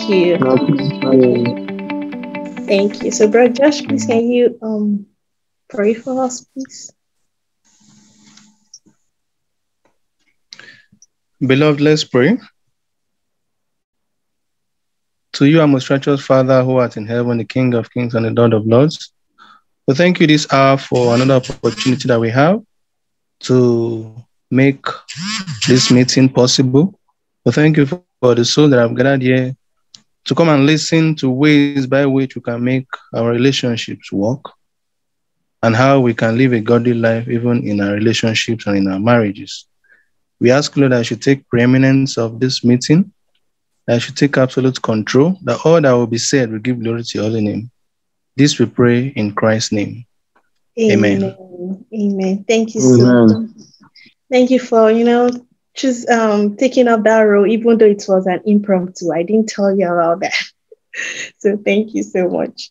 Thank you. Thank you. So, Brother Josh, please can you pray for us, please? Beloved, let's pray. To you, our most righteous Father, who art in heaven, the King of kings and the Lord of lords, we thank you this hour for another opportunity that we have to make this meeting possible. We thank you for the soul that have gathered here to come and listen to ways by which we can make our relationships work and how we can live a godly life even in our relationships and in our marriages. We ask, Lord, that you should take preeminence of this meeting, that you should take absolute control, that all that will be said will give glory to your holy name. This we pray in Christ's name. Amen. Amen. Thank you so much. Thank you for, just taking up that role, even though it was an impromptu. I didn't tell you about that. So thank you so much.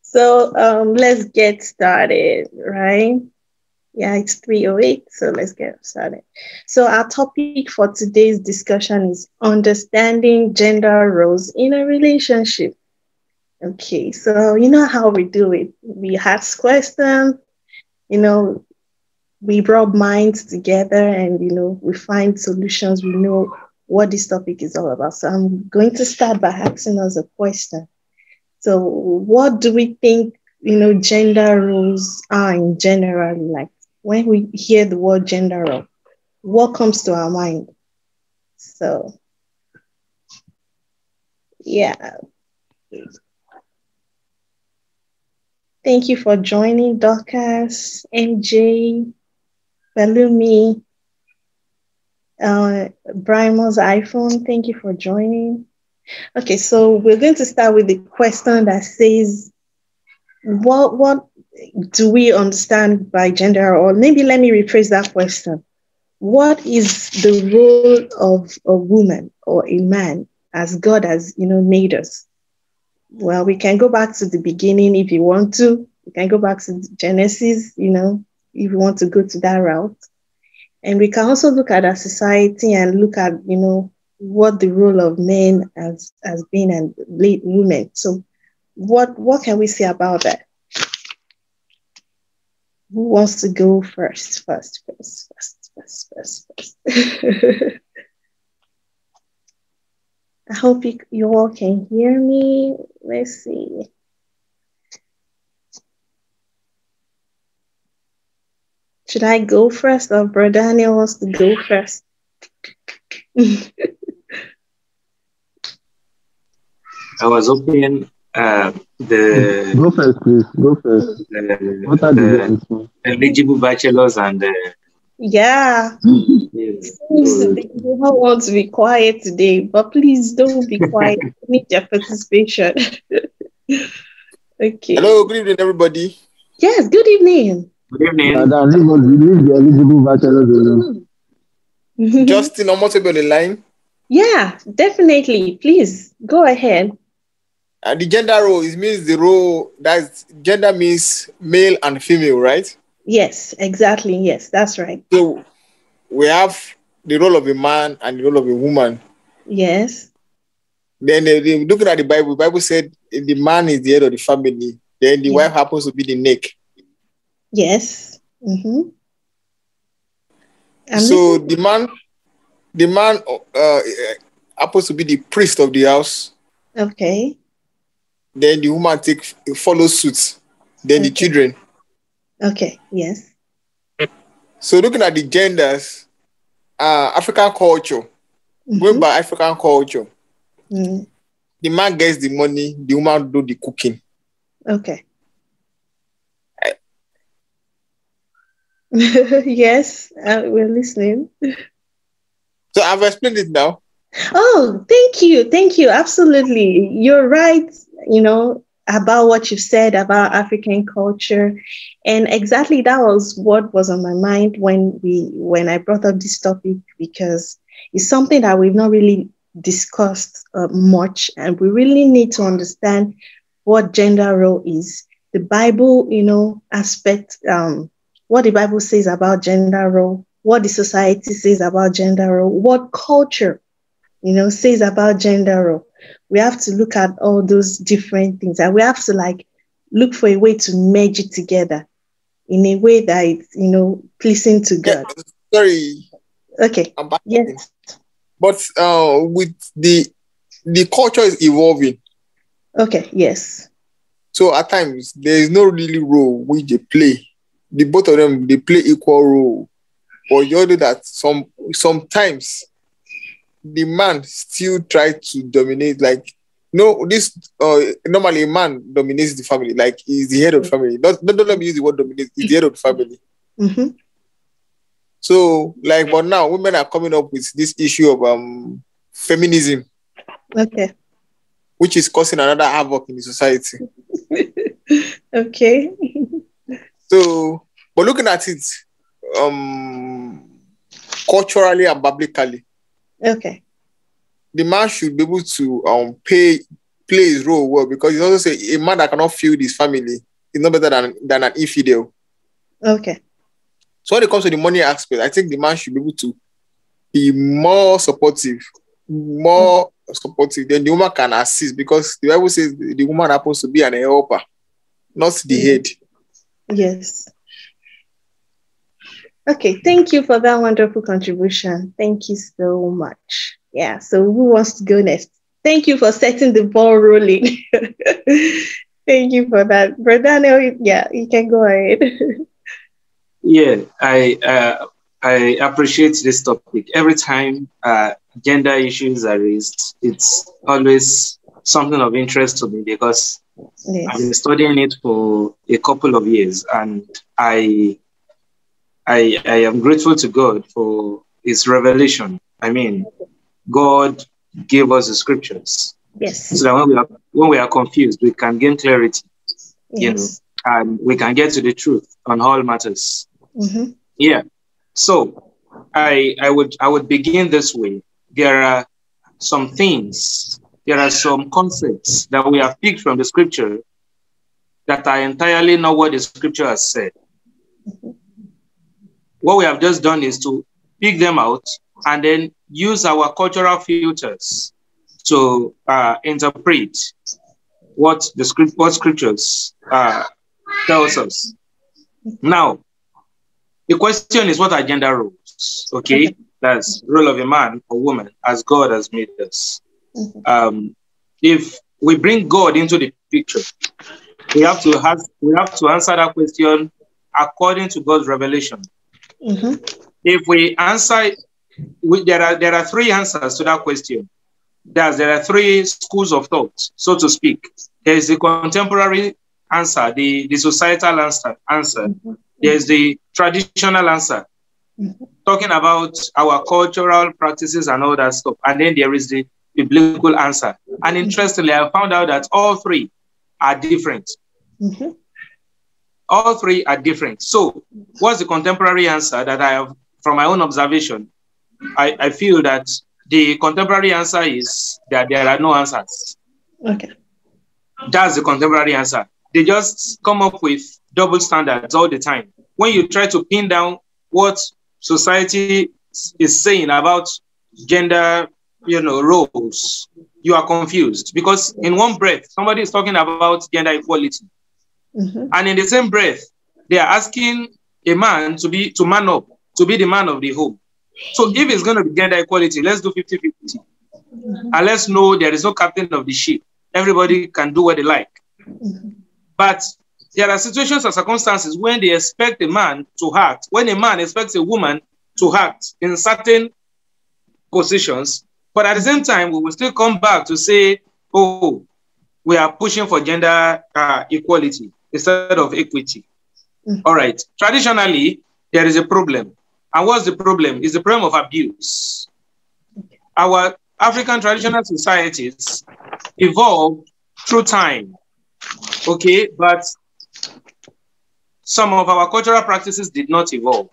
So let's get started, right? Yeah, it's 3:08, so let's get started. So our topic for today's discussion is understanding gender roles in a relationship. Okay, so you know how we do it. We ask questions, we rub minds together and, we find solutions. We know what this topic is all about. So I'm going to start by asking us a question. So what do we think, gender roles are in general? Like when we hear the word gender role, what comes to our mind? So, yeah. Thank you for joining, Dorcas, MJ, Balumi, Brimon's iPhone. Thank you for joining. Okay, so we're going to start with the question that says, what do we understand by gender? Or maybe let me rephrase that question. What is the role of a woman or a man as God has, made us? Well, we can go back to the beginning if you want to. We can go back to Genesis, if you want to go to that route. And we can also look at our society and look at, what the role of men has been and women. So what can we say about that? Who wants to go first? First. I hope you all can hear me. Let's see. Should I go first or Brother Daniel wants to go first? I was hoping Go first, please. Go first. What are the eligible bachelors and yeah. yes. They don't want to be quiet today, but please don't be quiet. We need your participation. Okay. Hello, good evening, everybody. Yes, good evening. Good evening. Leave the eligible bachelors alone. Justin, I'm also on the line. Yeah, definitely. Please go ahead. The gender role means the role that's gender means male and female, right? Yes, exactly. Yes, that's right. So we have the role of a man and the role of a woman. Yes. Then looking at the Bible said the man is the head of the family. Then the wife happens to be the neck. Yes. Mm-hmm. So the man happens to be the priest of the house. Okay. Then the woman follows suit. Then the children. Okay. Yes. So looking at the genders, African culture, going by African culture, the man gets the money, the woman do the cooking. Okay. Yes, we're listening. So I've explained it now. Oh, thank you. Absolutely. You're right, about what you said about African culture. And exactly that was what was on my mind when I brought up this topic, because it's something that we've not really discussed much, and we really need to understand what gender role is. The Bible, aspect, what the Bible says about gender role, what the society says about gender role, what culture, says about gender role. we have to look at all those different things, and we have to like look for a way to merge it together in a way that it's, pleasing to God. Sorry. Okay. Yes. But with the culture is evolving. Okay. Yes. So at times there is no really role which they play. The both of them, they play equal role. But you know that sometimes the man still try to dominate. Like, this normally a man dominates the family. Like, he's the head of the family. Don't let me use the word dominate. He's the head of the family. Mm-hmm. So, like, but now women are coming up with this issue of feminism. Okay. Which is causing another havoc in the society. Okay. So, but looking at it culturally and biblically, okay, the man should be able to play his role well, because he also say a man that cannot feed his family is no better than an infidel. Okay. So when it comes to the money aspect, I think the man should be able to be more supportive, then the woman can assist, because the Bible says the woman happens to be an helper, not the head. Yes. Okay, thank you for that wonderful contribution. Thank you so much. Yeah, so who wants to go next? Thank you for setting the ball rolling. Thank you for that. Brother Daniel, yeah, you can go ahead. Yeah, I appreciate this topic. Every time gender issues are raised, it's always something of interest to me, because I've been studying it for a couple of years, and I am grateful to God for His revelation. I mean, God gave us the scriptures, yes, so that when we are confused, we can gain clarity, and we can get to the truth on all matters. Mm-hmm. Yeah. So I would begin this way. There are some things, there are some concepts that we have picked from the scripture that are entirely not what the scripture has said. Mm-hmm. What we have just done is to pick them out and then use our cultural filters to interpret what scriptures tells us. Now, the question is, what are gender roles? Okay, that's role of a man or woman as God has made us. Mm-hmm. If we bring God into the picture, we have to answer that question according to God's revelation. Mm-hmm. If we answer, there are three answers to that question. There are three schools of thought, so to speak. There is the contemporary answer, the societal answer. Mm-hmm. There's the traditional answer, mm-hmm, talking about our cultural practices and all that stuff. And then there is the biblical answer. And interestingly, I found out that all three are different. Mm-hmm. All three are different. So what's the contemporary answer that I have from my own observation? I feel that the contemporary answer is that there are no answers. Okay. That's the contemporary answer. They just come up with double standards all the time. When you try to pin down what society is saying about gender, roles, you are confused, because in one breath, somebody is talking about gender equality. Mm-hmm. And in the same breath, they are asking a man to man up, to be the man of the home. So if it's going to be gender equality, let's do 50-50. Mm-hmm. And let's know there is no captain of the ship. Everybody can do what they like. Mm-hmm. But there are situations or circumstances when they expect a man to act, when a man expects a woman to act in certain positions, but at the same time, we will still come back to say, oh, we are pushing for gender equality instead of equity. Mm-hmm. All right. Traditionally, there is a problem. And what's the problem? It's the problem of abuse. Our African traditional societies evolved through time. Okay, but some of our cultural practices did not evolve.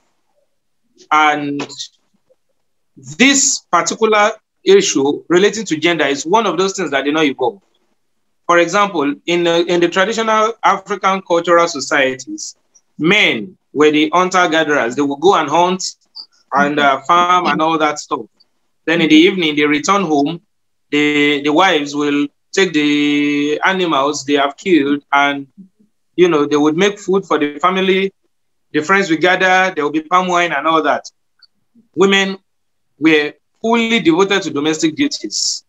And this particular issue relating to gender is one of those things that did not evolve. For example, in the traditional African cultural societies, men were the hunter-gatherers. They would go and hunt and farm and all that stuff. Then in the evening, they return home the wives will take the animals they have killed, and they would make food for the family. The friends will gather, there will be palm wine and all that. Women were fully devoted to domestic duties.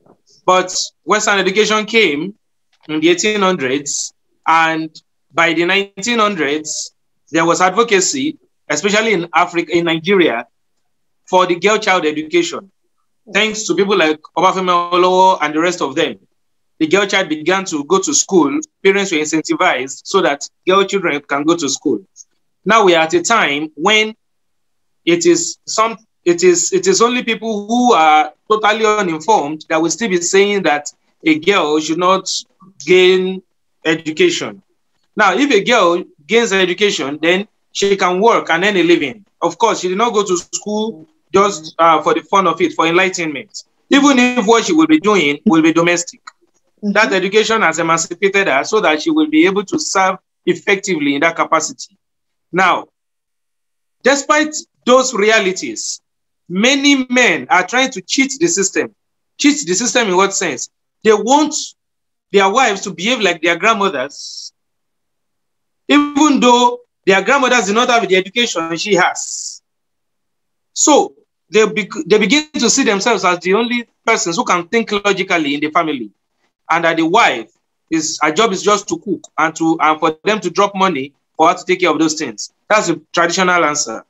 But Western education came in the 1800s, and by the 1900s, there was advocacy, especially in Africa, in Nigeria, for the girl child education. Thanks to people like Obafemi Awolowo and the rest of them, the girl child began to go to school. Parents were incentivized so that girl children can go to school. Now we are at a time when it is only people who are totally uninformed that will still be saying that a girl should not gain education. Now, if a girl gains education, then she can work and earn a living. Of course, she did not go to school just for the fun of it, for enlightenment. Even if what she will be doing will be domestic. That education has emancipated her so that she will be able to serve effectively in that capacity. Now, despite those realities, many men are trying to cheat the system. Cheat the system in what sense? They want their wives to behave like their grandmothers, even though their grandmothers do not have the education she has. So they begin to see themselves as the only persons who can think logically in the family, and that the wife her job is just to cook and for them to drop money for her to take care of those things. That's the traditional answer.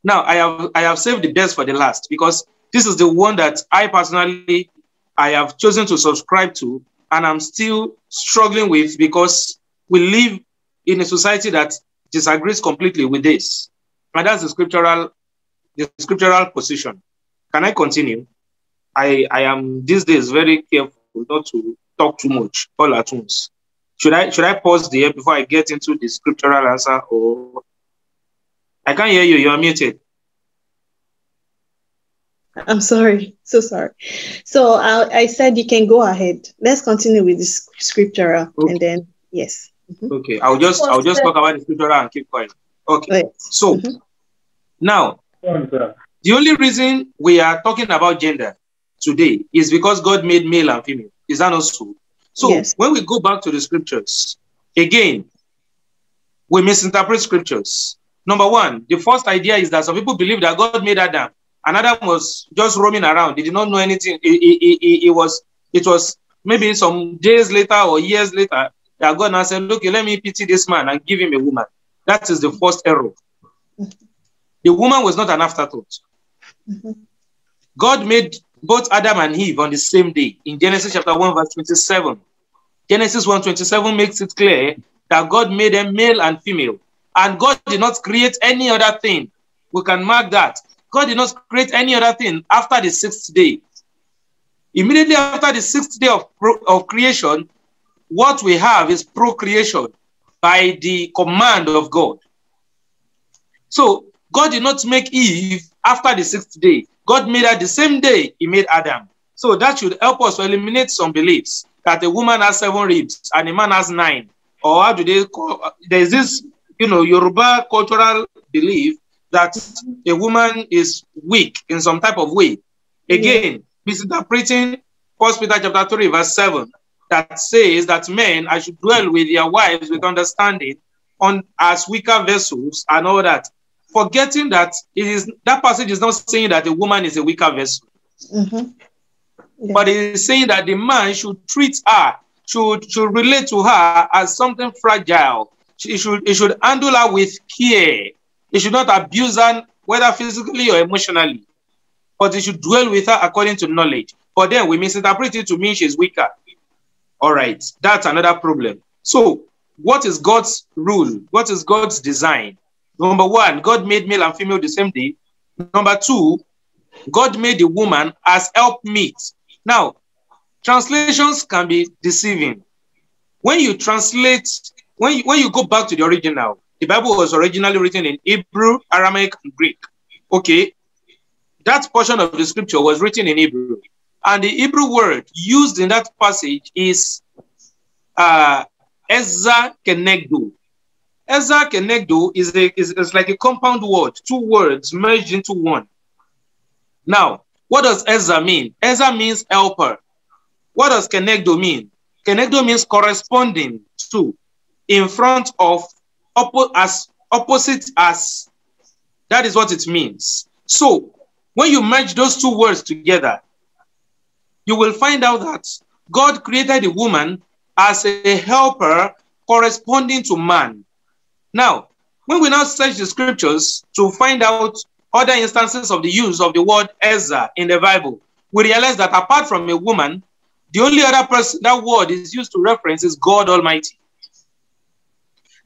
Now, I have saved the best for the last, because this is the one that I personally have chosen to subscribe to, and I'm still struggling with, because we live in a society that disagrees completely with this. And that's the scriptural position. Can I continue? I am these days very careful not to talk too much all at once. Should I pause there before I get into the scriptural answer, or I can't hear you? You are muted. I'm sorry. So sorry. So I said you can go ahead. Let's continue with the scriptural, okay. And then yes. Okay. I'll just talk about the scriptural and keep quiet. Okay. Yes. So now, the only reason we are talking about gender today is because God made male and female. Is that not so? So yes. When we go back to the scriptures, again, we misinterpret scriptures. Number one, the first idea is that some people believe that God made Adam, and Adam was just roaming around. He did not know anything. It was maybe some days later or years later that God now said, "Okay, let me pity this man and give him a woman." That is the first error. The woman was not an afterthought. God made both Adam and Eve on the same day in Genesis chapter 1, verse 27. Genesis 1:27 makes it clear that God made them male and female. And God did not create any other thing. We can mark that. God did not create any other thing after the sixth day. Immediately after the sixth day of creation, what we have is procreation by the command of God. So God did not make Eve after the sixth day. God made her the same day he made Adam. So that should help us to eliminate some beliefs that a woman has 7 ribs and a man has 9. Or how do they call? There's this, Yoruba cultural belief that a woman is weak in some type of way. Again, misinterpreting 1 Peter chapter 3, verse 7, that says that men should dwell with their wives with understanding as weaker vessels and all that. Forgetting that that passage is not saying that a woman is a weaker vessel. But it is saying that the man should treat her, should relate to her as something fragile. He should handle her with care. He should not abuse her, whether physically or emotionally. But he should dwell with her according to knowledge. But then we misinterpret it to mean she's weaker. All right, that's another problem. So what is God's rule? What is God's design? Number one, God made male and female the same day. Number two, God made the woman as helpmeet. Now, translations can be deceiving. When you translate, when you go back to the original, the Bible was originally written in Hebrew, Aramaic, and Greek. Okay, that portion of the scripture was written in Hebrew. And the Hebrew word used in that passage is Ezra Kenegdo. Ezra Kenegdo is like a compound word, 2 words merged into one. Now, what does Ezra mean? Ezra means helper. What does kenegdo mean? Kenegdo means corresponding to, in front of, as opposite as. That is what it means. So when you merge those two words together, you will find out that God created a woman as a helper corresponding to man. Now, when we now search the scriptures to find out other instances of the use of the word Ezra in the Bible, we realize that apart from a woman, the only other person that word is used to reference is God Almighty.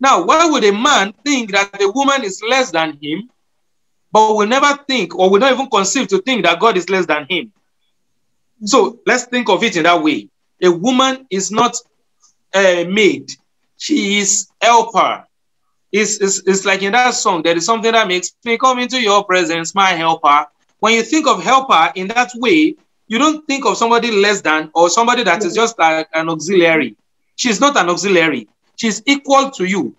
Now, why would a man think that a woman is less than him, but will never think or will not even conceive to think that God is less than him? So let's think of it in that way. A woman is not a maid. She is helper. It's like in that song, there is something that makes me come into your presence, my helper. When you think of helper in that way, you don't think of somebody less than or somebody that is just like an auxiliary. She's not an auxiliary. She's equal to you.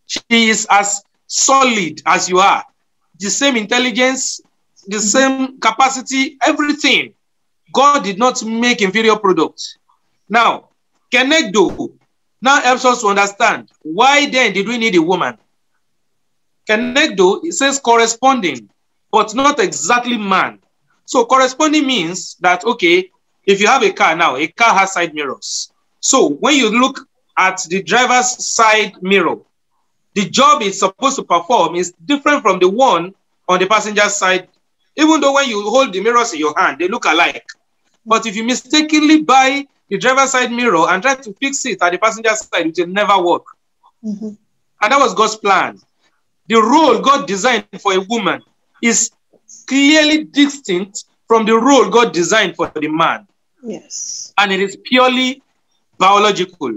She is as solid as you are. The same intelligence, the same capacity, everything. God did not make inferior products. Now, kenegdo now helps us to understand why then did we need a woman. Kenegdo, it says corresponding, but not exactly man. So corresponding means that, okay, if you have a car now, a car has side mirrors. So when you look at the driver's side mirror, the job it's supposed to perform is different from the one on the passenger side, even though when you hold the mirrors in your hand, they look alike. But if you mistakenly buy the driver's side mirror and try to fix it at the passenger side, it will never work. And that was God's plan. The role God designed for a woman is clearly distinct from the role God designed for the man. Yes. And it is purely biological.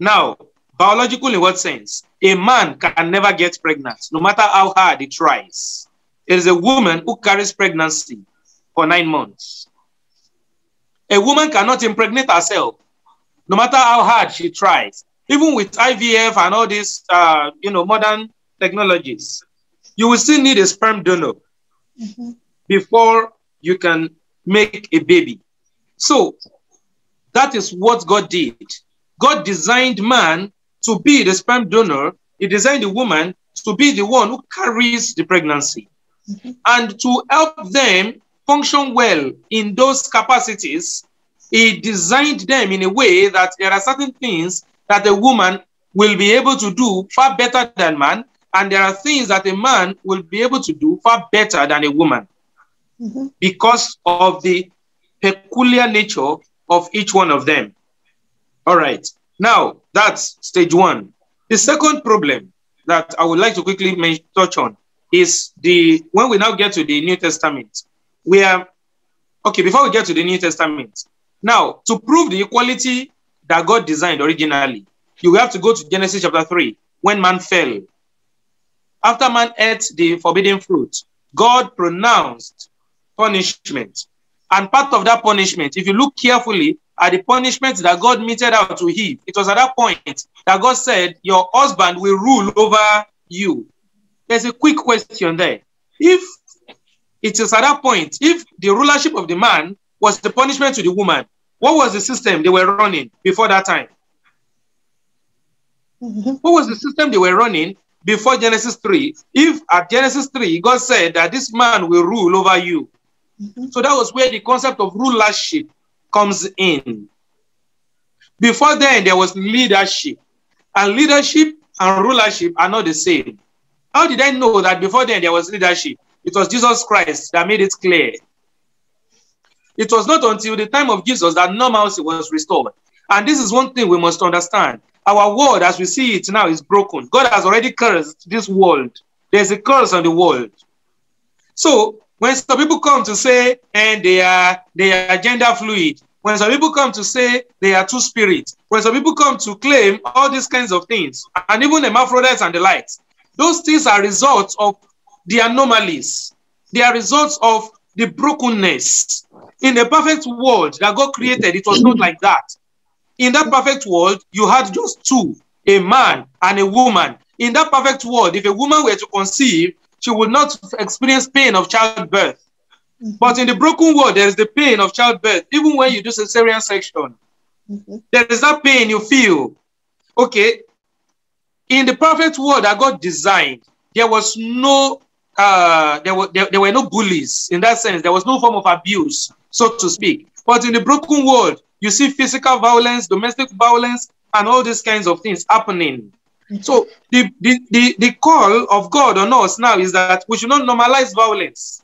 Now, biological in what sense? A man can never get pregnant, no matter how hard he tries. It is a woman who carries pregnancy for 9 months. A woman cannot impregnate herself, no matter how hard she tries. Even with IVF and all these, modern technologies, you will still need a sperm donor before you can make a baby. So that is what God did. God designed man to be the sperm donor. He designed the woman to be the one who carries the pregnancy. And to help them function well in those capacities, he designed them in a way that there are certain things that a woman will be able to do far better than man, and there are things that a man will be able to do far better than a woman because of the peculiar nature of each one of them. All right. Now, that's stage one. The second problem that I would like to quickly touch on is when we now get to the New Testament. Before we get to the New Testament, now, to prove the equality that God designed originally, you have to go to Genesis chapter 3, when man fell. After man ate the forbidden fruit, God pronounced punishment. And part of that punishment, if you look carefully at the punishment that God meted out to Eve, it was at that point that God said, your husband will rule over you. There's a quick question there. If it is at that point, if the rulership of the man was the punishment to the woman, what was the system they were running before that time? What was the system they were running before Genesis 3? If at Genesis 3, God said that this man will rule over you. So that was where the concept of rulership comes in. Before then, there was leadership. And leadership and rulership are not the same. How did I know that before then there was leadership? It was Jesus Christ that made it clear. It was not until the time of Jesus that normalcy was restored. And this is one thing we must understand. Our world, as we see it now, is broken. God has already cursed this world. There's a curse on the world. So when some people come to say, and they are gender fluid, when some people come to say they are two spirits, when some people come to claim all these kinds of things, and even hermaphrodites and the likes, those things are results of the anomalies. They are results of the brokenness. In the perfect world that God created, it was not like that. In that perfect world, you had just two, a man and a woman. In that perfect world, if a woman were to conceive, she would not experience pain of childbirth. But in the broken world, there is the pain of childbirth. Even when you do cesarean section, there is that pain you feel. Okay, in the perfect world that God designed, there was no, there were no bullies in that sense. There was no form of abuse, so to speak. But in the broken world, you see physical violence, domestic violence, and all these kinds of things happening. So the call of God on us now is that we should not normalize violence,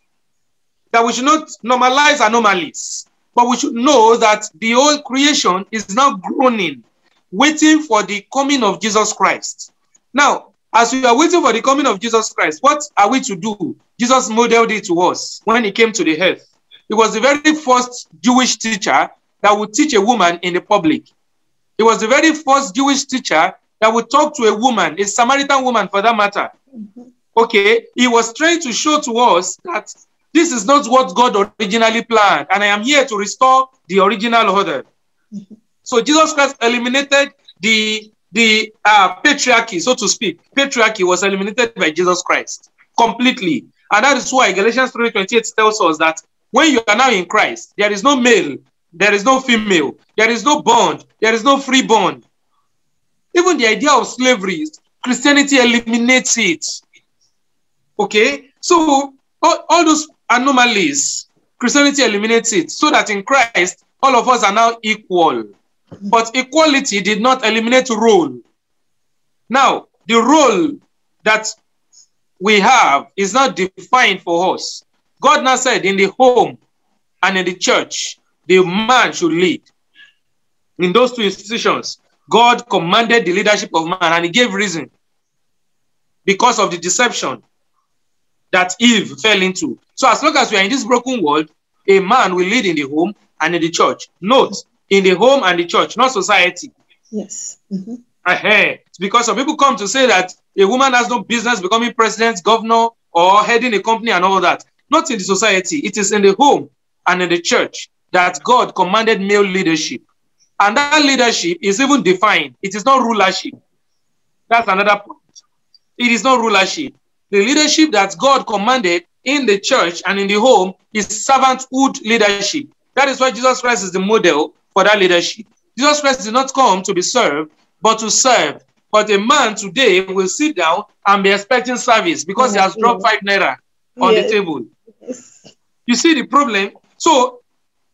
that we should not normalize anomalies, but we should know that the whole creation is now groaning, waiting for the coming of Jesus Christ. Now, as we are waiting for the coming of Jesus Christ, what are we to do? Jesus modeled it to us when he came to the earth. He was the very first Jewish teacher that would teach a woman in the public. He was the very first Jewish teacher that would talk to a woman, a Samaritan woman for that matter. Okay, he was trying to show to us that this is not what God originally planned, and I am here to restore the original order. So Jesus Christ eliminated the patriarchy, so to speak. Patriarchy was eliminated by Jesus Christ completely. And that is why Galatians 3:28 tells us that when you are now in Christ, there is no male, there is no female, there is no bond, there is no free bond. Even the idea of slavery, Christianity eliminates it. Okay? So all those anomalies, Christianity eliminates it, so that in Christ, all of us are now equal. But equality did not eliminate role. Now, the role that we have is not defined for us. God now said in the home and in the church, the man should lead. In those two institutions, God commanded the leadership of man, and he gave reason. Because of the deception that Eve fell into. So as long as we are in this broken world, a man will lead in the home and in the church. Note, in the home and the church, not society. Yes. It's because some people come to say that a woman has no business becoming president, governor, or heading a company and all that. Not in the society. It is in the home and in the church that God commanded male leadership. And that leadership is even defined. It is not rulership. That's another point. It is not rulership. The leadership that God commanded in the church and in the home is servanthood leadership. That is why Jesus Christ is the model for that leadership. Jesus Christ did not come to be served, but to serve. But a man today will sit down and be expecting service because he has dropped 5 naira on the table. You see the problem? So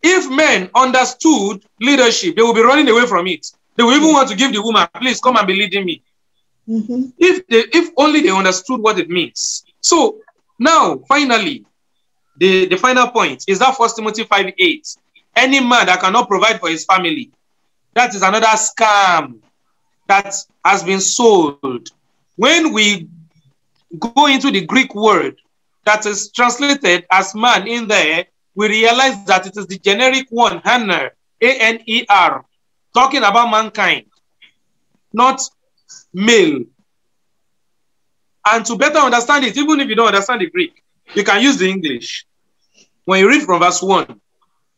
if men understood leadership, they will be running away from it. They will even want to give the woman, please come and be leading me. If only they understood what it means. So now, finally, the final point is that 1 Timothy 5:8. Any man that cannot provide for his family, that is another scam that has been sold. When we go into the Greek word that is translated as man in there, we realize that it is the generic one, Haner, A-N-E-R, talking about mankind, not male. And to better understand it, even if you don't understand the Greek, you can use the English. When you read from verse 1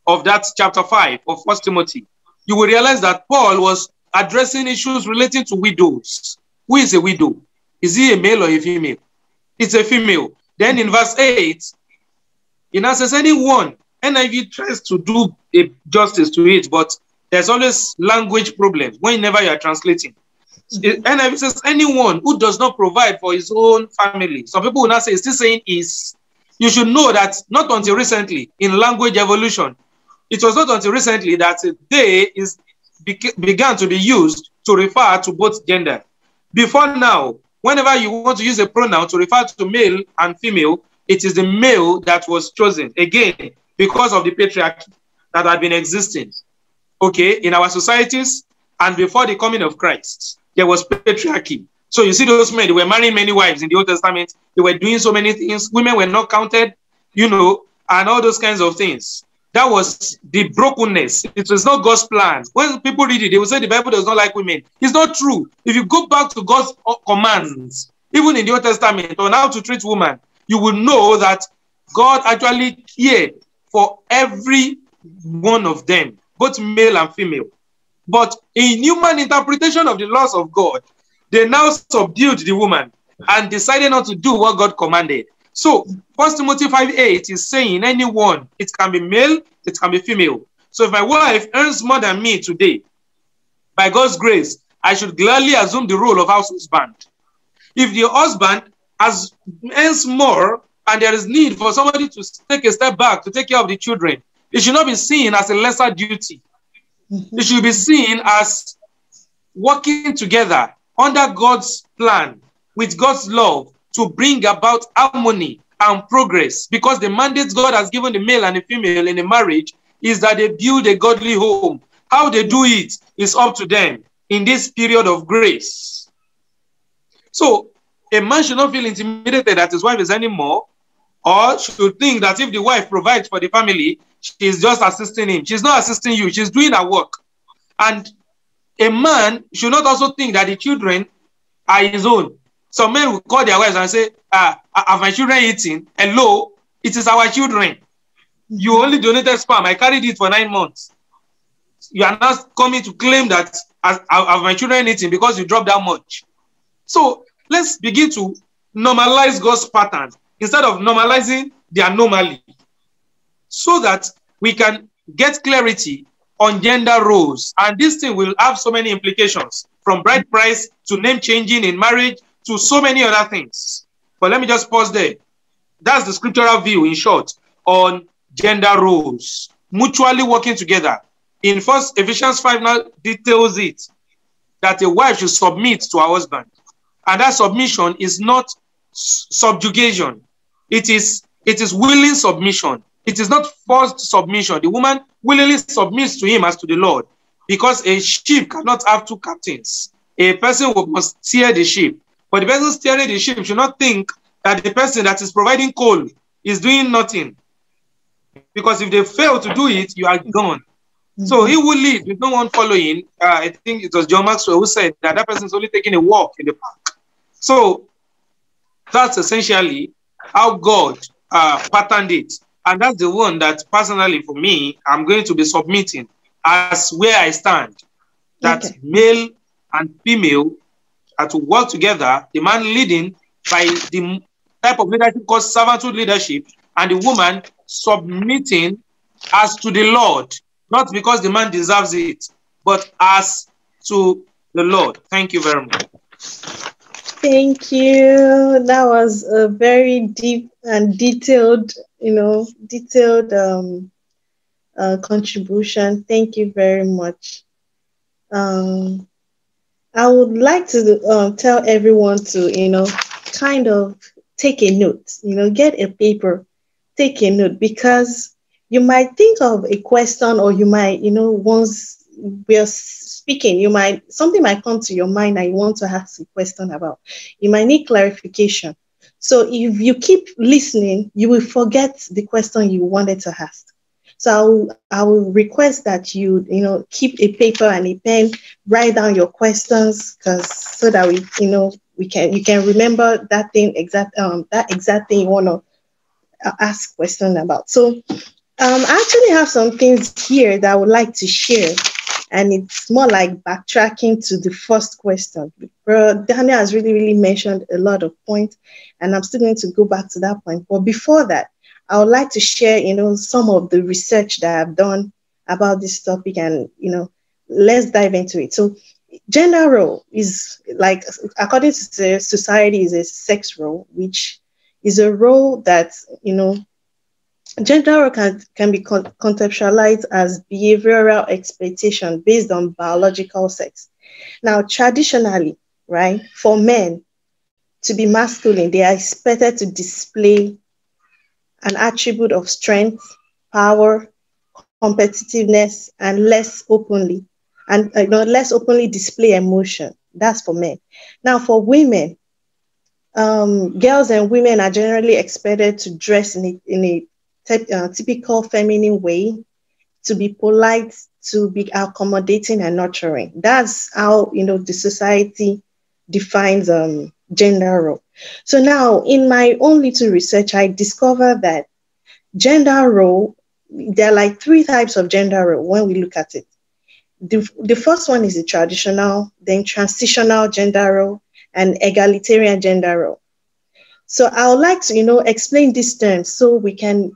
of that chapter 5 of 1 Timothy, you will realize that Paul was addressing issues relating to widows. Who is a widow? Is he a male or a female? It's a female. Then in verse 8, he now says, anyone, NIV tries to do a justice to it, but there's always language problem whenever you are translating. NIV says, anyone who does not provide for his own family. Some people will now say, still saying is. You should know that not until recently, in language evolution, it was not until recently that they began to be used to refer to both gender. Before now, whenever you want to use a pronoun to refer to male and female, it is the male that was chosen, again, because of the patriarchy that had been existing, okay, in our societies and before the coming of Christ. There was patriarchy. So you see those men, they were marrying many wives in the Old Testament. They were doing so many things. Women were not counted, you know, and all those kinds of things. That was the brokenness. It was not God's plan. When people read it, they will say the Bible does not like women. It's not true. If you go back to God's commands, even in the Old Testament, on how to treat women, you will know that God actually cared for every one of them, both male and female. But in human interpretation of the laws of God, they now subdued the woman and decided not to do what God commanded. So 1 Timothy 5:8 is saying anyone, it can be male, it can be female. So if my wife earns more than me today, by God's grace, I should gladly assume the role of house husband. If the husband earns more and there is need for somebody to take a step back to take care of the children, it should not be seen as a lesser duty. It should be seen as working together under God's plan, with God's love, to bring about harmony and progress, because the mandate God has given the male and the female in a marriage is that they build a godly home. How they do it is up to them in this period of grace. So a man should not feel intimidated that his wife is earning more, or should think that if the wife provides for the family, she's just assisting him. She's not assisting you. She's doing her work. And a man should not also think that the children are his own. Some men will call their wives and say, have my children eaten? Hello, it is our children. You only donated sperm. I carried it for 9 months. You are not coming to claim that have my children eaten because you dropped that much. So let's begin to normalize God's pattern instead of normalizing the anomaly, so that we can get clarity on gender roles. And this thing will have so many implications, from bride price to name changing in marriage to so many other things. But let me just pause there. That's the scriptural view, in short, on gender roles, mutually working together. In Ephesians 5 now details it, that a wife should submit to her husband. And that submission is not subjugation. It is willing submission. It is not forced submission. The woman willingly submits to him as to the Lord, because a ship cannot have two captains. A person must steer the ship, but the person steering the ship should not think that the person that is providing coal is doing nothing, because if they fail to do it, you are gone. So he will lead with no one following. I think it was John Maxwell who said that that person is only taking a walk in the park. So that's essentially how God patterned it. And that's the one that personally for me, I'm going to be submitting as where I stand. That male and female are to work together, the man leading by the type of leadership called servanthood leadership, and the woman submitting as to the Lord, not because the man deserves it, but as to the Lord. Thank you very much. Thank you. That was a very deep and detailed, contribution. Thank you very much. I would like to tell everyone to, kind of take a note, get a paper, take a note, because you might think of a question, or you might, once we're speaking, something might come to your mind and you want to ask a question about. You might need clarification. So if you keep listening, you will forget the question you wanted to ask. So I will request that you, keep a paper and a pen, write down your questions, so that you can remember that exact thing you want to ask question about. So I actually have some things here that I would like to share, and it's more like backtracking to the first question. Daniel has really mentioned a lot of points, and I'm still going to go back to that point. But before that, I would like to share, some of the research that I've done about this topic, and, let's dive into it. So gender role is, like, according to the society, is a sex role, which is a role that, gender role can be conceptualized as behavioral expectation based on biological sex. Now, traditionally, right, for men to be masculine, they are expected to display an attribute of strength, power, competitiveness, and less openly display emotion. That's for men. Now, for women, girls and women are generally expected to dress in a typical feminine way, to be polite, to be accommodating and nurturing. That's how the society defines gender role. So now, in my own little research, I discovered that gender role, there are like 3 types of gender role when we look at it. The first one is the traditional, then transitional gender role, and egalitarian gender role. So I would like to, explain these terms so we can,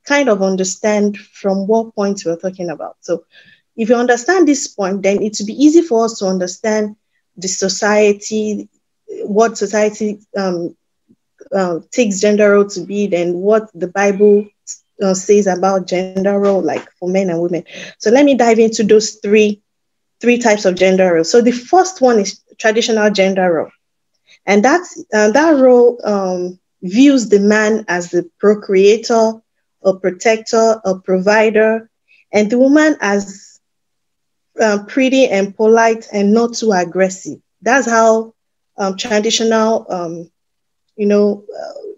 kind of understand from what point we're talking about. So if you understand this point, then it will be easy for us to understand the society, what society takes gender role to be, then what the Bible says about gender role, like for men and women. So let me dive into those three types of gender role. So the first one is traditional gender role, and that role views the man as the procreator, a protector, a provider, and the woman as pretty and polite and not too aggressive. That's how traditional,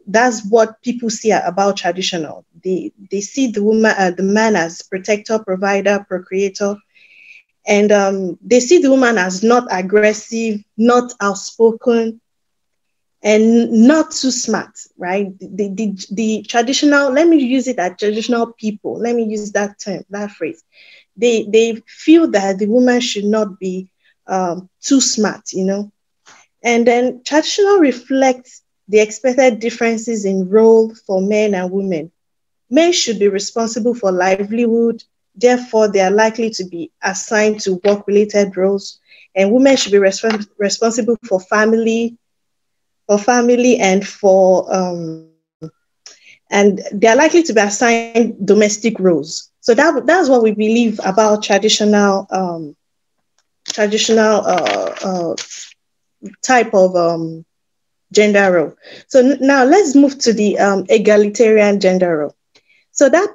that's what people see about traditional. They see the man as protector, provider, procreator, and they see the woman as not aggressive, not outspoken, and not too smart, right? The traditional, let me use it as traditional people. Let me use that term, that phrase. They feel that the woman should not be too smart, And then traditional reflects the expected differences in role for men and women. Men should be responsible for livelihood, therefore they are likely to be assigned to work-related roles, and women should be responsible for family and they are likely to be assigned domestic roles. So that's what we believe about traditional type of gender role. So now let's move to the egalitarian gender role. So that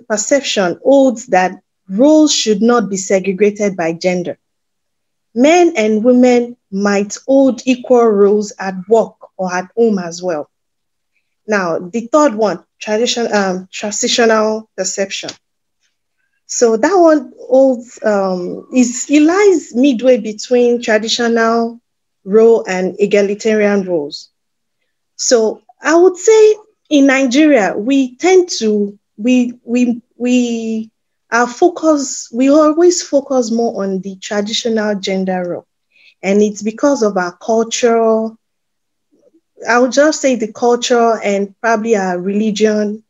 perception holds that roles should not be segregated by gender. Men and women might hold equal roles at work or at home as well. Now, the third one, transitional perception. So that one holds, it lies midway between traditional role and egalitarian roles. So I would say in Nigeria, we tend to, we always focus more on the traditional gender role. And it's because of our culture, I would just say the culture and probably our religion,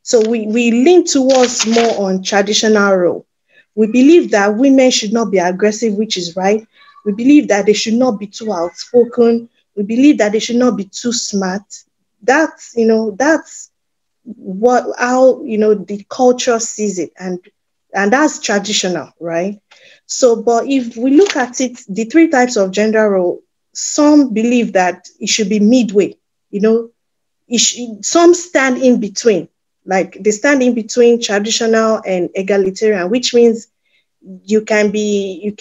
So we lean towards more on traditional role. We believe that women should not be aggressive, which is right. We believe that they should not be too outspoken. We believe that they should not be too smart. That's how the culture sees it, and that's traditional, right? So, but if we look at it, the three types of gender role, some believe that it should be midway, some stand in between, like they stand in between traditional and egalitarian, which means you can be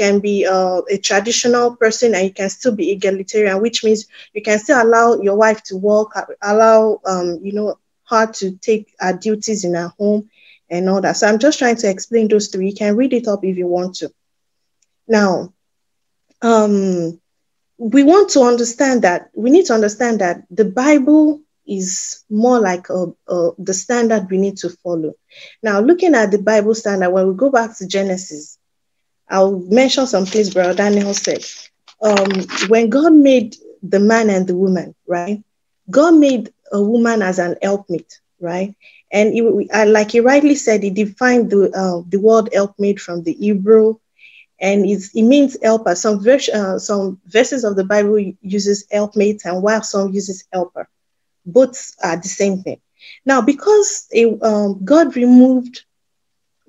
a traditional person and you can still be egalitarian, which means you can still allow your wife to work, allow her to take her duties in her home and all that. So I'm just trying to explain those three. You can read it up if you want to. Now, we need to understand that the Bible is more like the standard we need to follow. Now, looking at the Bible standard, when we go back to Genesis, I'll mention some things Brother Daniel said. When God made the man and the woman, right? God made a woman as an helpmate, right? And like he rightly said, he defined the word helpmate from the Hebrew, and it means helper. Some verses of the Bible uses helpmate, and while some uses helper. Both are the same thing. Now, because God removed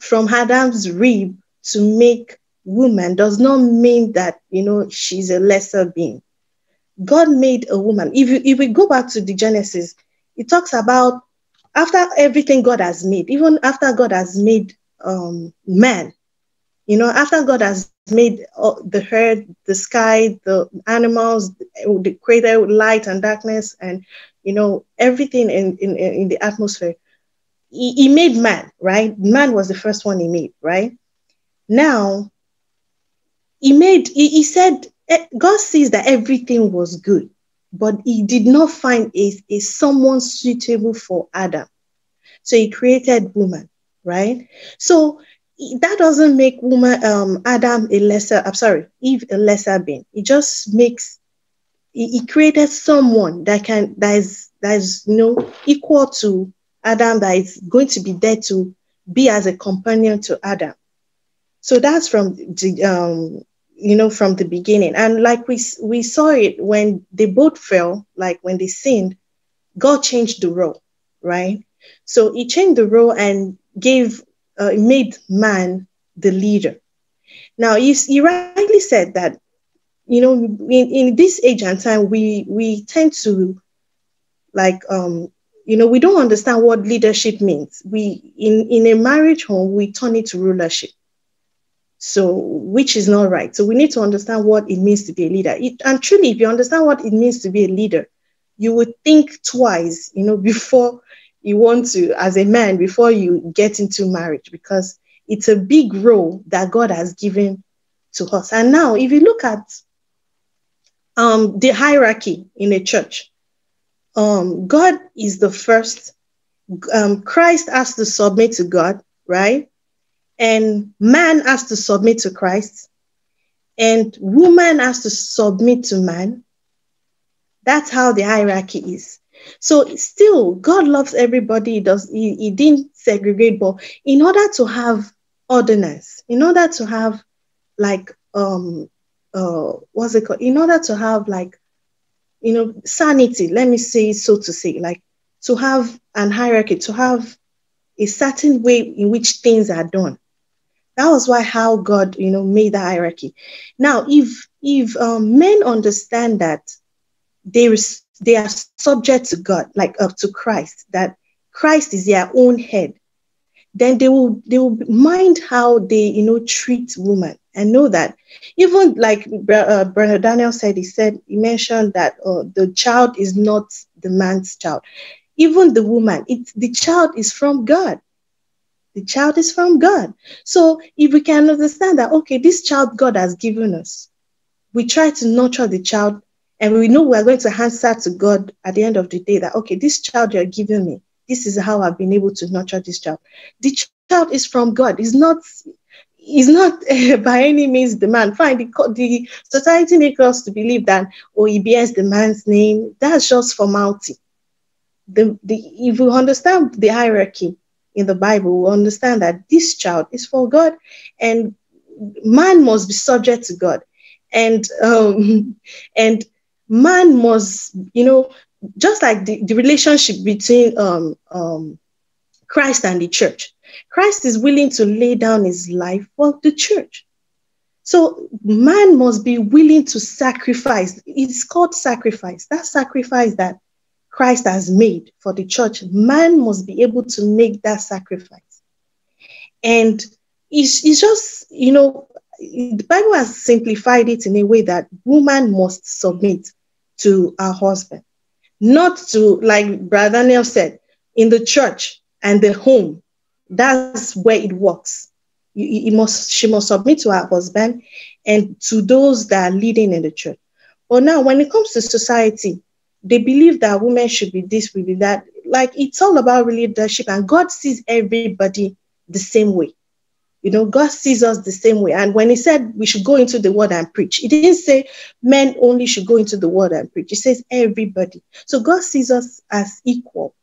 from Adam's rib to make woman does not mean that she's a lesser being. God made a woman. If we go back to the Genesis, it talks about after everything God has made, even after God has made man, after God has made the earth, the sky, the animals, the created light and darkness, and everything in the atmosphere, he made man, right? Man was the first one he made, right? Now, he said, God sees that everything was good, but he did not find a someone suitable for Adam. So he created woman, right? So that doesn't make Eve a lesser being. It just makes he created someone that is equal to Adam, that is going to be there to be as a companion to Adam. So that's from the from the beginning. And like we saw it when they both fell, like when they sinned, God changed the role, right? So he changed the role and made man the leader. Now, you rightly said that, in this age and time, we tend to, like, we don't understand what leadership means. In a marriage home, we turn it to rulership. So, which is not right. So we need to understand what it means to be a leader. And truly, if you understand what it means to be a leader, you would think twice, before you want to, as a man, before you get into marriage, because it's a big role that God has given to us. And now, if you look at the hierarchy in a church, God is the first. Christ has to submit to God, right? And man has to submit to Christ, and woman has to submit to man. That's how the hierarchy is. So still, God loves everybody. He didn't segregate, but in order to have ordinance, in order to have what's it called? In order to have sanity, let me say, so to say, like to have an hierarchy, to have a certain way in which things are done. That was how God, made the hierarchy. Now, if men understand that they are subject to God, like up to Christ, that Christ is their own head, then they will mind how they, treat women, and know that even like Brother Daniel said, he mentioned that the child is not the man's child. Even the woman, the child is from God. The child is from God. So if we can understand that, okay, this child God has given us, we try to nurture the child, and we know we are going to answer to God at the end of the day that, okay, this child you're giving me, this is how I've been able to nurture this child. The child is from God. It's not by any means the man. Fine, the society makes us to believe that, he bears the man's name. That's just formality. If we understand the hierarchy in the Bible, we understand that this child is for God, and man must be subject to God, and man must, just like the relationship between Christ and the church. Christ is willing to lay down his life for the church. So man must be willing to sacrifice. It's called sacrifice. That sacrifice that Christ has made for the church, man must be able to make that sacrifice. And it's just, the Bible has simplified it in a way that woman must submit to her husband, not to, like Brother Daniel said, in the church and the home. That's where it works. She must submit to her husband and to those that are leading in the church. But now, when it comes to society, they believe that women should be this, should be that. Like, it's all about leadership, and God sees everybody the same way. God sees us the same way. And when he said we should go into the world and preach, he didn't say men only should go into the world and preach. He says everybody. So God sees us as equal.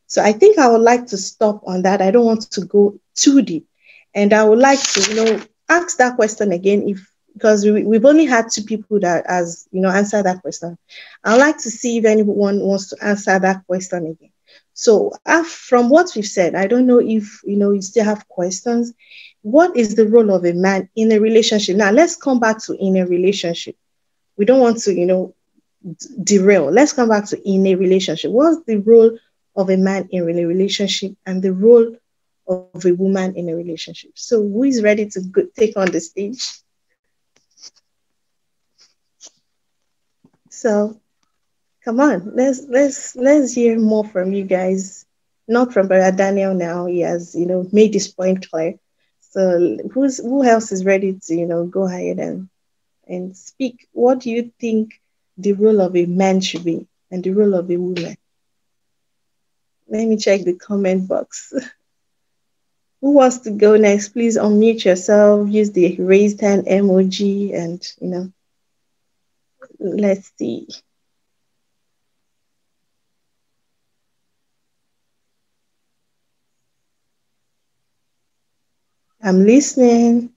So I think I would like to stop on that. I don't want to go too deep. And I would like to, ask that question again, because we've only had two people that has, answered that question. I'd like to see if anyone wants to answer that question again. So from what we've said, I don't know if, you still have questions. What is the role of a man in a relationship? Now, let's come back to in a relationship. We don't want to, derail. Let's come back to in a relationship. What's the role of a man in a relationship and the role of a woman in a relationship? So who is ready to take on the stage? So come on, let's hear more from you guys. Not from Brother Daniel now. He has, made this point clear. So who else is ready to, go ahead and speak? What do you think the role of a man should be and the role of a woman? Let me check the comment box. Who wants to go next? Please unmute yourself, use the raised hand emoji, and, Let's see. I'm listening.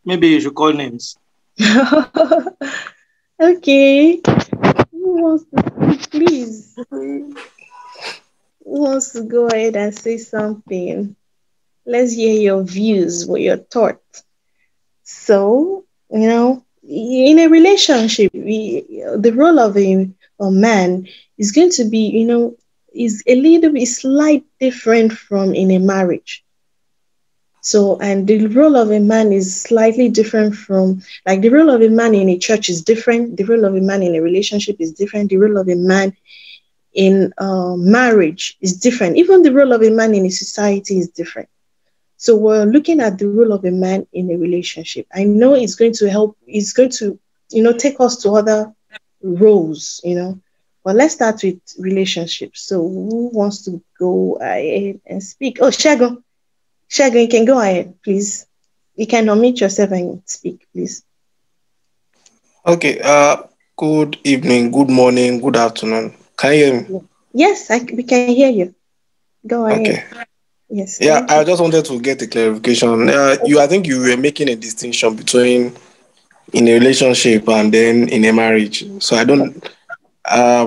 Maybe you should call names. Okay. Who wants to speak, please? Who wants to go ahead and say something? Let's hear your views, what your thoughts. So, in a relationship, the role of a man is going to be, is a little bit slight different from in a marriage. So, and the role of a man is slightly different from, like, the role of a man in a church is different. The role of a man in a relationship is different. The role of a man in marriage is different. Even the role of a man in a society is different. So we're looking at the role of a man in a relationship. I know it's going to help, it's going to, take us to other roles, But let's start with relationships. So who wants to go ahead and speak? Oh, Shagun. Shagun, you can go ahead, please. You can unmute yourself and speak, please. Okay. Good evening, good morning, good afternoon. Can you hear me? Yes, we can hear you. Go ahead. Okay. Yes, Yeah, thank I you. just wanted to get a clarification. I think you were making a distinction between in a relationship and then in a marriage. So I don't.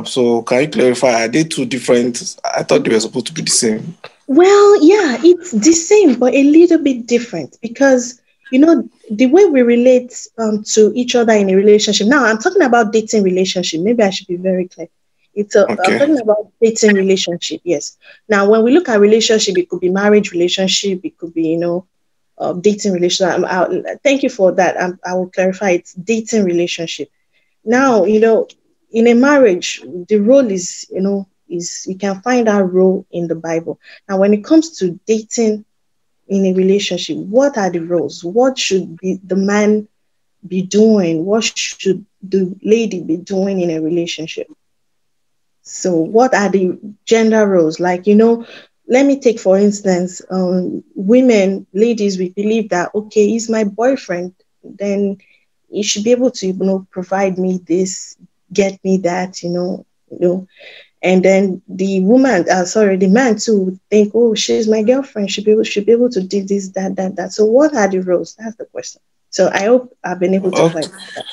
So can you clarify? Are they two different? I thought they were supposed to be the same. Well, yeah, it's the same, but a little bit different because, the way we relate to each other in a relationship. Now, I'm talking about dating relationship. Maybe I should be very clear. I'm Okay. talking about dating relationship. Yes. Now, when we look at relationship, it could be marriage relationship. It could be, dating relationship. Thank you for that. I will clarify. It's dating relationship. Now, in a marriage, the role is you can find that role in the Bible. Now, when it comes to dating in a relationship, what are the roles? What should be the man be doing? What should the lady be doing in a relationship? So, what are the gender roles? Like, let me take for instance, women, ladies, we believe that okay, he's my boyfriend, then he should be able to, provide me this, get me that, and then the woman, sorry, the man too would think, oh, she's my girlfriend, should be able to do this, that. So, what are the roles? That's the question. So, I hope I've been able to Okay. clarify that.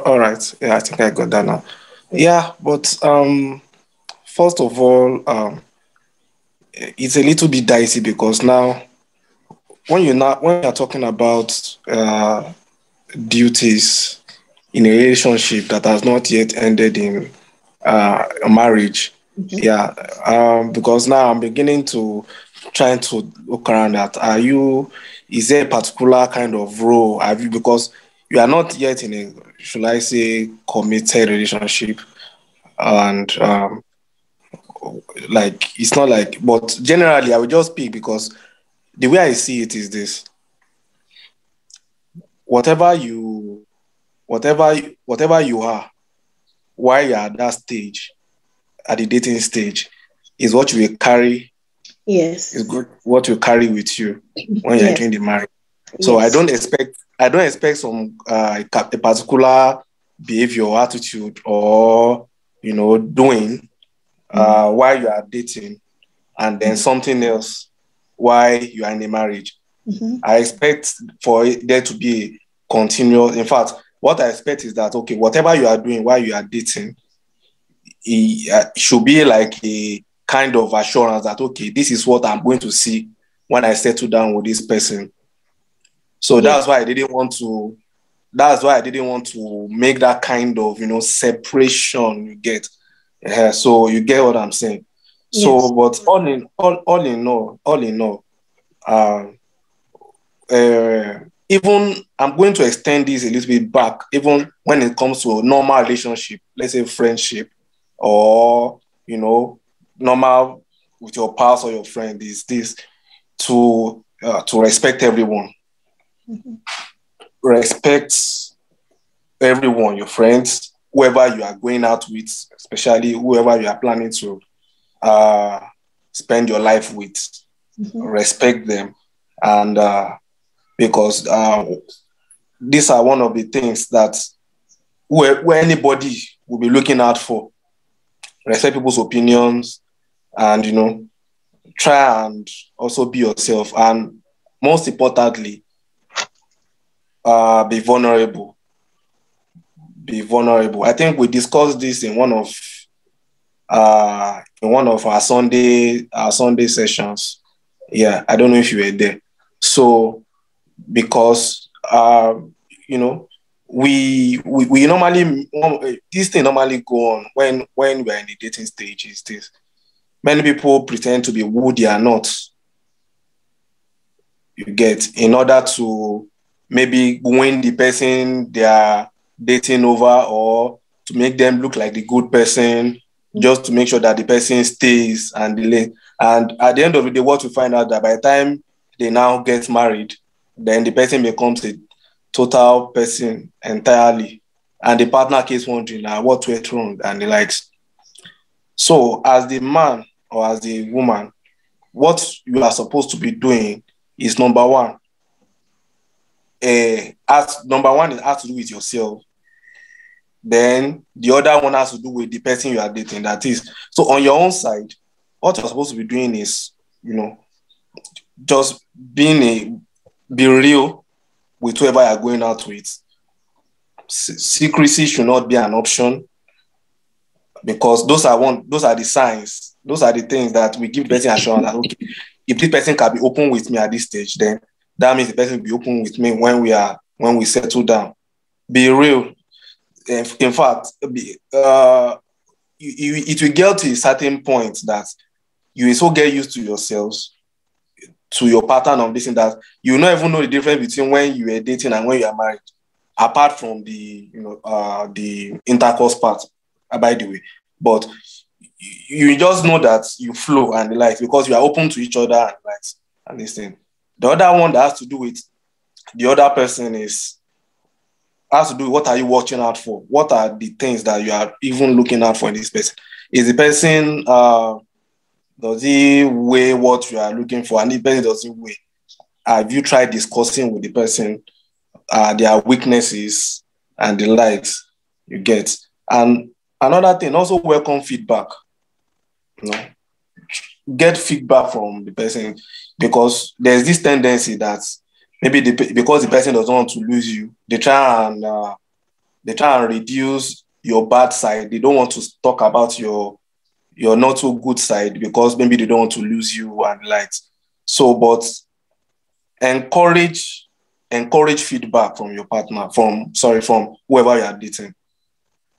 All right. Yeah, I think I got that now. Yeah. Yeah, but first of all, it's a little bit dicey because now when you're talking about duties in a relationship that has not yet ended in a marriage. Mhm. Yeah, because now I'm beginning to trying to look around at is there a particular kind of role have you, because you are not yet in a, should I say, committed relationship, and like it's not like, but generally I will just speak because the way I see it is this: whatever you, whatever you are while you're at that stage, at the dating stage, is what you will carry, Yes. is good what you carry with you when you're Yes. entering the marriage. So Yes. I don't expect some a particular behavior or attitude or doing Mhm. while you are dating, and then Mhm. something else while you are in a marriage. Mhm. I expect for there to be a continual. In fact, what I expect is that okay, whatever you are doing while you are dating, it should be like a kind of assurance that okay, this is what I'm going to see when I settle down with this person. So Yes. that's why I didn't want to. That's why I didn't want to make that kind of separation. You get, so you get what I'm saying. So, Yes. but all in all, um, even I'm going to extend this a little bit back, even when it comes to a normal relationship, let's say friendship, or normal with your pals or your friend, is this to respect everyone, Mhm. respect everyone, your friends, whoever you are going out with, especially whoever you are planning to uh, spend your life with. Respect them. And because these are one of the things that where anybody will be looking out for. Respect people's opinions, and try and also be yourself. And most importantly, be vulnerable. Be vulnerable. I think we discussed this in one of our Sunday sessions. Yeah, I don't know if you were there. So because we normally, this thing normally go on when we're in the dating stage. Is this many people pretend to be who they are not. You get, in order to maybe win the person they are dating over, or to make them look like the good person, just to make sure that the person stays and delay. And at the end of the day, what we find out that by the time they now get married, then the person becomes a total person entirely. And the partner keeps wondering, what went wrong, and the likes. So as the man or as the woman, what you are supposed to be doing is number one. Number one, it has to do with yourself. Then the other one has to do with the person you are dating. That is, so on your own side, what you're supposed to be doing is, just be real with whoever you're going out with. Secrecy should not be an option, because those are the signs. Those are the things that we give the person assurance that, okay, if this person can be open with me at this stage, then that means the person will be open with me when we settle down. Be real. In fact, it will get to a certain point that you will so get used to yourselves, to your pattern of this, and that you will not even know the difference between when you are dating and when you are married, apart from the intercourse part, by the way. But you just know that you flow and the likes, because you are open to each other and likes and this thing. The other one that has to do with the other person has to do with what are you watching out for? What are the things that you are even looking out for in this person? Is the person, does he weigh what you are looking for? And the person doesn't weigh. Have you tried discussing with the person their weaknesses and the likes you get? And another thing, also welcome feedback. Get feedback from the person, because there's this tendency that maybe because the person doesn't want to lose you, they try and reduce your bad side. They don't want to talk about your not so good side, because maybe they don't want to lose you and likes. So, but encourage feedback from your partner, from whoever you are dating.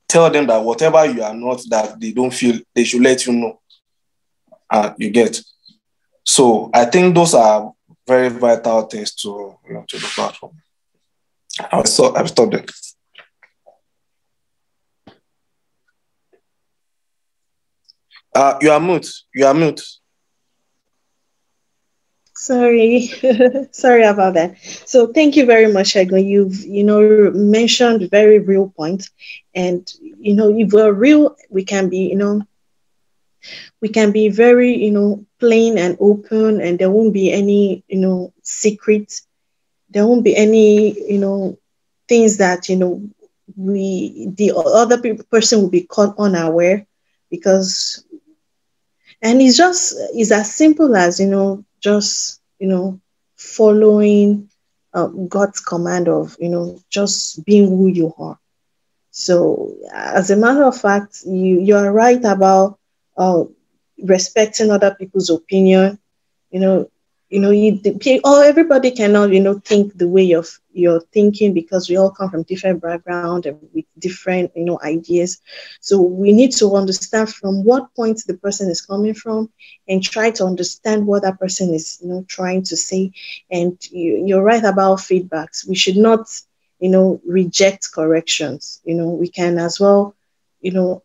Tell them that whatever you are not, that they don't feel, they should let you know. You get. So I think those are very vital things to look out for. I've stopped there. You are mute. Sorry. Sorry about that. So thank you very much, Egon. You've mentioned very real points. And if we're real, we can be very, plain and open, and there won't be any, secrets. There won't be any, things that, the other person will be caught unaware, because, and it's as simple as, just, following God's command of, just being who you are. So as a matter of fact, you're right about respecting other people's opinion. Everybody cannot, think the way you're thinking, because we all come from different background and with different, ideas. So we need to understand from what point the person is coming from, and try to understand what that person is, trying to say. And you're right about feedbacks. We should not, reject corrections. We can as well,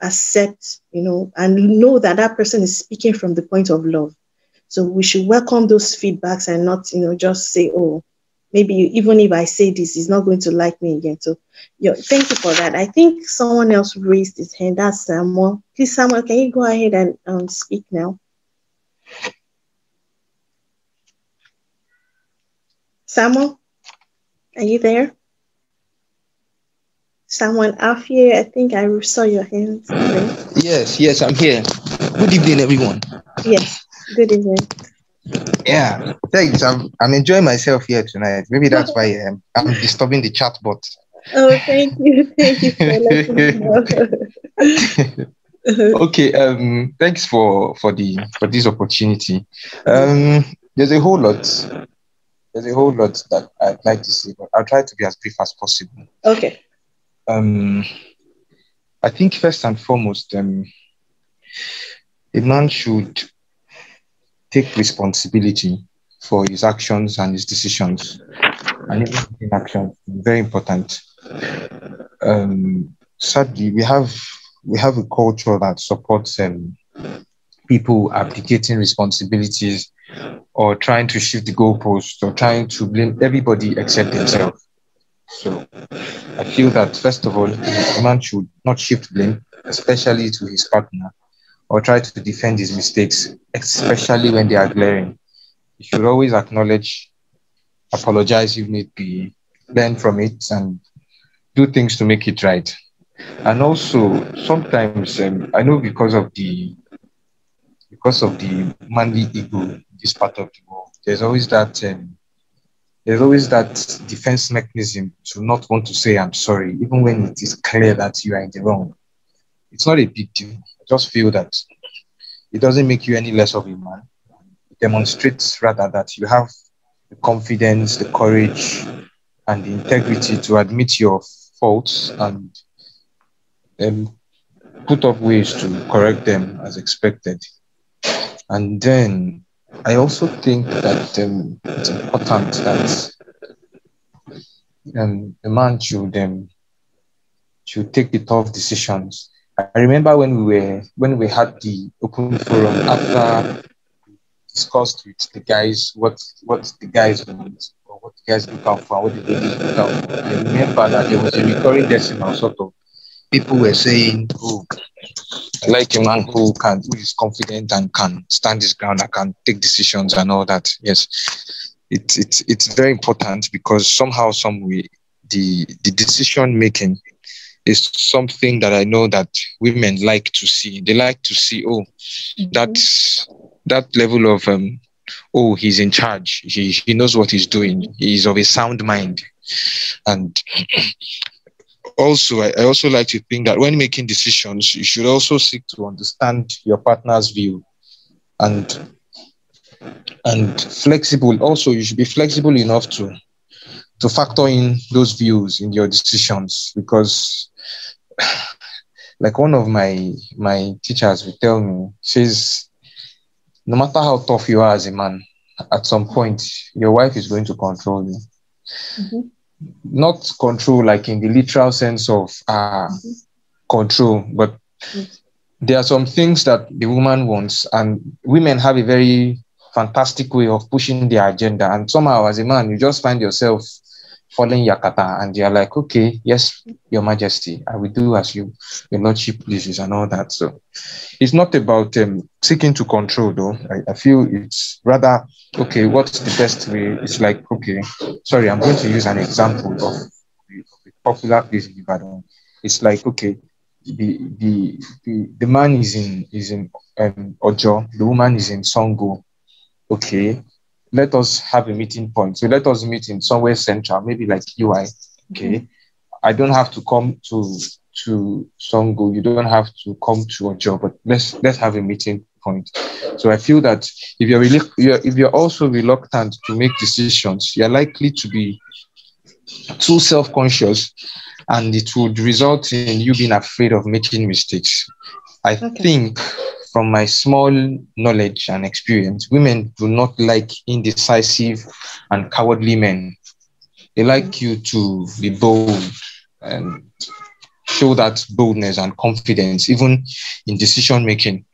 accept, and know that that person is speaking from the point of love. So we should welcome those feedbacks and not, just say, oh, maybe even if I say this, he's not going to like me again. So thank you for that. I think someone else raised his hand. That's Samuel. Please, Samuel, can you go ahead and speak now? Samuel, are you there? Someone out here, I think I saw your hands raised. Yes, I'm here. Good evening, everyone. Yes, good evening. Yeah, thanks. I'm enjoying myself here tonight. Maybe that's why I'm disturbing the chat bot. Oh, thank you. Thank you for letting me know. Okay, thanks for this opportunity. There's a whole lot that I'd like to say, but I'll try to be as brief as possible. Okay. I think first and foremost, a man should take responsibility for his actions and his decisions, and even inactions. Very important. Sadly, we have a culture that supports people abdicating responsibilities or trying to shift the goalposts or trying to blame everybody except themselves. So I feel that first of all, a man should not shift blame, especially to his partner, or try to defend his mistakes, especially when they are glaring. He should always acknowledge, apologize if need be, learn from it, and do things to make it right. And also, sometimes I know because of the manly ego in this part of the world, there's always that defense mechanism to not want to say I'm sorry, even when it is clear that you are in the wrong. It's not a big deal. I just feel that it doesn't make you any less of a man. It demonstrates rather that you have the confidence, the courage, and the integrity to admit your faults and put up ways to correct them as expected. And then I also think that it's important that a man should take the tough decisions. I remember when we had the open forum after discussed with the guys what the guys want or what the guys look out for, what the ladies look out for. I remember that there was a recurring decimal sort of people were saying, "Oh, I like a man who is confident and can stand his ground and can take decisions and all that." Yes, it's very important because somehow, some way, the decision making is something that I know that women like to see. They like to see, that level of he's in charge. He knows what he's doing. He's of a sound mind. And also, I also like to think that when making decisions, you should also seek to understand your partner's view and flexible. Also, you should be flexible enough to factor in those views in your decisions, because like one of my teachers will tell me, says, no matter how tough you are as a man, at some point, your wife is going to control you. Mm-hmm. Not control like in the literal sense of control, but there are some things that the woman wants, and women have a very fantastic way of pushing their agenda. And somehow, as a man, you just find yourself following Yakata, and you're like, okay, yes, Your Majesty, I will do as your Lordship pleases and all that. So it's not about seeking to control, though. I feel it's rather, okay, what's the best way? It's like, okay, sorry, I'm going to use an example of a popular place in Ibadan. It's like, okay, the man is in Ojo, the woman is in Songo. Okay, let us have a meeting point. So let us meet in somewhere central, maybe like UI. Okay. Mm-hmm. I don't have to come to Songo. You don't have to come to Ojo, but let's have a meeting point. So I feel that if you're also reluctant to make decisions, you're likely to be too self-conscious, and it would result in you being afraid of making mistakes. I think from my small knowledge and experience, women do not like indecisive and cowardly men. They like you to be bold and show that boldness and confidence, even in decision making.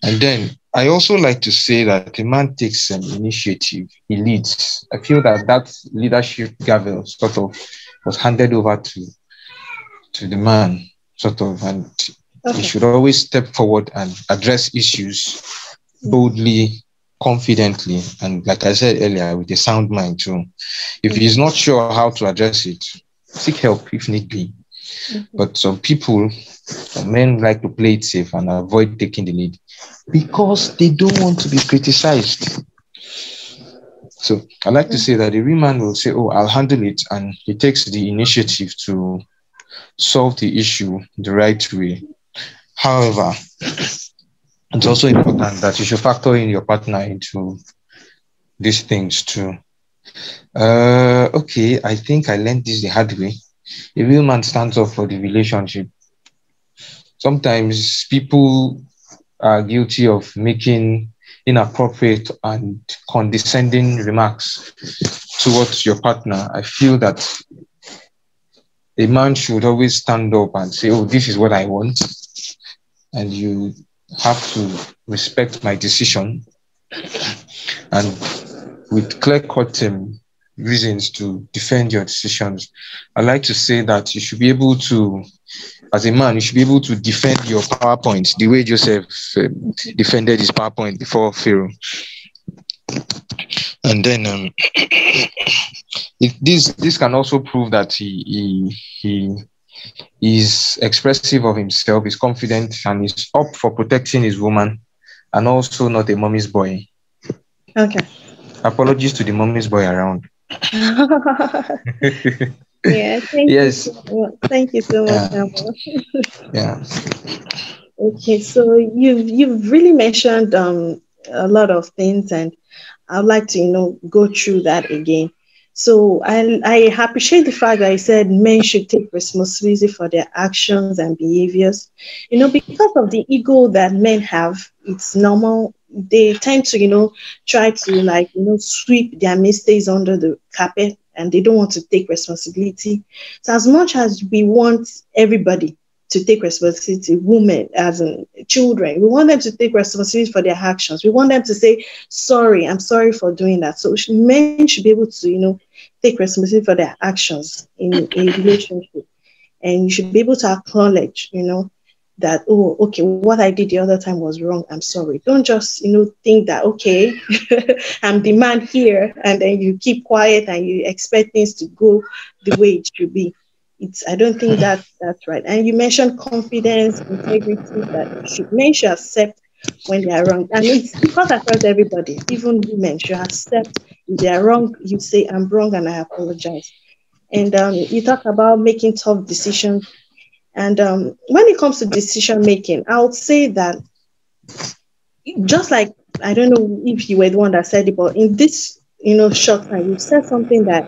And then I also like to say that a man takes an initiative, he leads. I feel that leadership gavel sort of was handed over to the man, sort of, and he should always step forward and address issues boldly, confidently, and like I said earlier, with a sound mind too. If he's not sure how to address it, seek help if need be. But some people, some men like to play it safe and avoid taking the lead because they don't want to be criticized. So I like to say that the real man will say, "Oh, I'll handle it," and he takes the initiative to solve the issue the right way. However, it's also important that you should factor in your partner into these things too. Okay, I think I learned this the hard way. A real man stands up for the relationship. Sometimes people are guilty of making inappropriate and condescending remarks towards your partner. I feel that a man should always stand up and say, "Oh, this is what I want, and you have to respect my decision." And with clear-cut reasons to defend your decisions. I like to say that you should be able to, as a man, you should be able to defend your PowerPoint the way Joseph defended his PowerPoint before Pharaoh. And then this can also prove that he is expressive of himself, is confident, and is up for protecting his woman, and also not a mommy's boy. Okay. Apologies to the mommy's boy around. Yeah, Yes. Thank you so much, Amber. Yeah. Okay, so you've really mentioned a lot of things, and I'd like to go through that again. So I appreciate the fact that I said men should take responsibility for their actions and behaviors. Because of the ego that men have, it's normal. They tend to try to sweep their mistakes under the carpet, and they don't want to take responsibility. So as much as we want everybody to take responsibility, women as in children, we want them to take responsibility for their actions. We want them to say, "Sorry, I'm sorry for doing that." So men should be able to take responsibility for their actions in a relationship. And you should be able to acknowledge that, "Oh, okay, what I did the other time was wrong. I'm sorry." Don't just think that, okay, I'm the man here, and then you keep quiet and you expect things to go the way it should be. I don't think that's right. And you mentioned confidence, integrity, that men should accept when they are wrong. And it's because across everybody, even women should accept if they are wrong. You say, "I'm wrong and I apologize." And you talk about making tough decisions. And when it comes to decision making, I would say that just like, I don't know if you were the one that said it, but in this short time, you said something that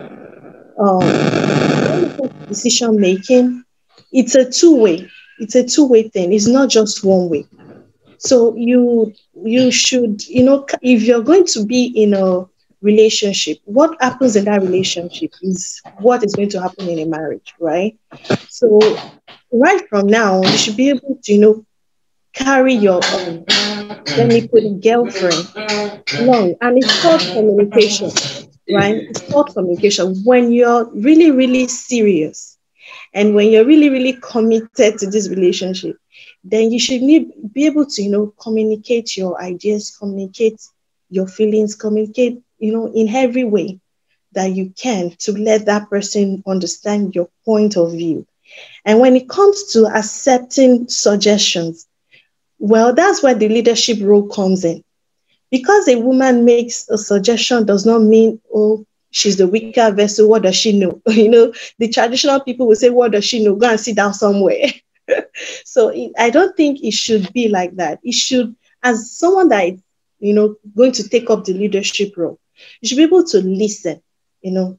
when it comes to decision making, it's a two-way. It's a two-way thing. It's not just one way. So you should, if you're going to be in a relationship, what happens in that relationship is what is going to happen in a marriage, right? So right from now, you should be able to, carry your let me put it, girlfriend along. And it's called communication, right? It's called communication. When you're really, really serious and when you're really, really committed to this relationship, then you should be able to, communicate your ideas, communicate your feelings, communicate, in every way that you can to let that person understand your point of view. And when it comes to accepting suggestions, well, that's where the leadership role comes in. Because a woman makes a suggestion does not mean, "Oh, she's the weaker vessel. What does she know?" The traditional people will say, "What does she know? Go and sit down somewhere." So I don't think it should be like that. It should, as someone that is, going to take up the leadership role, you should be able to listen.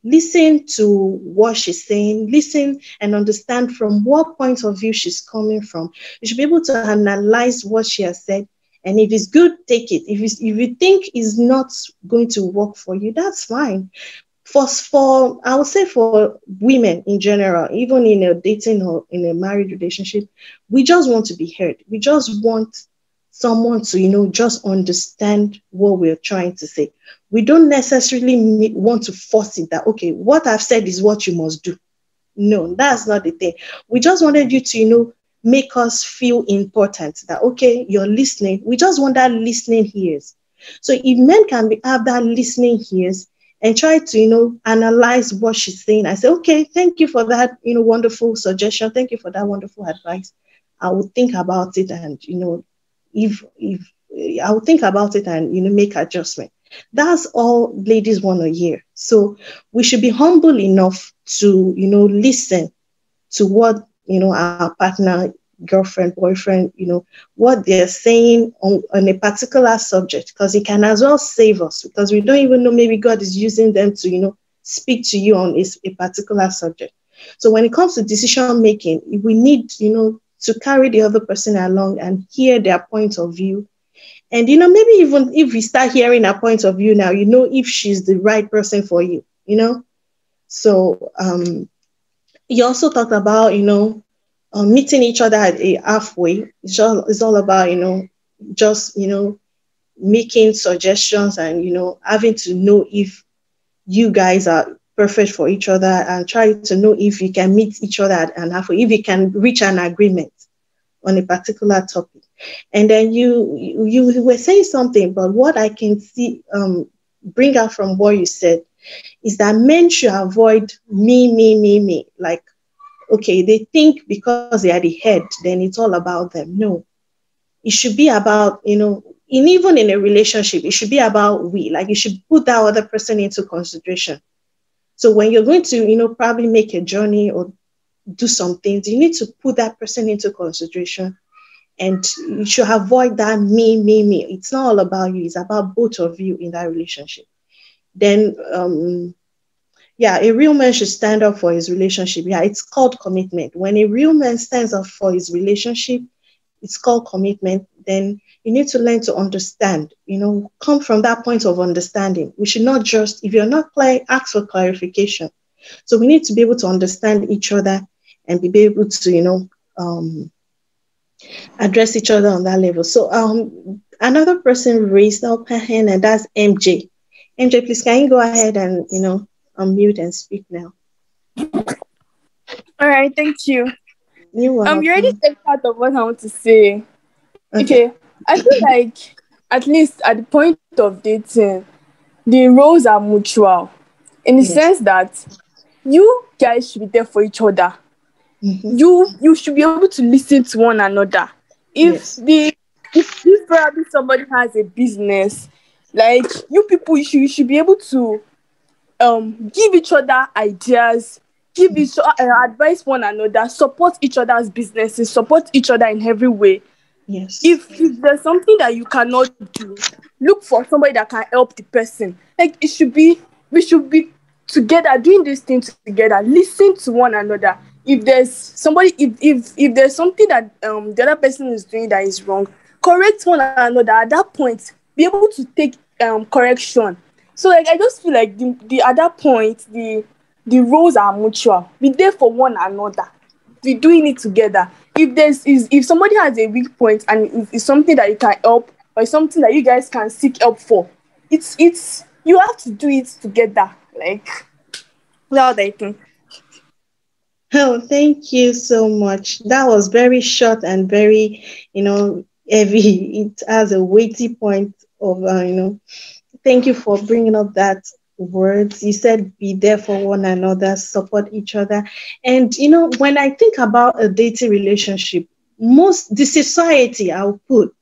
Listen to what she's saying, listen and understand from what point of view she's coming from. You should be able to analyze what she has said. And if it's good, take it. If you think it's not going to work for you, that's fine. For I would say for women in general, even in a dating or in a married relationship, we just want to be heard. We just want someone to, just understand what we're trying to say. We don't necessarily want to force it that, okay, what I've said is what you must do. No, that's not the thing. We just wanted you to, make us feel important, that, okay, you're listening. We just want that listening ears. So if men can have that listening ears and try to, analyze what she's saying, I say, okay, thank you for that, wonderful suggestion. Thank you for that wonderful advice. I will think about it, and, if I will think about it and, make adjustment. That's all ladies want to hear. So we should be humble enough to, listen to what, our partner, girlfriend, boyfriend, what they're saying on a particular subject, because it can as well save us, because we don't even know, maybe God is using them to, speak to you on a particular subject. So when it comes to decision making, we need, to carry the other person along and hear their point of view. And, maybe even if we start hearing her point of view now, if she's the right person for you, So you also talked about, meeting each other at a halfway. It's all about, just, making suggestions and, having to know if you guys are perfect for each other, and try to know if you can meet each other at an halfway, if you can reach an agreement on a particular topic. And then you were saying something, but what I can see, bring out from what you said, is that men should avoid me. Like, okay, they think because they are the head, then it's all about them. No, it should be about, even in a relationship, it should be about we. Like, you should put that other person into consideration. So when you're going to, probably make a journey or do some things, you need to put that person into consideration. And you should avoid that me. It's not all about you. It's about both of you in that relationship. Then, a real man should stand up for his relationship. Yeah, it's called commitment. When a real man stands up for his relationship, it's called commitment. Then you need to learn to understand, come from that point of understanding. We should not just, if you're not clear, ask for clarification. So we need to be able to understand each other and be able to, address each other on that level. So another person raised up her hand, and that's MJ. MJ, please, can you go ahead and, unmute and speak now? All right, thank you. You're welcome. You already said part of what I want to say. Okay. I feel like, at least at the point of dating, the roles are mutual, in the sense that you guys should be there for each other. Mm-hmm. You should be able to listen to one another. If probably somebody has a business, like, you people, you should be able to give each other ideas, give each advise one another, support each other's businesses, support each other in every way. Yes. If there's something that you cannot do, look for somebody that can help the person. Like, we should be together, doing this thing together, listen to one another. If there's somebody, if there's something that the other person is doing that is wrong, correct one another. At that point, be able to take correction. So, like, I just feel like the at that point, the roles are mutual. Be there for one another. Be doing it together. If somebody has a weak point and it's something that you can help, or something that you guys can seek help for, it's you have to do it together. Like, that's what I think. Oh, thank you so much. That was very short and very, heavy. It has a weighty point of, thank you for bringing up that words. You said be there for one another, support each other. And, when I think about a dating relationship, the society, I'll put,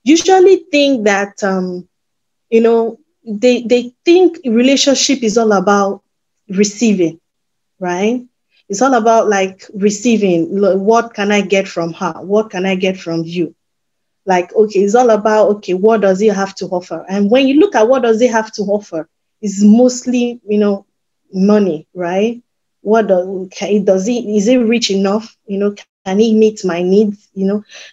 usually think that, they think relationship is all about receiving, right? It's all about, like, receiving. What can I get from her? What can I get from you? Like, okay, it's all about, okay, what does he have to offer? And when you look at what does he have to offer, it's mostly, money, right? Is he rich enough? Can he meet my needs?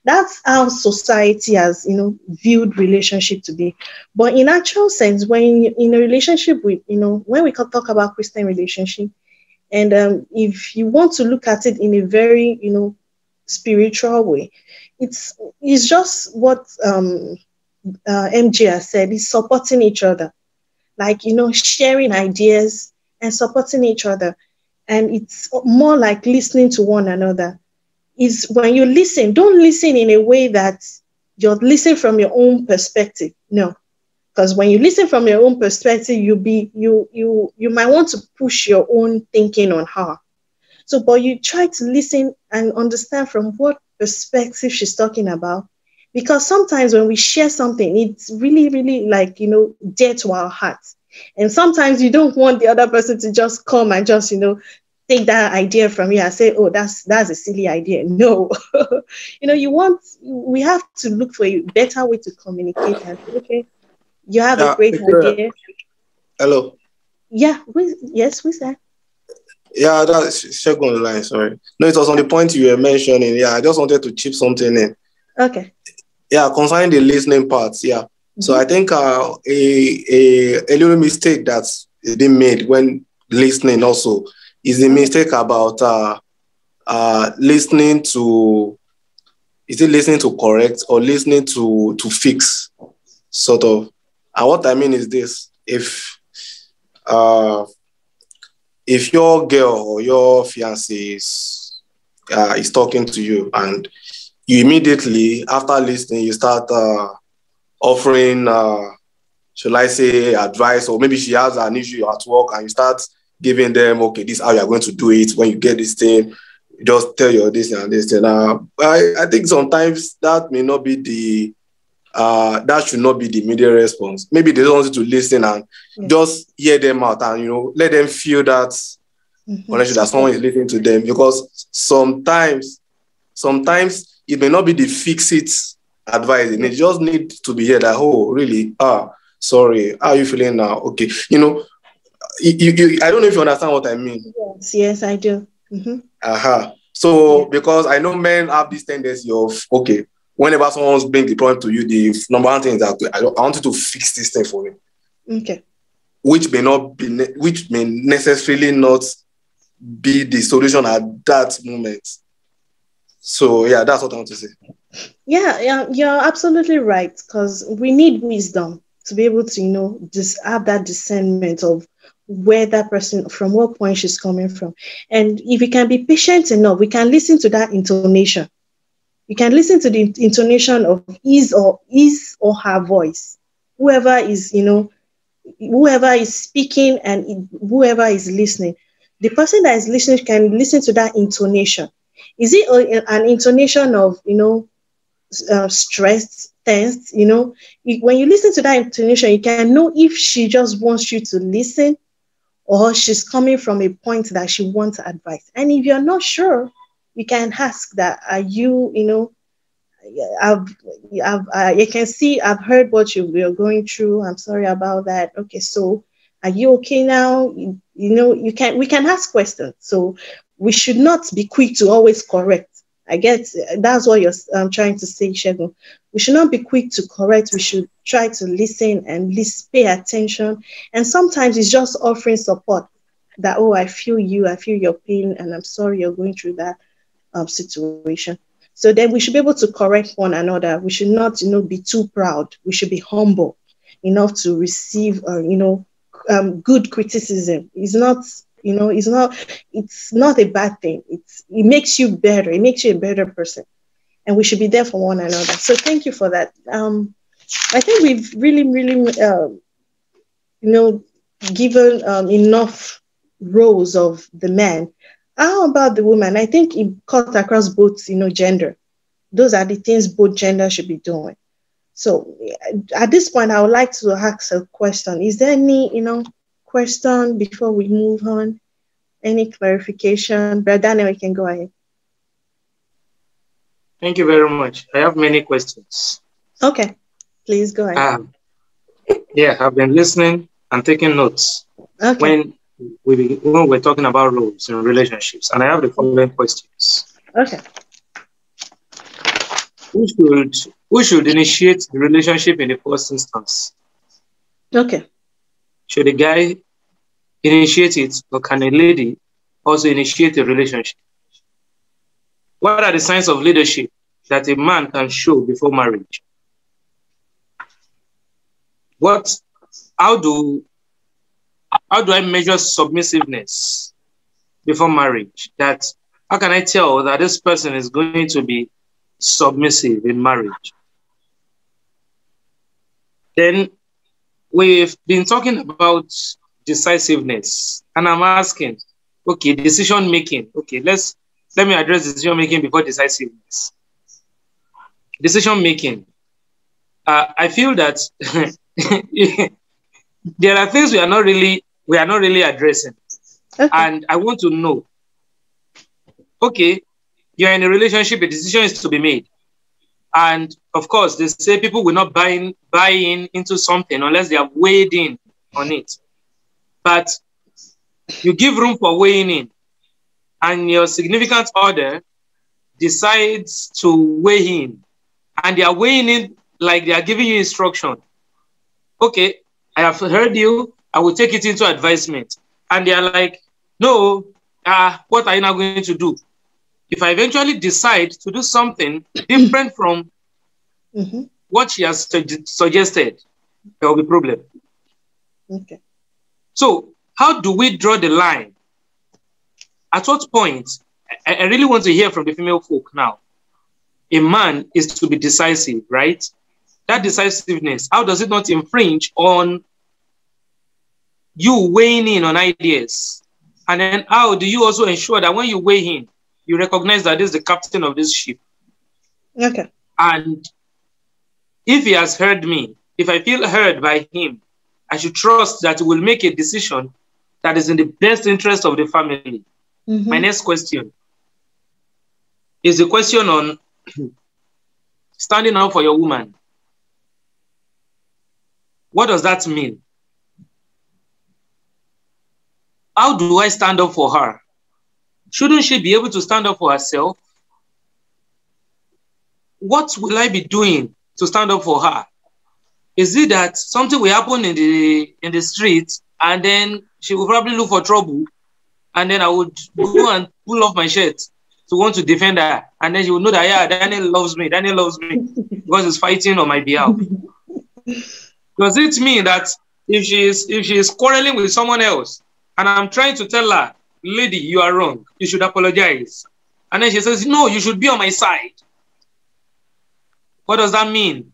That's how society has, viewed relationship to be. But in actual sense, when you're in a relationship with, when we can talk about Christian relationship, and if you want to look at it in a very, spiritual way, it's just what MJ has said. It's supporting each other, like, sharing ideas and supporting each other. And it's more like listening to one another. is when you listen, don't listen in a way that you're listening from your own perspective. No. Because when you listen from your own perspective, you might want to push your own thinking on her. So, but you try to listen and understand from what perspective she's talking about. Because sometimes when we share something, it's really, really like, dear to our hearts. And sometimes you don't want the other person to just come and just, take that idea from you and say, oh, that's a silly idea. No. We have to look for a better way to communicate and say, okay, you have a great idea. Hello. Yeah. Yes, who's that? Yeah, that's Shegun on the line. Sorry. No, it was on the point you were mentioning. Yeah, I just wanted to chip something in. Okay. Yeah, concerning the listening parts. Yeah. Mm-hmm. So I think a little mistake that's been made when listening also is the mistake about listening to. Is it listening to correct or listening to fix, sort of? And what I mean is this: if your girl or your fiancé is talking to you and you immediately, after listening, you start offering, shall I say, advice, or maybe she has an issue at work and you start giving them, okay, this is how you're going to do it. When you get this thing, just tell your this and this. And I think sometimes that may not be that should not be the immediate response. Maybe they don't want you to listen and just hear them out and, let them feel that connection that someone is listening to them. Because sometimes it may not be the fix-it advice. And it just need to be heard that, oh, really? Sorry. How are you feeling now? Okay. I don't know if you understand what I mean. Yes, I do. Mm-hmm. So, because I know men have this tendency of, okay, whenever someone brings the problem to you, the number one thing is that I want you to fix this thing for me. Okay. Which may necessarily not be the solution at that moment. So yeah, that's what I want to say. Yeah, you're absolutely right, because we need wisdom to be able to, just have that discernment of where that person, from what point she's coming from. And if we can be patient enough, we can listen to that intonation. You can listen to the intonation of his or her voice. Whoever is speaking and whoever is listening. The person that is listening can listen to that intonation. Is it an intonation of, stressed, tense? When you listen to that intonation, you can know if she just wants you to listen or she's coming from a point that she wants advice. And if you're not sure, you can ask that, are you, you can see, I've heard what you're going through. I'm sorry about that. Okay, so are you okay now? We can ask questions. So we should not be quick to always correct. I guess that's what you're trying to say, Shegun. We should not be quick to correct. We should try to listen and pay attention. And sometimes it's just offering support that, oh, I feel your pain, and I'm sorry you're going through that situation. So then we should be able to correct one another. We should not, be too proud. We should be humble enough to receive, good criticism. It's not a bad thing. It makes you better. It makes you a better person. And we should be there for one another. So thank you for that. I think we've really, really, given enough roles of the man. How about the woman? I think it cuts across both, gender. Those are the things both genders should be doing. So at this point, I would like to ask a question. Is there any, question before we move on? Any clarification? Brother Daniel, you can go ahead. Thank you very much. I have many questions. Okay, please go ahead. I've been listening and taking notes. Okay. When we're talking about roles in relationships, and I have the following questions. Okay. Who should initiate the relationship in the first instance? Okay. Should the guy initiate it, or can a lady also initiate a relationship? What are the signs of leadership that a man can show before marriage? How do I measure submissiveness before marriage? That How can I tell that this person is going to be submissive in marriage? Then we've been talking about decisiveness, and I'm asking, okay, decision making. Okay, let me address decision making before decisiveness. Decision making. I feel that there are things we are not really addressing, Okay. and I want to know. Okay, you're in a relationship, a decision is to be made. And of course, they say people will not buy in into something unless they have weighed in on it. But you give room for weighing in, and your significant other decides to weigh in, and they are weighing in like they are giving you instruction. Okay, I have heard you, I will take it into advisement. And they are like, no, what are you now going to do? If I eventually decide to do something different from what she has suggested, there will be a problem. Okay. So how do we draw the line? At what point, I really want to hear from the female folk now. A man is to be decisive, right? That decisiveness, how does it not infringe on you weighing in on ideas? And then how do you also ensure that when you weigh in, you recognize that this is the captain of this ship? Okay. And if he has heard me, if I feel heard by him, I should trust that he will make a decision that is in the best interest of the family. My next question is the question on standing up for your woman. What does that mean? How do I stand up for her? Shouldn't she be able to stand up for herself? What will I be doing to stand up for her? Is it that something will happen in the street and then she will probably look for trouble, and then I would go and pull off my shirt to want to defend her, and then she will know that, yeah, Daniel loves me because he's fighting on my behalf? Does it mean that if she is quarreling with someone else and I'm trying to tell her, lady, you are wrong, you should apologize, and then she says, no, you should be on my side? What does that mean?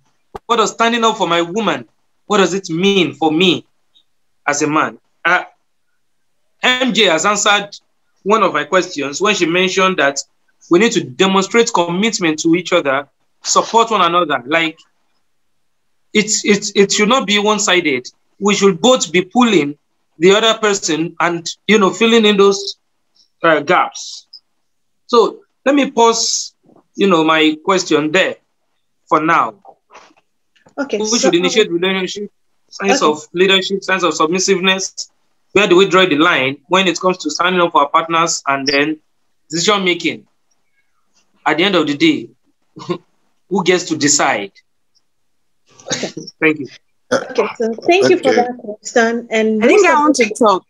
What does standing up for my woman, what does it mean for me as a man? MJ has answered one of my questions when she mentioned that we need to demonstrate commitment to each other, support one another. Like, it should not be one-sided. We should both be pulling the other person and, filling in those gaps. So let me pause, my question there for now. Okay. Who should initiate relationship? Signs of leadership, signs of submissiveness. Where do we draw the line when it comes to standing up for our partners and then decision making? At the end of the day, who gets to decide? Thank you. Okay, so thank you for that question. And I think I want to talk.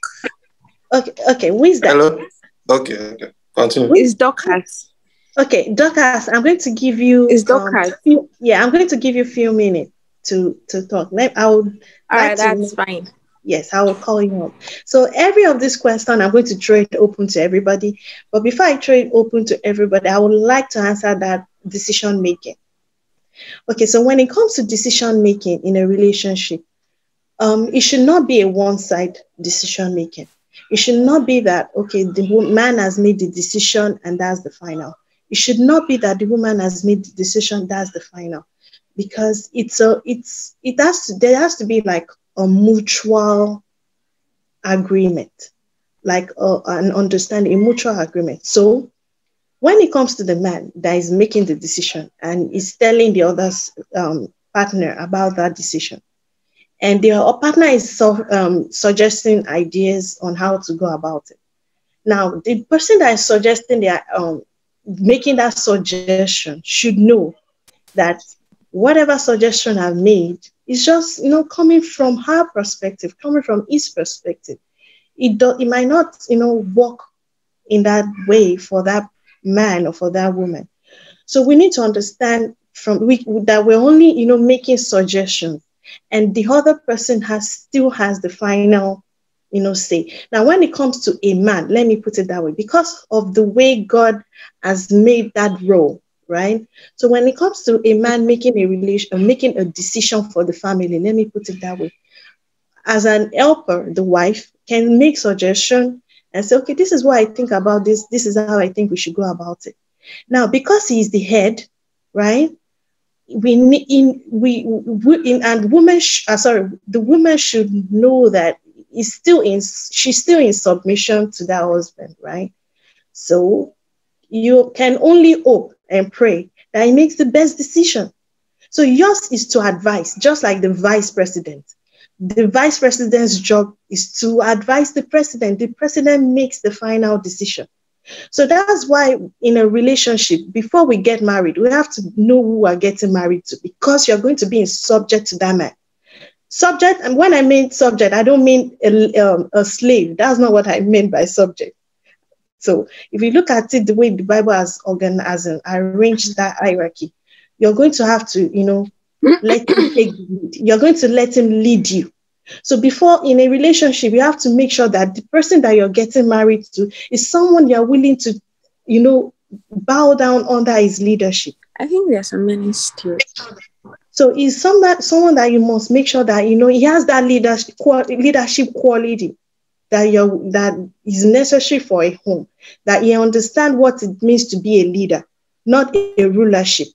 Okay, who is that? Hello. Okay. Continue. It's Dorcas. Okay, Dorcas, I'm going to give you. It's Dorcas. I'm going to give you a few minutes to talk. All right, that's fine. Yes, I will call you up. So every of this question, I'm going to throw it open to everybody. But before I throw it open to everybody, I would like to answer that decision making. Okay, so when it comes to decision making in a relationship, it should not be a one-side decision making. It should not be that, okay, the man has made the decision and that's the final. It should not be that the woman has made the decision, that's the final. Because there has to be like a mutual agreement, like an understanding, a mutual agreement. So when it comes to the man that is making the decision and is telling the other partner about that decision, and the partner is suggesting ideas on how to go about it. Now, the person that is suggesting making that suggestion should know that whatever suggestion I've made is just, coming from her perspective, coming from his perspective. It might not, work in that way for that man or for that woman. So we need to understand that we're only, making suggestions, and the other person still has the final say. Now, when it comes to a man, let me put it that way, because of the way God has made that role, right? So when it comes to a man making making a decision for the family, let me put it that way. As an helper, the wife can make suggestion and say, okay, this is what I think about this. This is how I think we should go about it. Now, because he is the head, right? The woman should know that she's still in submission to that husband, right? So you can only hope and pray that he makes the best decision. So yours is to advise, just like the vice president. The vice president's job is to advise the president. The president makes the final decision. So that's why in a relationship, before we get married, we have to know who we're getting married to, because you're going to be in subject to that man. Subject, and when I mean subject, I don't mean a slave. That's not what I mean by subject. So if you look at it the way the Bible has organized and arranged that hierarchy, you're going to have to, let him take the lead. You're going to let him lead you. So before, in a relationship, you have to make sure that the person that you're getting married to is someone you're willing to, bow down under his leadership. I think there's so many still. So he's someone that you must make sure that, he has that leadership quality that is necessary for a home, that he understands what it means to be a leader, not a rulership.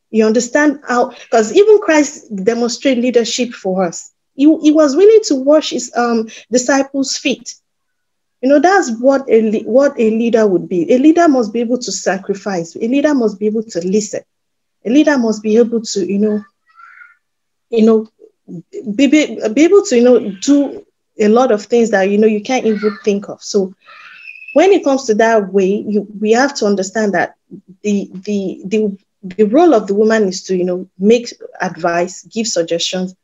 You understand how, because even Christ demonstrated leadership for us. He was willing to wash his disciples' feet. That's what a leader would be. A leader must be able to sacrifice. A leader must be able to listen. A leader must be able to, be able to, do a lot of things that, you can't even think of. So when it comes to that way, we have to understand that the role of the woman is to, make advice, give suggestions,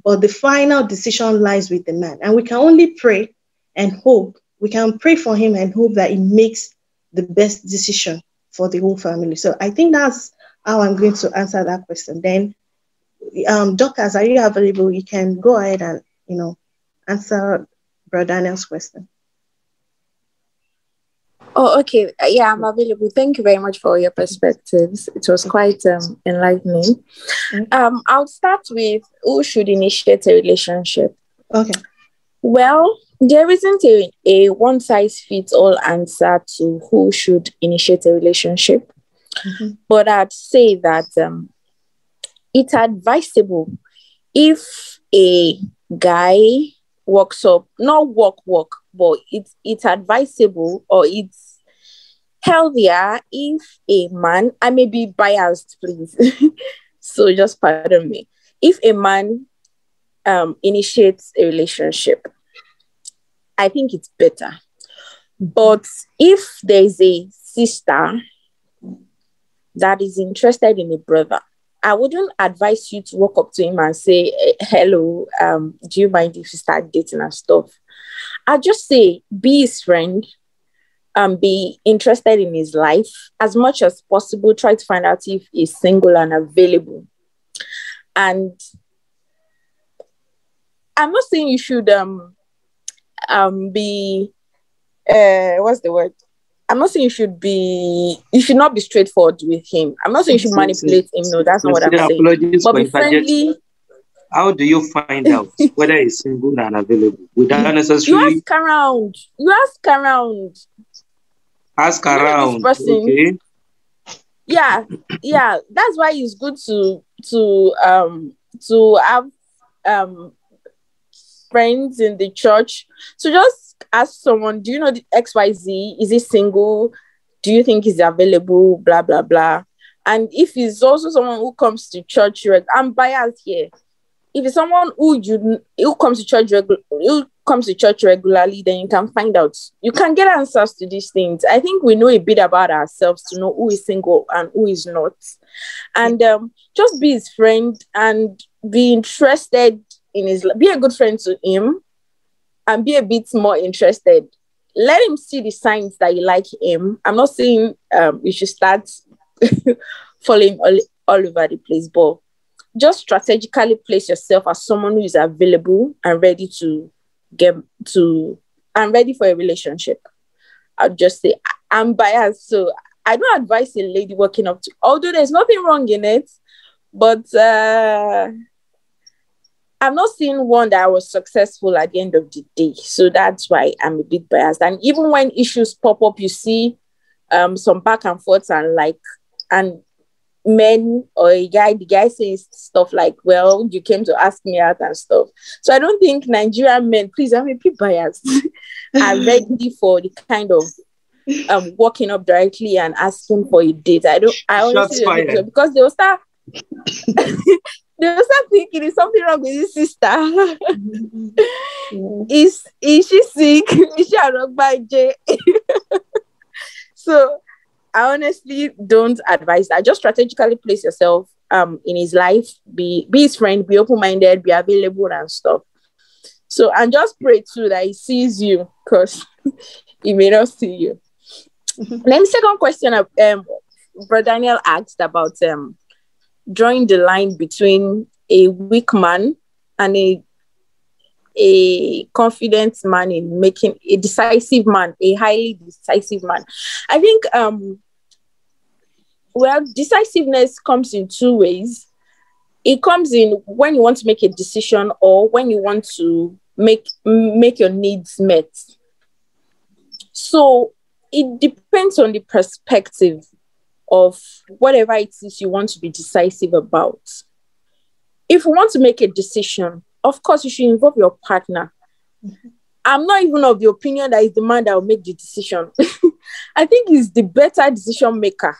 but the final decision lies with the man. And we can only pray and hope. We can pray for him and hope that he makes the best decision for the whole family. So I think that's how I'm going to answer that question. Then, Dorcas, are you available? You can go ahead and, answer Brother Daniel's question. Oh, okay. Yeah, I'm available. Thank you very much for your perspectives. It was quite enlightening. I'll start with who should initiate a relationship. Okay. Well, there isn't a one-size-fits-all answer to who should initiate a relationship. Mm-hmm. But I'd say that it's advisable if a guy walks up, not walk, but it's advisable, or it's healthier if a man, I may be biased, please, so just pardon me, if a man initiates a relationship, I think it's better. But if there's a sister that is interested in a brother, I wouldn't advise you to walk up to him and say, hello, do you mind if you start dating and stuff? I'd just say, be his friend, be interested in his life. As much as possible, try to find out if he's single and available. And I'm not saying you should be, what's the word? I'm not saying you should not be straightforward with him. I'm not saying you should manipulate him. No, that's not what I'm saying. But be friendly. How do you find out whether he's single and available? Without necessarily... You ask around. Ask around. Okay. Yeah. That's why it's good to have friends in the church. So just ask someone, do you know the XYZ? Is he single? Do you think he's available? Blah, blah, blah. And if he's also someone who comes to church, I'm biased here. If it's someone who comes to church regularly, then you can find out. You can get answers to these things. I think we know a bit about ourselves to know who is single and who is not. And just be his friend and be interested in be a good friend to him and be a bit more interested. Let him see the signs that you like him. I'm not saying you should start falling all over the place, but just strategically place yourself as someone who is available and ready to I'm ready for a relationship. I'll just say I'm biased, so I don't advise a lady walking up to, although there's nothing wrong in it, but I've not seen one that was successful at the end of the day. So that's why I'm a bit biased. And even when issues pop up, you see some back and forth and men or the guy says stuff like, well, you came to ask me out and stuff. So I don't think Nigerian men, please, I'm a bit biased, are ready for the kind of walking up directly and asking for a date. I honestly don't think so, because they'll start thinking, is something wrong with his sister? Is she sick? Is she a rock by J? So I honestly don't advise that. Just strategically place yourself in his life, be his friend, be open-minded, be available and stuff. So, and just pray too that he sees you, because he may not see you. Then the second question Brother Daniel asked about drawing the line between a weak man and a confident man, in making a decisive man, a highly decisive man. I think decisiveness comes in two ways. It comes in when you want to make a decision, or when you want to make your needs met. So it depends on the perspective of whatever it is you want to be decisive about. If you want to make a decision, of course, you should involve your partner. I'm not even of the opinion that it's the man that will make the decision. I think it's the better decision maker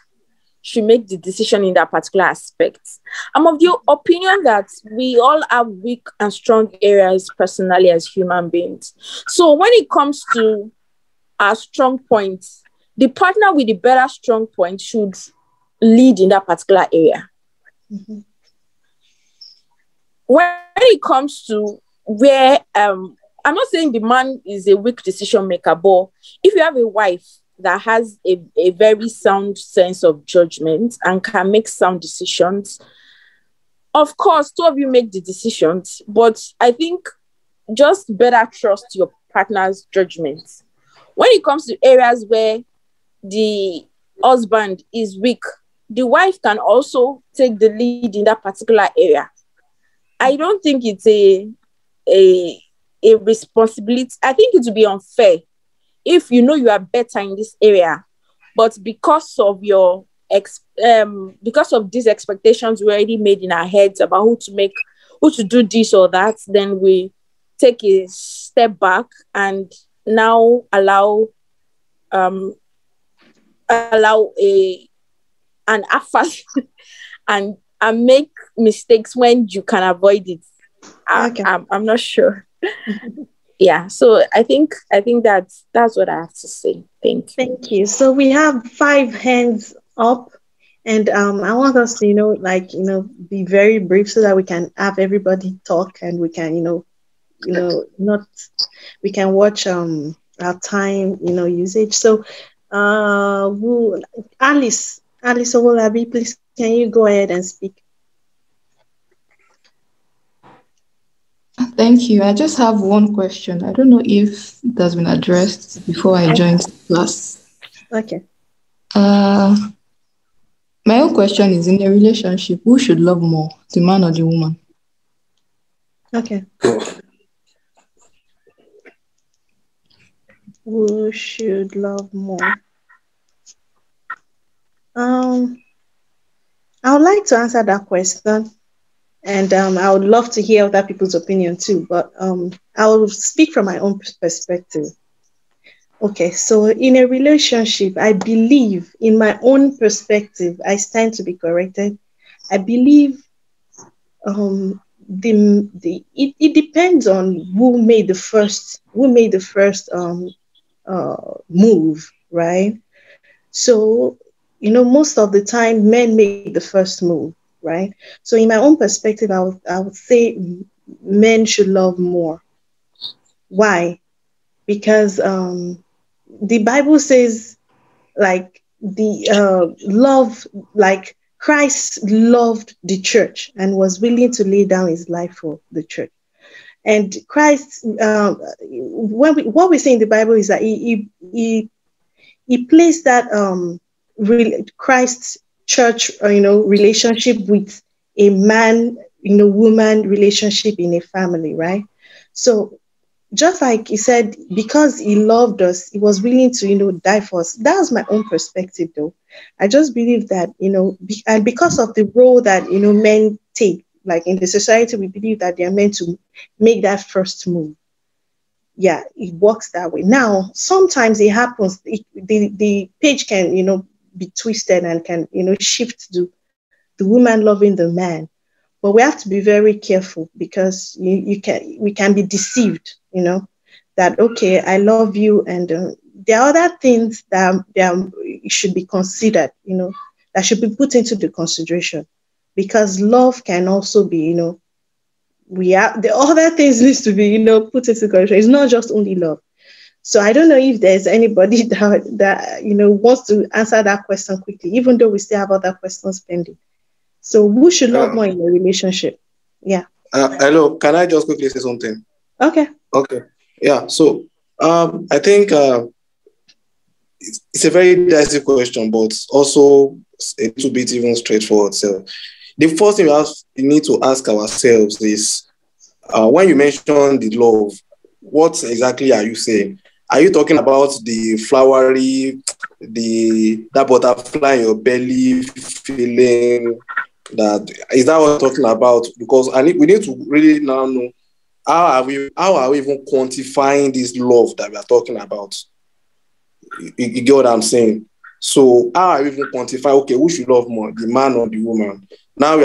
should make the decision in that particular aspect. I'm of the opinion that we all have weak and strong areas personally as human beings. So when it comes to our strong points, the partner with the better strong point should lead in that particular area. When it comes to where, I'm not saying the man is a weak decision maker, but if you have a wife that has a very sound sense of judgment and can make sound decisions, of course, two of you make the decisions, but I think just better trust your partner's judgment. When it comes to areas where the husband is weak, the wife can also take the lead in that particular area. I don't think it's a responsibility. I think it would be unfair if you know you are better in this area, but because of because of these expectations we already made in our heads about who to do this or that, then we take a step back and now allow an affast and make mistakes when you can avoid it. I'm not sure. Yeah, so I think that's what I have to say. Thank you. So we have 5 hands up, and I want us to be very brief so that we can have everybody talk, and we can we can watch our time usage. So Alice Owolabi, please, can you go ahead and speak? Thank you. I just have one question. I don't know if it has been addressed before I joined class. Okay. My own question is, in a relationship, who should love more, the man or the woman? Okay. Who should love more? I would like to answer that question. And I would love to hear other people's opinion too, but I will speak from my own perspective. Okay, so in a relationship, I believe, in my own perspective, I stand to be corrected. I believe it depends on who made the first move, right? So most of the time, men make the first move. Right. So in my own perspective, I would say men should love more. Why? Because the Bible says, like, the love, like Christ loved the church and was willing to lay down his life for the church. And Christ, what we say in the Bible is that he placed that Christ church, relationship with a man, woman relationship in a family, right? So just like he said, because he loved us, he was willing to, die for us. That was my own perspective, though. I just believe that, and because of the role that, men take, like in the society, we believe that they are meant to make that first move. Yeah, it works that way. Now, sometimes it happens, the page can, be twisted and can, shift to the woman loving the man. But we have to be very careful because we can be deceived, that, okay, I love you. And there are other things that should be considered, that should be put into the consideration, because love can also be, the other things needs to be, put into consideration. It's not just only love. So I don't know if there's anybody that wants to answer that question quickly, even though we still have other questions pending. So who should love more in a relationship? Yeah. Hello, can I just quickly say something? Okay. Okay. Yeah. So I think it's a very dicey question, but also a little bit even straightforward. So the first thing we need to ask ourselves is, when you mention the love, what exactly are you saying? Are you talking about the flowery, that butterfly in your belly feeling? Is that what you're talking about? Because we need to really now know how are we even quantifying this love that we are talking about? You get what I'm saying? So how are we even quantify? Okay, who should love more, the man or the woman? Now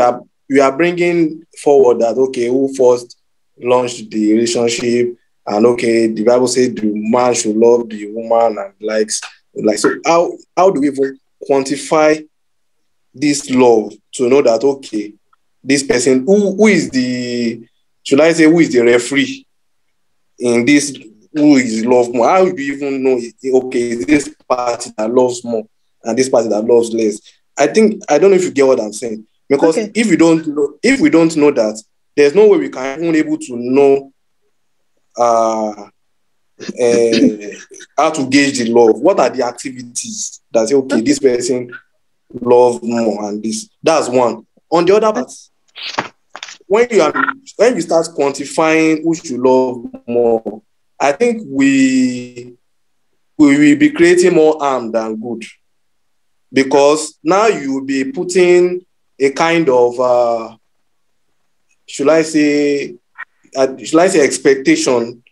we are bringing forward that, okay, who first launched the relationship, and okay, the Bible says the man should love the woman and likes. Like, so how do we even quantify this love to know that, okay, this person, who is the, should I say, who is the referee in this, who is love more? How do you even know, okay, this party that loves more and this party that loves less? I don't know if you get what I'm saying. Because Okay. if we don't know that, there's no way we can even able to know how to gauge the love. What are the activities that say, okay, this person love more and this? That's one. On the other part, when you start quantifying who should love more, I think we will be creating more harm than good, because now you will be putting a kind of should I say expectation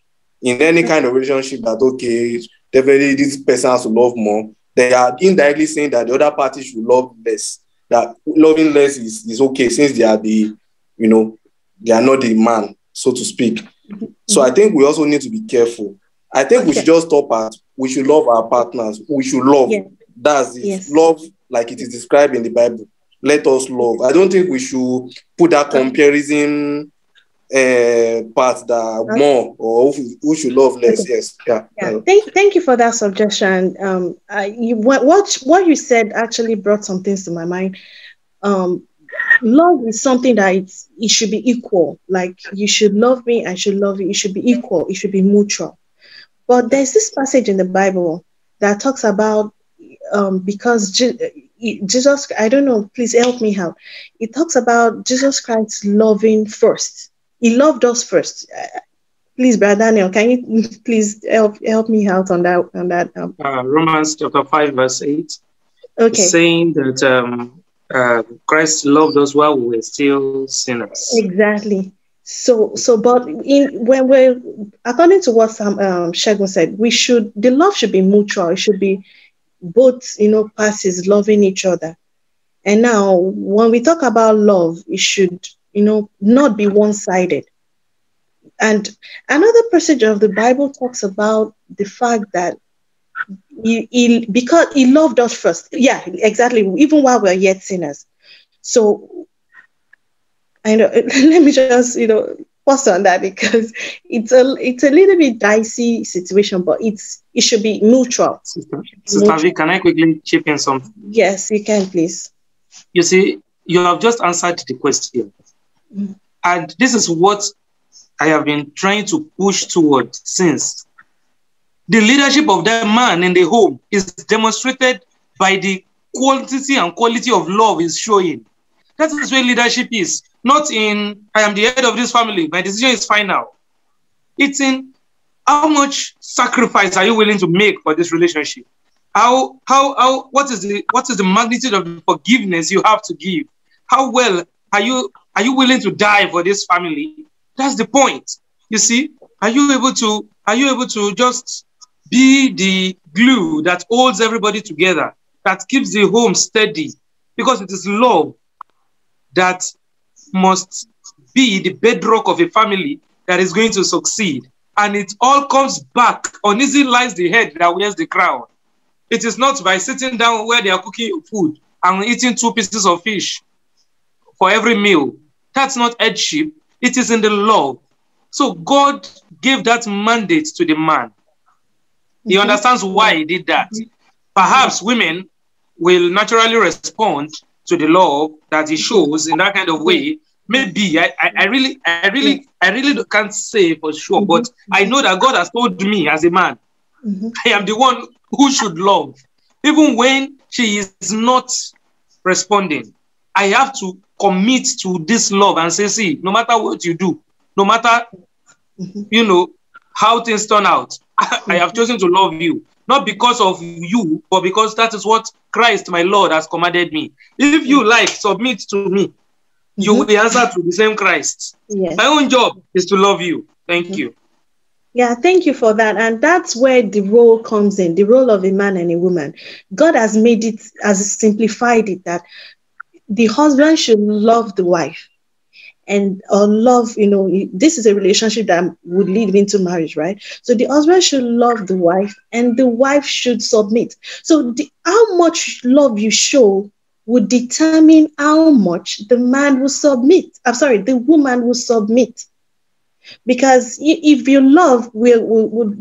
in any kind of relationship that, okay, definitely this person has to love more. They are indirectly saying that the other party should love less. That loving less is okay, since they are they are not the man, so to speak. Mm-hmm. So I think we also need to be careful. I think we should just stop at, we should love our partners. We should love. Yeah. That's it. Yes. Love like it is described in the Bible. Let us love. I don't think we should put that comparison part that more, or who should love less. Okay. Yes. Yeah. Yeah. Thank you for that suggestion. What you said actually brought some things to my mind. Love is something that it should be equal. Like, you should love me, I should love you. It should be equal. It should be mutual. But there's this passage in the Bible that talks about because Jesus, I don't know, please help me out. It talks about Jesus Christ loving first. He loved us first. Please, Brother Daniel, can you please help me out on that? Romans chapter 5, verse 8. Okay. Saying that Christ loved us while we were still sinners. Exactly. So, but when we're, according to what Shegun said, the love should be mutual. It should be both, parties loving each other. And now, when we talk about love, it should, not be one-sided. And another passage of the Bible talks about the fact that because he loved us first. Yeah, exactly. Even while we're yet sinners. So, I know. Let me just, pause on that, because it's a little bit dicey situation, but it should be mutual. Sister V, can I quickly chip in something? Yes, you can, please. You see, you have just answered the question. Mm. And this is what I have been trying to push toward since. The leadership of that man in the home is demonstrated by the quantity and quality of love he's showing. That is where leadership is. Not in, I am the head of this family, my decision is final. It's in how much sacrifice are you willing to make for this relationship? What is the magnitude of the forgiveness you have to give? How well are you willing to die for this family? That's the point. You see, are you able to just be the glue that holds everybody together, that keeps the home steady? Because it is love that must be the bedrock of a family that is going to succeed. And it all comes back. On easy lies the head that wears the crown. It is not by sitting down where they are cooking food and eating 2 pieces of fish for every meal. That's not headship. It is in the love. So God gave that mandate to the man. He understands why he did that. Perhaps women will naturally respond to the love that he shows in that kind of way. Maybe I really can't say for sure, but I know that God has told me as a man, I am the one who should love. Even when she is not responding, I have to commit to this love and say, see, no matter what you do, no matter, how things turn out, I have chosen to love you. Not because of you, but because that is what Christ, my Lord, has commanded me. If you submit to me, you will answer to the same Christ. Yes. My own job is to love you. Thank you. Yeah, thank you for that. And that's where the role comes in, the role of a man and a woman. God has made it, has simplified it, that the husband should love the wife. And love, this is a relationship that would lead into marriage, right? So the husband should love the wife and the wife should submit. So how much love you show would determine how much the man will submit. The woman will submit. Because if you love, we'll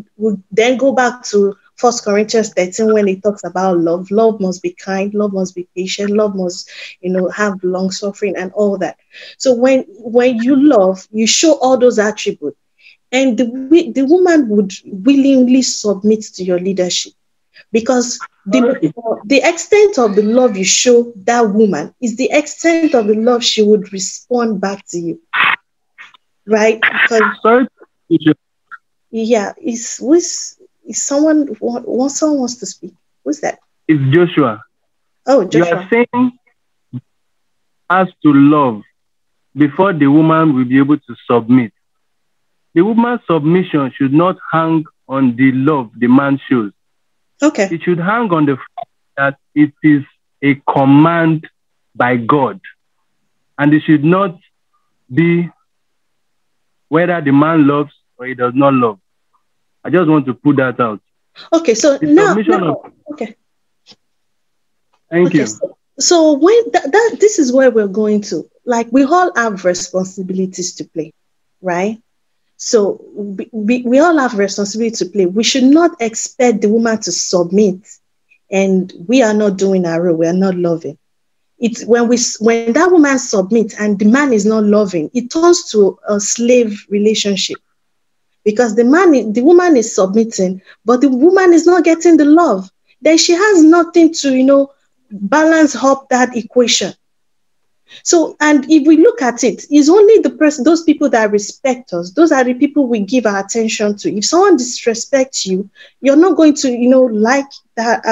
then go back to 1 Corinthians 13 when it talks about love. Love must be kind, love must be patient, love must, have long suffering and all that. So when you love, you show all those attributes, and the woman would willingly submit to your leadership, because the extent of the love you show that woman is the extent of the love she would respond back to you. Right? Because someone wants to speak. Who's that? It's Joshua. Oh, Joshua. You are saying has to love before the woman will be able to submit. The woman's submission should not hang on the love the man shows. Okay. It should hang on the fact that it is a command by God. And it should not be whether the man loves or he does not love. I just want to put that out. Okay, so now okay. Thank you. So when this is where we're going to, like, we all have responsibilities to play, right? So we all have responsibility to play. We should not expect the woman to submit and we are not doing our role, we are not loving. It's when that woman submits and the man is not loving, it turns to a slave relationship, because the woman is submitting, but the woman is not getting the love. Then she has nothing to, balance up that equation. So, and if we look at it, it's only those people that respect us. Those are the people we give our attention to. If someone disrespects you, you're not going to, like that,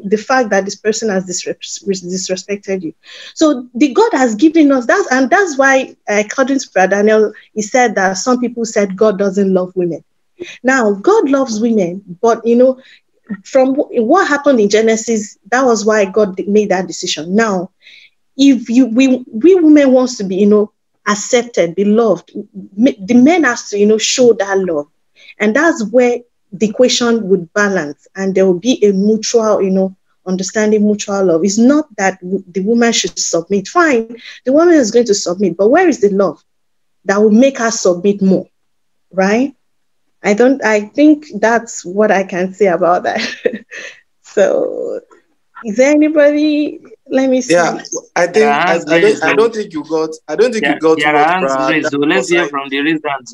the fact that this person has disrespected you. So the God has given us that, and that's why, according to Brother Daniel, he said that some people said God doesn't love women. Now, God loves women, but from what happened in Genesis, that was why God made that decision. Now, if we women wants to be, accepted, beloved, the men has to, show that love. And that's where the equation would balance, and there will be a mutual, understanding, mutual love. It's not that the woman should submit. Fine, the woman is going to submit, but where is the love that will make her submit more, right? I think that's what I can say about that. So, is there anybody? Let me see. Yeah, I don't think you got. I don't think you got what. Let's hear from the raised hand.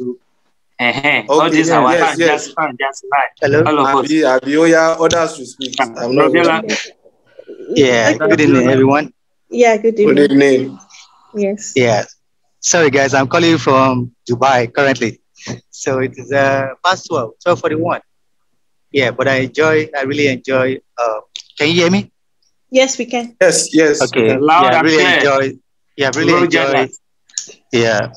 All Okay, this our yes, hand yes. just lie. Hello. All of us. Abi, oh yeah, others to speak. I'm not able Gabriela. to. Yeah, Okay. good evening, everyone. Yeah, good Good evening. evening. Yes. Yeah, sorry guys, I'm calling you from Dubai currently. So it is past 12:41. Yeah, but I really enjoy. Can you hear me? Yes, we can. Yes, yes, we Okay. can. Loud Yeah, I and really clear. enjoy. Yeah, I really No enjoy. genders. Yeah,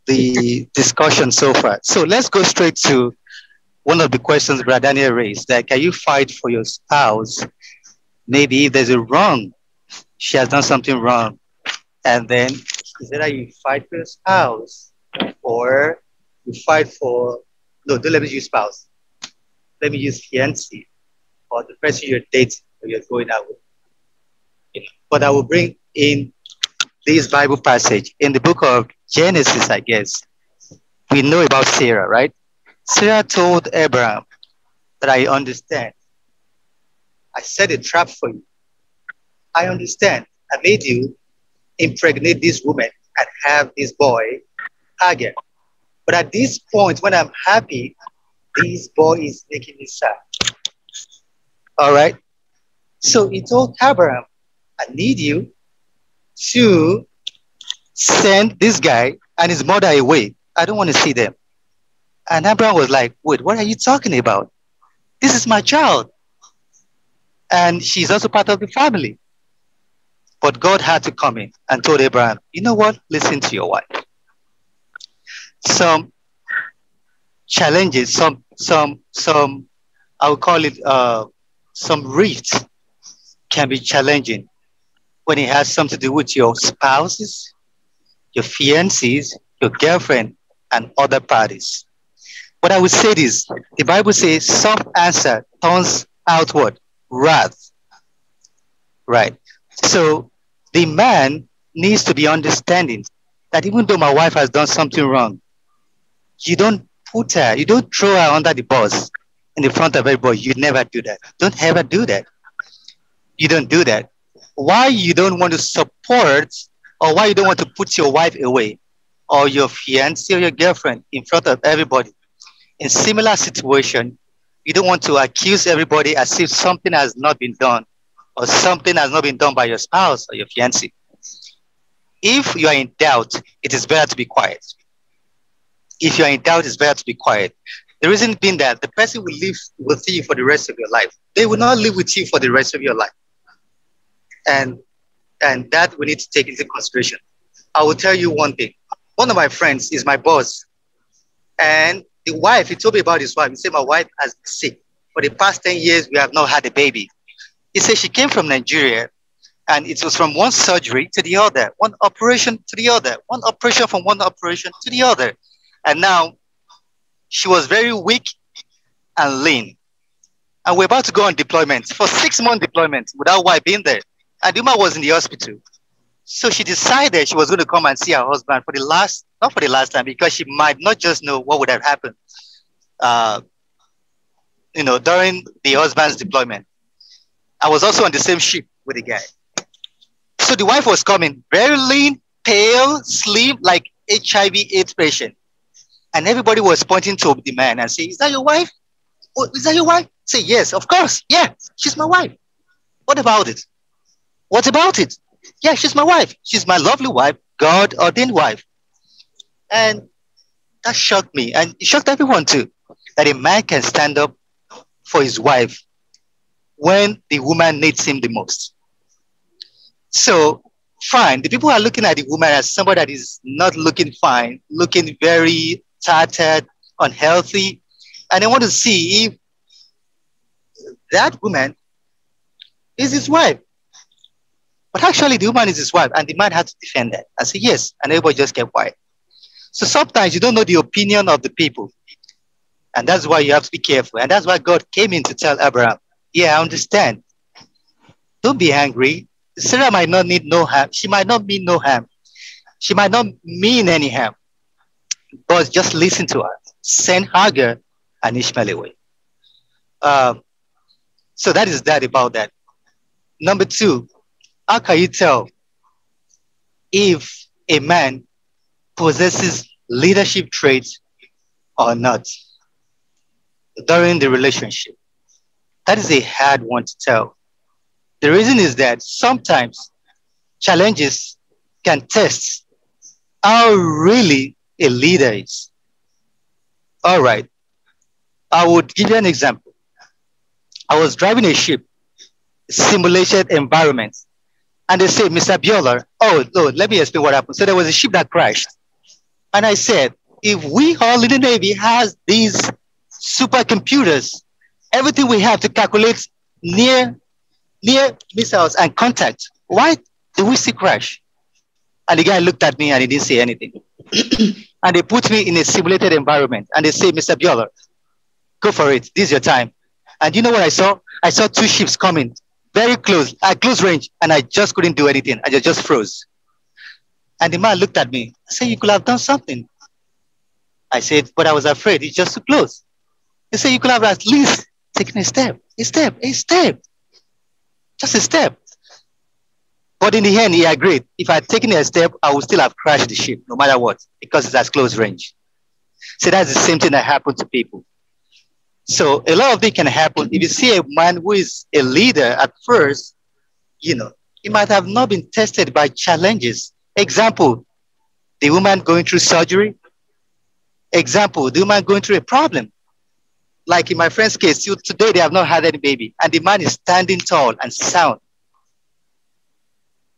the discussion so far. So let's go straight to one of the questions Brother Daniel raised. That can you fight for your spouse? Maybe if there's a wrong, she has done something wrong, and then is it that you fight for your spouse or you fight for no, don't let me use spouse. Let me use fiancé or the person you're dating or you're going out with. But I will bring in this Bible passage in the book of Genesis, I guess. We know about Sarah, right? Sarah told Abraham that I understand. I set a trap for you. I understand. I made you impregnate this woman and have this boy, Hagar. But at this point, when I'm happy, this boy is making me sad. All right. So he told Abraham, I need you to send this guy and his mother away. I don't want to see them. And Abraham was like, wait, what are you talking about? This is my child. And she's also part of the family. But God had to come in and told Abraham, you know what? Listen to your wife. Some challenges, some, I would call it some rifts can be challenging when it has something to do with your spouses, your fiancés, your girlfriend, and other parties. But I would say this, the Bible says soft answer turns outward wrath, right? So the man needs to be understanding that even though my wife has done something wrong, you don't you don't throw her under the bus in the front of everybody. You never do that. Don't ever do that. You don't do that. Why you don't want to support or why you don't want to put your wife away or your fiancé or your girlfriend in front of everybody? In similar situation, you don't want to accuse everybody as if something has not been done or something has not been done by your spouse or your fiancé. If you are in doubt, it is better to be quiet. If you are in doubt, it's better to be quiet. The reason being that the person will live with you for the rest of your life. They will not live with you for the rest of your life. And that we need to take into consideration. I will tell you one thing. One of my friends is my boss. And the wife, he told me about his wife. He said, my wife has been sick. For the past 10 years, we have not had a baby. He said she came from Nigeria and it was from one surgery to the other, one operation to the other, one operation from one operation to the other. And now she was very weak and lean. And we're about to go on deployment for 6-month deployment without wife being there. And the woman was in the hospital. So she decided she was going to come and see her husband for the last, not for the last time, because she might not just know what would have happened, during the husband's deployment. I was also on the same ship with the guy. So the wife was coming, very lean, pale, slim, like HIV/AIDS patient. And everybody was pointing to the man and saying, is that your wife? Oh, is that your wife? Say, yes, of course. Yeah, she's my wife. What about it? What about it? Yeah, she's my wife. She's my lovely wife, God-ordained wife. And that shocked me. And it shocked everyone too, that a man can stand up for his wife when the woman needs him the most. So, fine. The people are looking at the woman as somebody that is not looking fine, looking very tattered, unhealthy. And they want to see if that woman is his wife. But actually, the woman is his wife, and the man had to defend that. I said, yes, and everybody just kept quiet. So sometimes you don't know the opinion of the people. And that's why you have to be careful. And that's why God came in to tell Abraham, yeah, I understand. Don't be angry. Sarah might not need no harm. She might not mean no harm. She might not mean any harm. But just listen to her. Send Hagar and Ishmael away. So that is that about that. Number two, how can you tell if a man possesses leadership traits or not during the relationship? That is a hard one to tell. The reason is that sometimes challenges can test how really a leader is. All right, I would give you an example. I was driving a ship, simulated environment, and they said, Mr. Biola, oh, no, let me explain what happened. So there was a ship that crashed. And I said, if we all in the Navy has these supercomputers, everything we have to calculate near missiles and contact, why do we still crash? And the guy looked at me and he didn't say anything. And they put me in a simulated environment and they say, Mr. Biola, go for it. This is your time. And you know what I saw? I saw two ships coming very close, at close range, and I just couldn't do anything. I just froze. And the man looked at me. I said, you could have done something. I said, but I was afraid. It's just too close. He said, you could have at least taken a step. Just a step. But in the end, he agreed. If I had taken a step, I would still have crashed the ship, no matter what, because it's at close range. So that's the same thing that happened to people. So a lot of things can happen. If you see a man who is a leader at first, he might have not been tested by challenges. Example, the woman going through surgery. Example, the woman going through a problem. Like in my friend's case, today they have not had any baby, and the man is standing tall and sound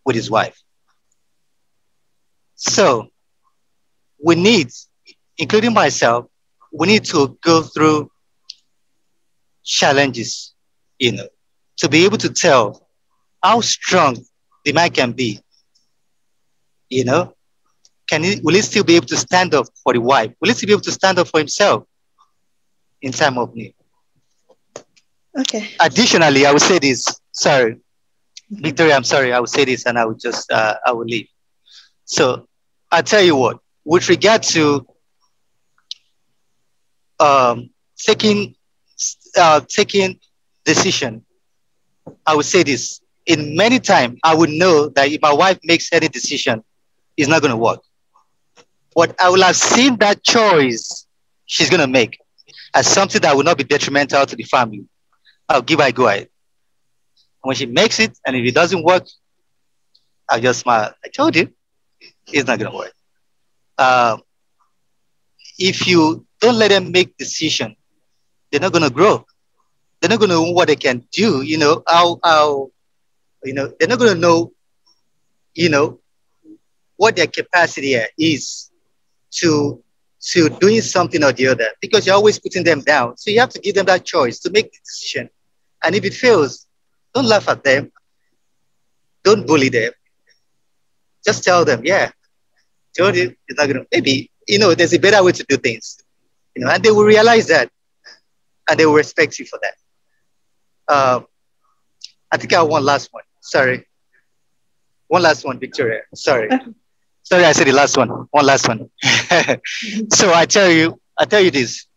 with his wife. So we need, including myself, we need to go through challenges, to be able to tell how strong the man can be. Will he still be able to stand up for the wife? Will he still be able to stand up for himself in time of need? Okay. Additionally, I would say this. Sorry, Victoria, I'm sorry. I would say this and I would just, I would leave. So I'll tell you what, with regard to taking decision, I would say this. In many times, I would know that if my wife makes any decision, it's not going to work. But I will have seen that choice she's going to make as something that will not be detrimental to the family. I'll give her a go ahead. When she makes it, and if it doesn't work, I'll just smile. I told you, it's not going to work. If you don't let them make decision, they're not going to grow. They're not going to know what they can do. They're not going to know, what their capacity is to doing something or the other, because you're always putting them down. So you have to give them that choice to make the decision. And if it fails, don't laugh at them. Don't bully them. Just tell them, yeah, told you, it's not going to, maybe, there's a better way to do things, and they will realize that and they will respect you for that. I think I have one last one. Sorry. One last one, Victoria. Sorry. Sorry, I said the last one. One last one. So I tell you this.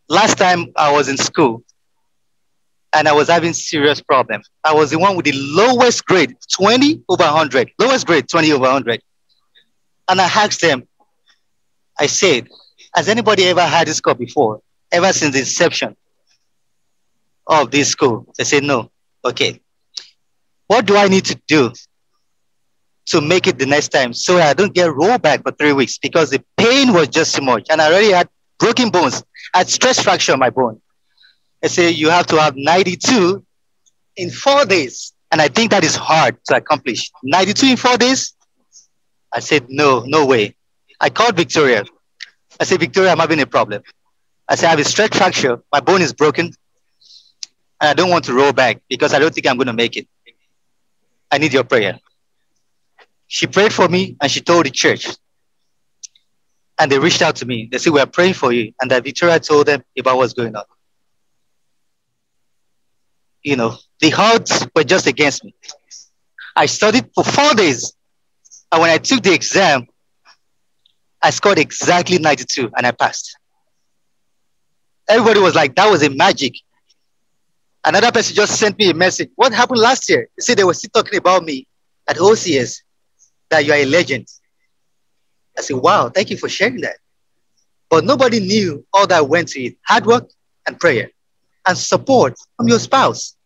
Last time I was in school and I was having serious problem. I was the one with the lowest grade, 20 over 100. Lowest grade, 20 over 100. And I asked them, I said, has anybody ever had this score before? Ever since the inception of this school? They said, no. Okay. What do I need to do to make it the next time so I don't get rolled back for 3 weeks? Because the pain was just too much. And I already had broken bones. I had stress fracture on my bone. I say you have to have 92 in 4 days. And I think that is hard to accomplish. 92 in 4 days? I said, no way. I called Victoria. I said, Victoria, I'm having a problem. I said, I have a stress fracture. My bone is broken. And I don't want to roll back because I don't think I'm going to make it. I need your prayer. She prayed for me and she told the church. And they reached out to me. They said, we are praying for you. And that Victoria told them about what's going on. The odds were just against me. I studied for 4 days. And when I took the exam, I scored exactly 92 and I passed. Everybody was like, that was a magic. Another person just sent me a message. What happened last year? They said they were still talking about me at OCS, that you are a legend. I said, wow, thank you for sharing that. But nobody knew all that went to it. Hard work and prayer and support from your spouse.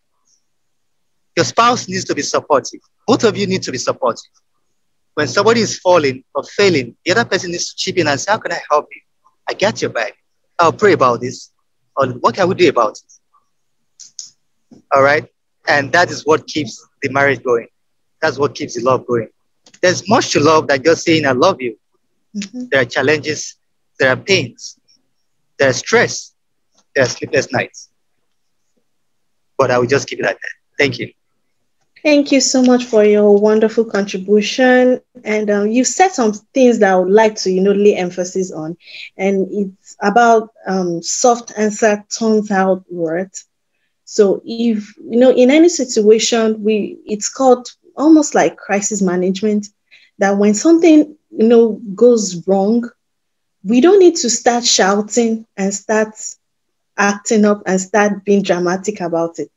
Your spouse needs to be supportive. Both of you need to be supportive. When somebody is falling or failing, the other person needs to chip in and say, how can I help you? I got your back. I'll pray about this. Or what can we do about it? All right? And that is what keeps the marriage going. That's what keeps the love going. There's much to love than just saying, I love you. Mm-hmm. There are challenges. There are pains. There is stress. There are sleepless nights. But I will just keep it like that. Thank you. Thank you so much for your wonderful contribution. And you said some things that I would like to, lay emphasis on. And it's about soft answer turns out words. So if, in any situation, it's called almost like crisis management, that when something, goes wrong, we don't need to start shouting and start acting up and start being dramatic about it.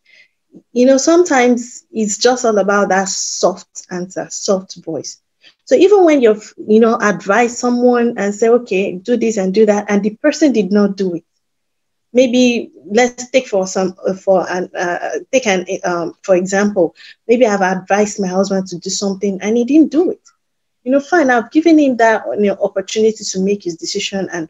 Sometimes it's just all about that soft answer, soft voice. So even when you've, advise someone and say, okay, do this and do that, and the person did not do it. Maybe let's take for example, maybe I've advised my husband to do something and he didn't do it. Fine, I've given him that opportunity to make his decision and,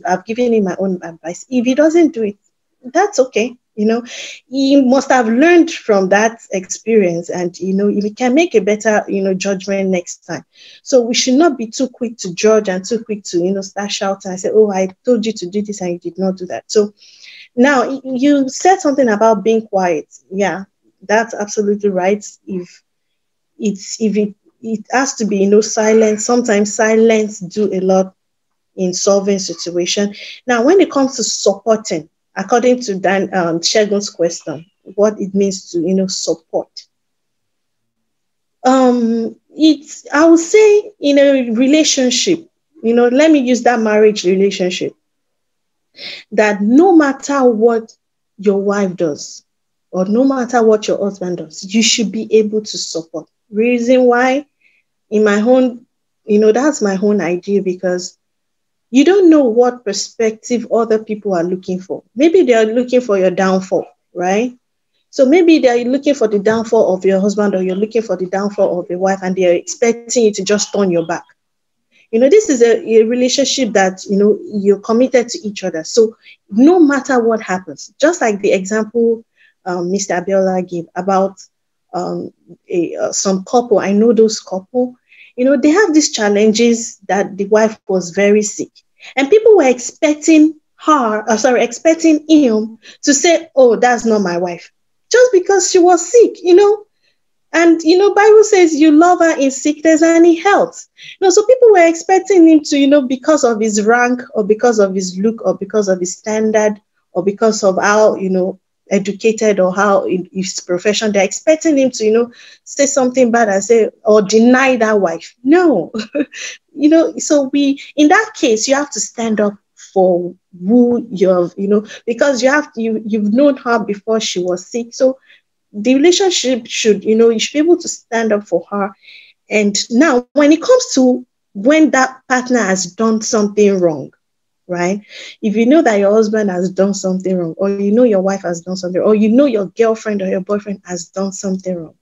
I've given him my own advice. If he doesn't do it, that's okay. He must have learned from that experience and, he can make a better, judgment next time. So we should not be too quick to judge and too quick to, start shouting and say, oh, I told you to do this and you did not do that. So now you said something about being quiet. Yeah, that's absolutely right. It has to be, silence. Sometimes silence do a lot in solving situation. Now, when it comes to supporting, according to Dan Shegun's question, what it means to, support. I would say in a relationship, let me use that marriage relationship, that no matter what your wife does, or no matter what your husband does, you should be able to support. Reason why? In my own, that's my own idea, because you don't know what perspective other people are looking for. Maybe they are looking for your downfall, right? So maybe they're looking for the downfall of your husband, or you're looking for the downfall of your wife, and they're expecting you to just turn your back. This is a relationship that, you're committed to each other. So no matter what happens, just like the example Mr. Abiola gave about some couple, I know those couple, they have these challenges that the wife was very sick. And people were expecting him to say, oh, that's not my wife, just because she was sick, And, Bible says you love her in sickness and in health. So people were expecting him to, because of his rank, or because of his look, or because of his standard, or because of how, educated, or how his profession, they're expecting him to, say something bad and say, or deny that wife. No, so in that case, you have to stand up for who you've, because you've known her before she was sick. So the relationship should, you should be able to stand up for her. And now when it comes to when that partner has done something wrong, right? If you know that your husband has done something wrong, or your wife has done something, or your girlfriend or your boyfriend has done something wrong,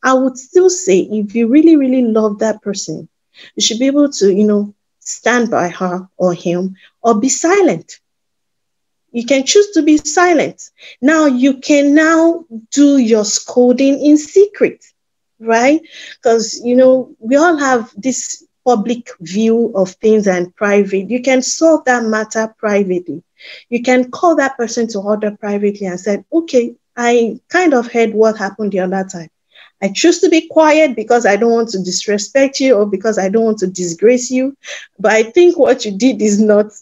I would still say, if you really, really love that person, you should be able to, stand by her or him, or be silent. You can choose to be silent. Now you can do your scolding in secret, right? Because, we all have this public view of things and private. You can solve that matter privately. You can call that person to order privately and say, okay, I kind of heard what happened the other time. I choose to be quiet because I don't want to disrespect you, or because I don't want to disgrace you. But I think what you did is not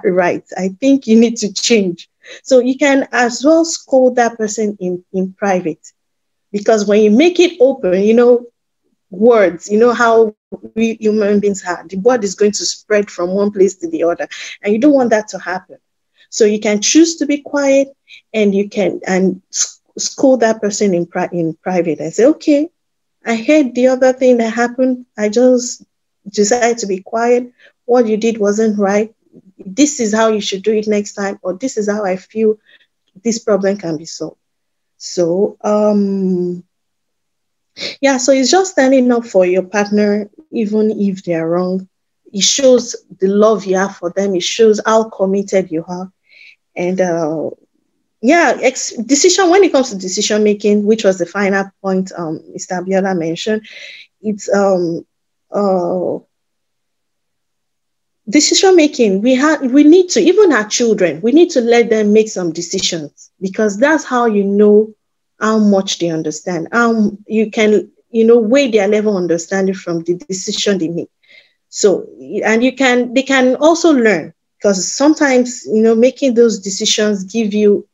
right. I think you need to change. So you can as well scold that person in private. Because when you make it open, words, how we human beings are, the word is going to spread from one place to the other. And you don't want that to happen. So you can choose to be quiet, and you can scold that person in private and say, okay, I heard the other thing that happened. I just decided to be quiet. What you did wasn't right. this is how you should do it next time, or this is how I feel this problem can be solved. So yeah, so it's just standing up for your partner, even if they're wrong. It shows the love you have for them. It shows how committed you are. And yeah, decision, when it comes to decision making, which was the final point Mr. Abiola mentioned, it's decision making. We need to, even our children, we need to let them make some decisions, because that's how you know how much they understand. You can, weigh their level of understanding from the decision they make. So, and they can also learn, because sometimes, making those decisions give you,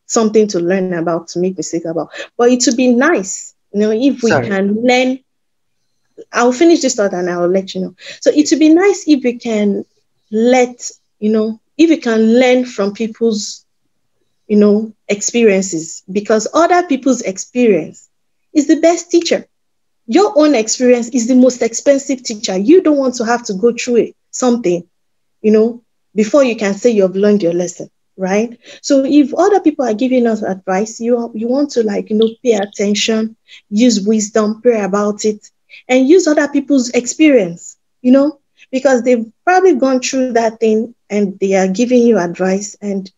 something to learn about, to make mistakes about. But it would be nice, if we can learn. I'll finish this thought and I'll let you know. So it would be nice if we can if we can learn from people's, experiences, because other people's experience is the best teacher. Your own experience is the most expensive teacher. You don't want to have to go through something, before you can say you've learned your lesson, right? So if other people are giving us advice, you want to pay attention, use wisdom, pray about it, and use other people's experience, because they've probably gone through that thing and they are giving you advice, and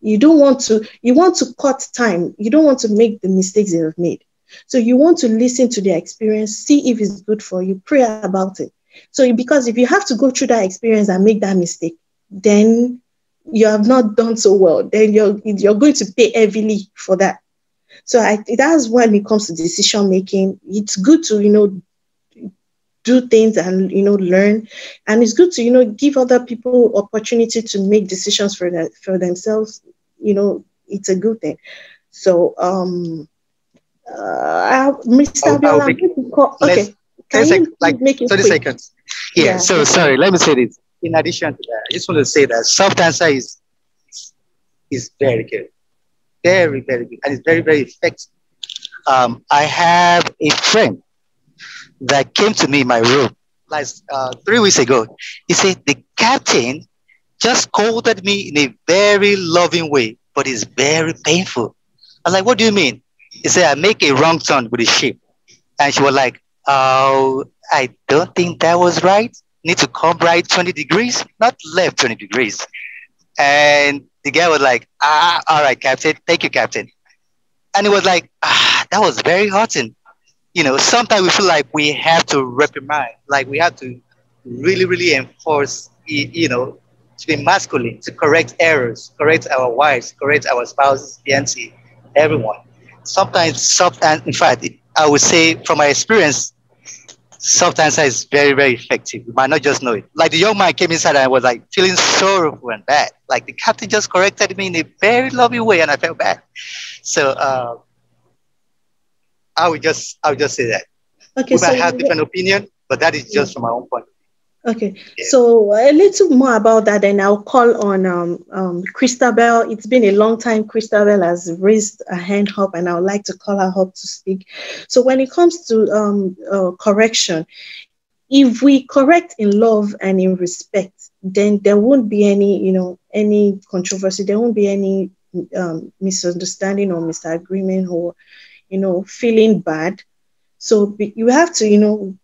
you want to cut time. You don't want to make the mistakes they have made. So you want to listen to their experience, see if it's good for you, pray about it. So because if you have to go through that experience and make that mistake, then you have not done so well. Then you're going to pay heavily for that. So that's when it comes to decision making. It's good to, do things and, learn. And it's good to, give other people opportunity to make decisions for themselves. It's a good thing. So, Mr. Abiola, okay. Can you make it 30 quick? seconds? Yeah, so sorry, let me say this. In addition to that, I just want to say that soft answer is very good. Very, very good. And it's very, very effective. I have a friend that came to me in my room like 3 weeks ago. He said, the captain just scolded me in a very loving way, but it's very painful. I was like, what do you mean? He said, I make a wrong turn with the ship. And she was like, oh, I don't think that was right. Need to come right 20 degrees, not left 20 degrees. And the guy was like, all right, captain. Thank you, captain. And it was like, that was very hurting. Sometimes we feel like we have to reprimand, like we have to really, really enforce, to be masculine, to correct errors, correct our wives, correct our spouses, fiancé, everyone. Sometimes in fact, I would say from my experience, soft answer is very, very effective. You might not just know it. Like the young man came inside and I was like feeling sorrowful and bad. Like the captain just corrected me in a very loving way and I felt bad. So I would just say that. Okay, we might have different opinion, but that is just from my own point of view. Okay, so a little more about that, and I'll call on Christabel. It's been a long time. Christabel has raised a hand up, and I would like to call her up to speak. So when it comes to correction, if we correct in love and in respect, then there won't be any controversy. There won't be any misunderstanding or misagreement or feeling bad. So you have to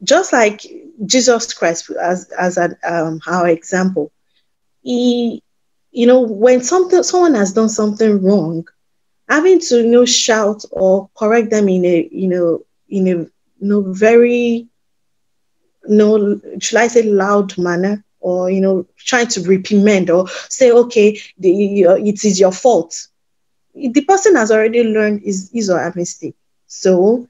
just like Jesus Christ as our example, he, when someone has done something wrong, having to shout or correct them in a very should I say loud manner, or trying to reprimand or say, okay, it is your fault. The person has already learned his or her mistake. So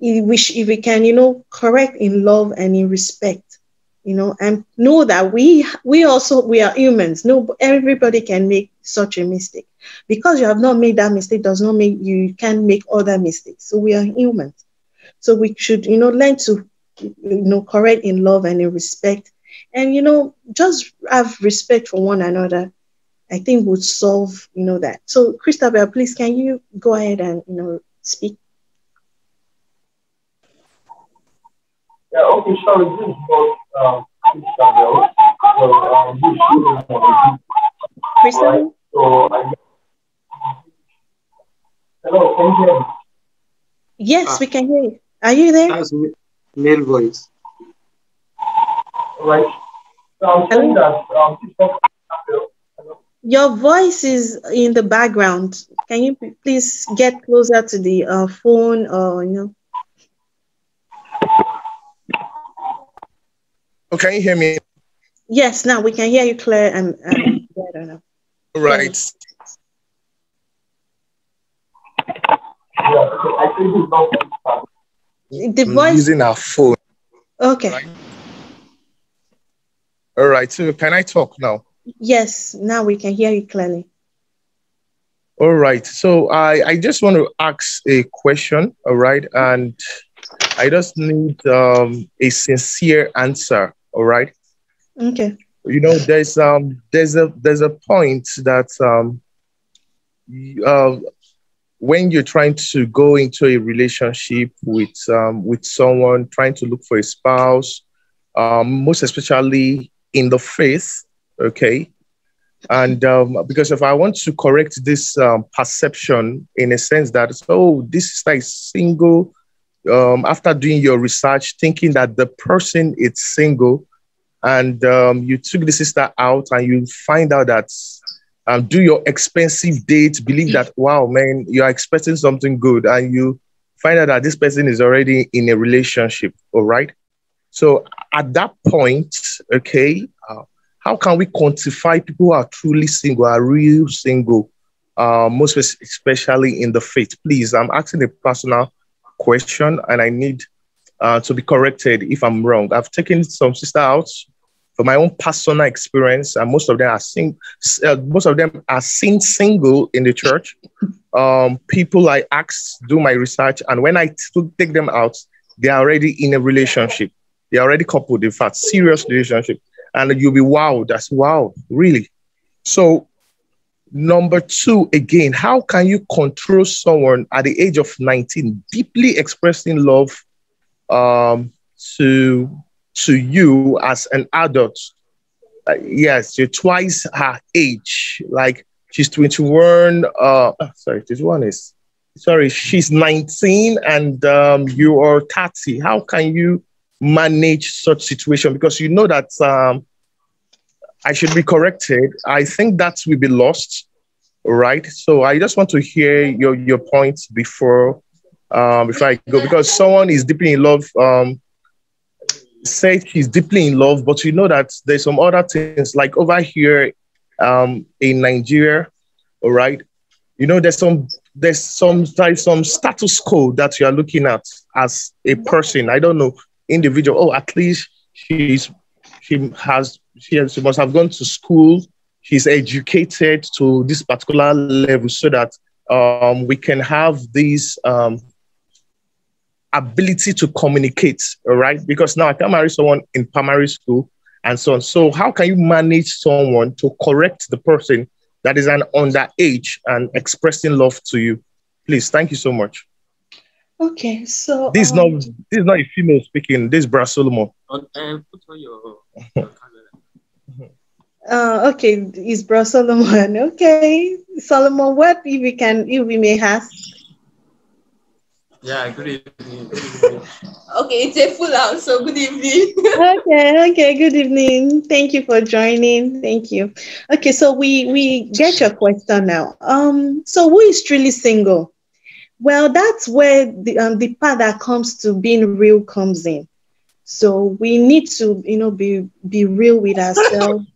if we can, correct in love and in respect, and know that we are humans. No, everybody can make such a mistake. Because you have not made that mistake does not mean you can make other mistakes. So we are humans. So we should, learn to, correct in love and in respect, and just have respect for one another. I think would solve, that. So Christabel, please, can you go ahead and, speak? Yeah, okay, sorry, this is about Christabel. Christian? Hello, can you hear me? Yes, we can hear you. Are you there? That's male voice. Right. So I'm saying that your voice is in the background. Can you please get closer to the phone or Oh, can you hear me? Yes, now we can hear you clear and better now. Right. The voice using our phone. Okay. Right. All right. So can I talk now? Yes, now we can hear you clearly. All right. So I just want to ask a question. All right. And I just need a sincere answer. All right. Okay. There's a point that when you're trying to go into a relationship with someone, trying to look for a spouse, most especially in the faith, okay? And because if I want to correct this perception in a sense that, this is like single, after doing your research, thinking that the person is single, and you took the sister out and you find out that do your expensive date, believe that, wow, man, you're expecting something good, and you find out that this person is already in a relationship, all right? So at that point, okay, how can we quantify people who are truly single, are real single, most especially in the faith? Please, I'm asking a personal question, and I need to be corrected if I'm wrong. I've taken some sister out from my own personal experience, and most of them are seen single in the church. People I asked, do my research, and when I take them out, they're already in a relationship. They're already coupled, in fact, serious relationship. And you'll be wowed. That's wow, really. So number two, again, how can you control someone at the age of 19 deeply expressing love to you as an adult? Yes, you're twice her age. Like she's 21. She's 19 and you are 30. How can you manage such situation? Because you know that I should be corrected. I think that will be lost, right? So I just want to hear your points before I go, because someone is deeply in love. Said she's deeply in love, but you know that there's some other things like over here in Nigeria, all right? You know, there's some status quo that you are looking at as a person. I don't know, individual. Oh, at least she must have gone to school. She's educated to this particular level so that we can have this ability to communicate, all right? Because now I can marry someone in primary school and so on. So how can you manage someone to correct the person that is an underage and expressing love to you? Please, thank you so much. Okay, so this is not a female speaking. This is Bra Solomon. Put on your camera. Okay, is Bra Solomon. Okay, Solomon, what if we may ask? Yeah, good evening. Okay, it's a full house, so good evening. Okay, good evening. Thank you for joining. Thank you. Okay, so we get your question now. So who is truly single? Well, that's where the part that comes to being real comes in. So we need to, be real with ourselves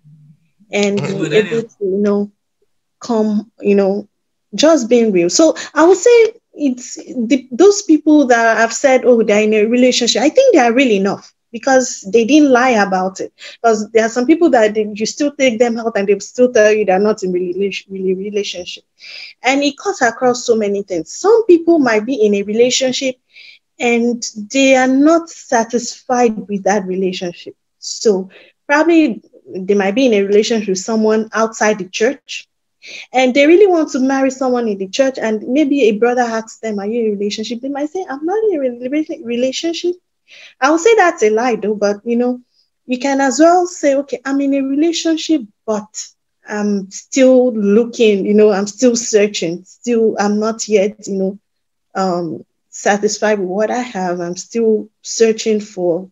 and be able to, come, just being real. So I would say it's those people that have said, oh, they're in a relationship. I think they are really enough because they didn't lie about it. Because there are some people that you still take them out and they still tell you they're not in relationship. And it cuts across so many things. Some people might be in a relationship and they are not satisfied with that relationship. So probably they might be in a relationship with someone outside the church. And they really want to marry someone in the church, and maybe a brother asks them, are you in a relationship? They might say, I'm not in a relationship. I would say that's a lie though, but You can as well say, okay, I'm in a relationship, but I'm still looking, I'm still searching, I'm not yet, satisfied with what I have. I'm still searching for,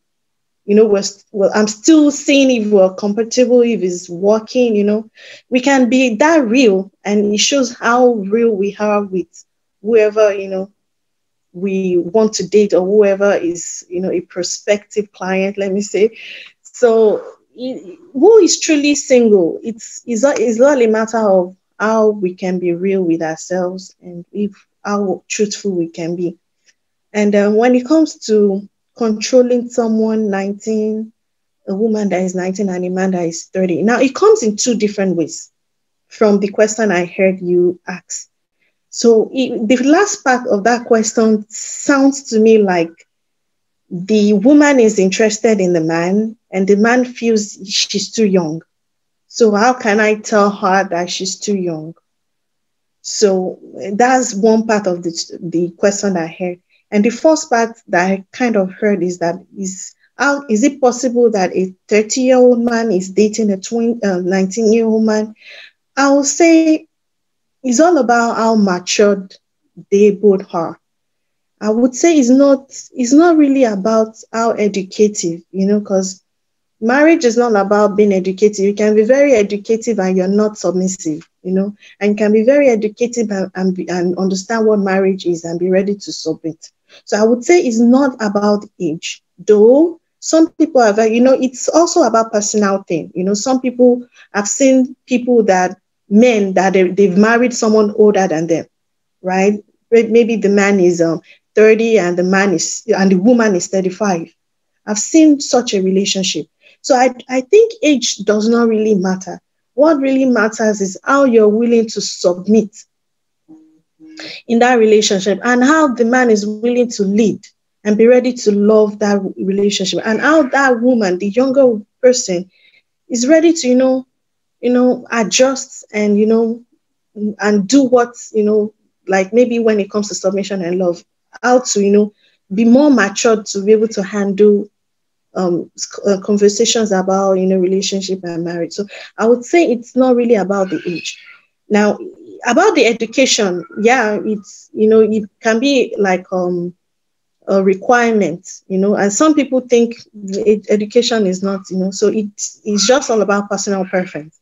I'm still seeing if we're compatible, if it's working, we can be that real, and it shows how real we are with whoever, we want to date, or whoever is, a prospective client, let me say. So who is truly single? It's not a matter of how we can be real with ourselves, and how truthful we can be. And when it comes to controlling someone 19, a woman that is 19 and a man that is 30, now it comes in two different ways from the question I heard you ask. So the last part of that question sounds to me like the woman is interested in the man and the man feels she's too young. So how can I tell her that she's too young? So that's one part of the question I heard. And the first part that I kind of heard is that how is it possible that a 30-year-old man is dating a 19-year-old man? I will say it's all about how matured they both are. I would say it's not really about how educative, because marriage is not about being educative. You can be very educative and you're not submissive, and you can be very educative and understand what marriage is and be ready to submit. So I would say it's not about age, though some people are very, it's also about personal thing. Some people, I've seen people men that they've married someone older than them, right? Maybe the man is 30 and the woman is 35. I've seen such a relationship. So I think age does not really matter. What really matters is how you're willing to submit in that relationship, and how the man is willing to lead and be ready to love that relationship, and how that woman, the younger person, is ready to, adjust and, and do what, like maybe when it comes to submission and love, how to, be more matured to be able to handle conversations about, relationship and marriage. So I would say it's not really about the age. Now, about the education, yeah, it's, it can be like a requirement, and some people think education is not, so it's just all about personal preference.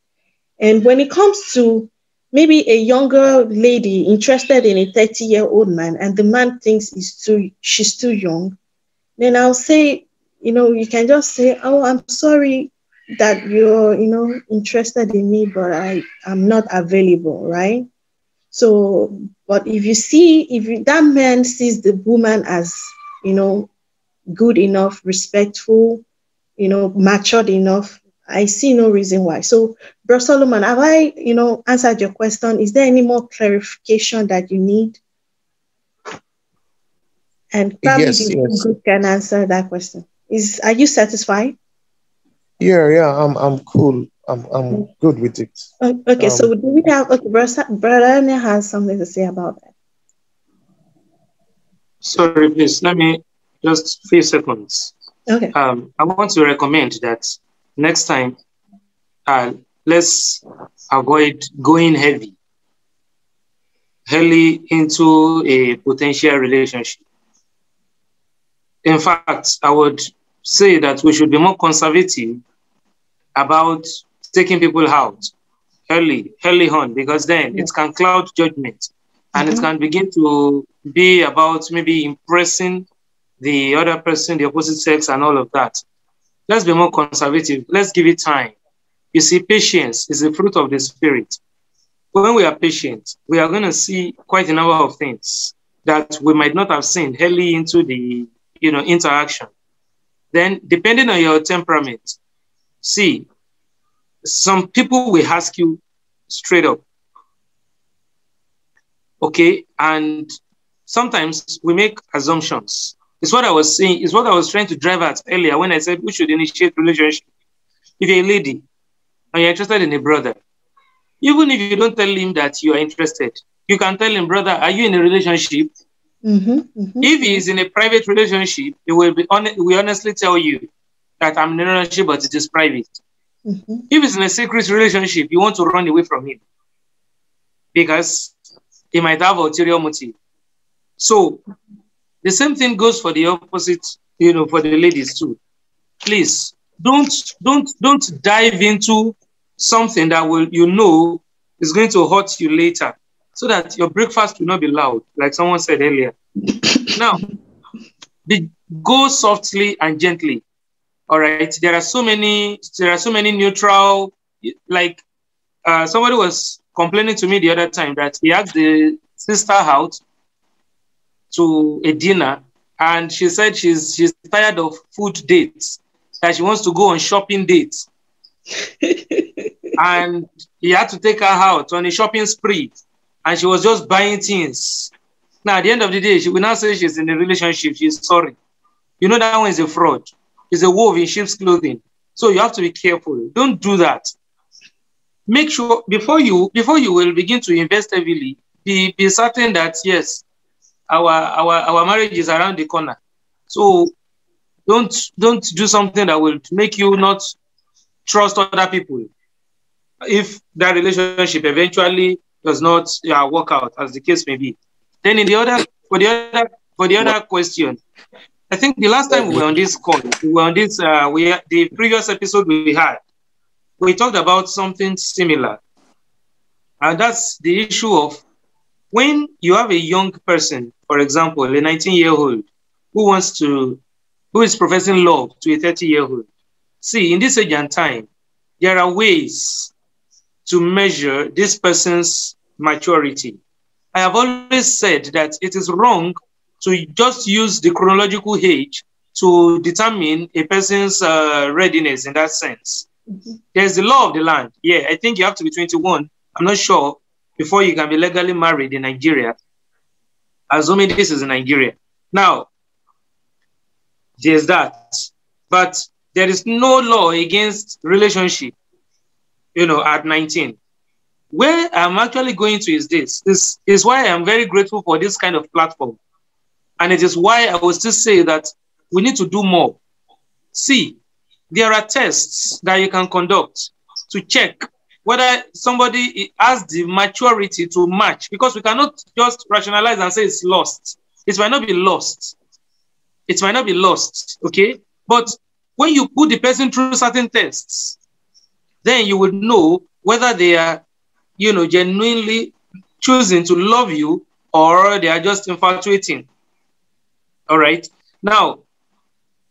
And when it comes to maybe a younger lady interested in a 30-year-old man, and the man thinks she's too young, then I'll say, you can just say, oh, I'm sorry that you're, interested in me, but I'm not available, right? So, but if that man sees the woman as, good enough, respectful, matured enough, I see no reason why. So, Bro Solomon, have I, answered your question? Is there any more clarification that you need? And probably the group can answer that question. Are you satisfied? Yeah, I'm cool. I'm good with it. Okay, so do we have Brother has something to say about that? Sorry, please, let me just a few seconds. Okay. I want to recommend that next time, let's avoid going heavily into a potential relationship. In fact, I would say that we should be more conservative about taking people out early on, because then it can cloud judgment, and it can begin to be about maybe impressing the other person, the opposite sex, and all of that. Let's be more conservative. Let's give it time. You see, patience is the fruit of the Spirit. When we are patient, we are going to see quite a number of things that we might not have seen early into the interaction. Then, depending on your temperament, see, some people will ask you straight up. Okay, and sometimes we make assumptions. It's what I was saying, it's what I was trying to drive at earlier when I said we should initiate relationship. If you're a lady and you're interested in a brother, even if you don't tell him that you are interested, you can tell him, brother, are you in a relationship? If he is in a private relationship, he will honestly tell you that I'm in a relationship, but it is private. Mm-hmm. If it's in a secret relationship, you want to run away from him because he might have ulterior motive. So the same thing goes for the opposite, for the ladies too. Please don't dive into something that is going to hurt you later, so that your breakfast will not be loud, like someone said earlier. Now, go softly and gently. All right. There are so many neutral, like somebody was complaining to me the other time that he asked the sister out to a dinner, and she said she's tired of food dates, that she wants to go on shopping dates. And he had to take her out on a shopping spree, and she was just buying things. Now, at the end of the day, she will not say she's in a relationship. She's sorry. That one is a fraud. It's a wolf in sheep's clothing. So you have to be careful. Don't do that. Make sure before you will begin to invest heavily, be certain that yes, our marriage is around the corner. So don't do something that will make you not trust other people if that relationship eventually does not work out, as the case may be. Then for the other question, I think the last time we were on this call, the previous episode we had, we talked about something similar. And that's the issue of when you have a young person, for example, a 19-year-old who is professing love to a 30-year-old. See, in this age and time, there are ways to measure this person's maturity. I have always said that it is wrong to just use the chronological age to determine a person's readiness in that sense. Mm-hmm. There's the law of the land. Yeah, I think you have to be 21. I'm not sure, before you can be legally married in Nigeria, assuming this is in Nigeria. Now, there's that. But there is no law against relationship, at 19. Where I'm actually going to is this. This is why I'm very grateful for this kind of platform. And it is why I will still say that we need to do more. See, there are tests that you can conduct to check whether somebody has the maturity to match, because we cannot just rationalize and say it's lost. It might not be lost. It might not be lost, okay? But when you put the person through certain tests, then you will know whether they are, genuinely choosing to love you or they are just infatuating. All right. Now,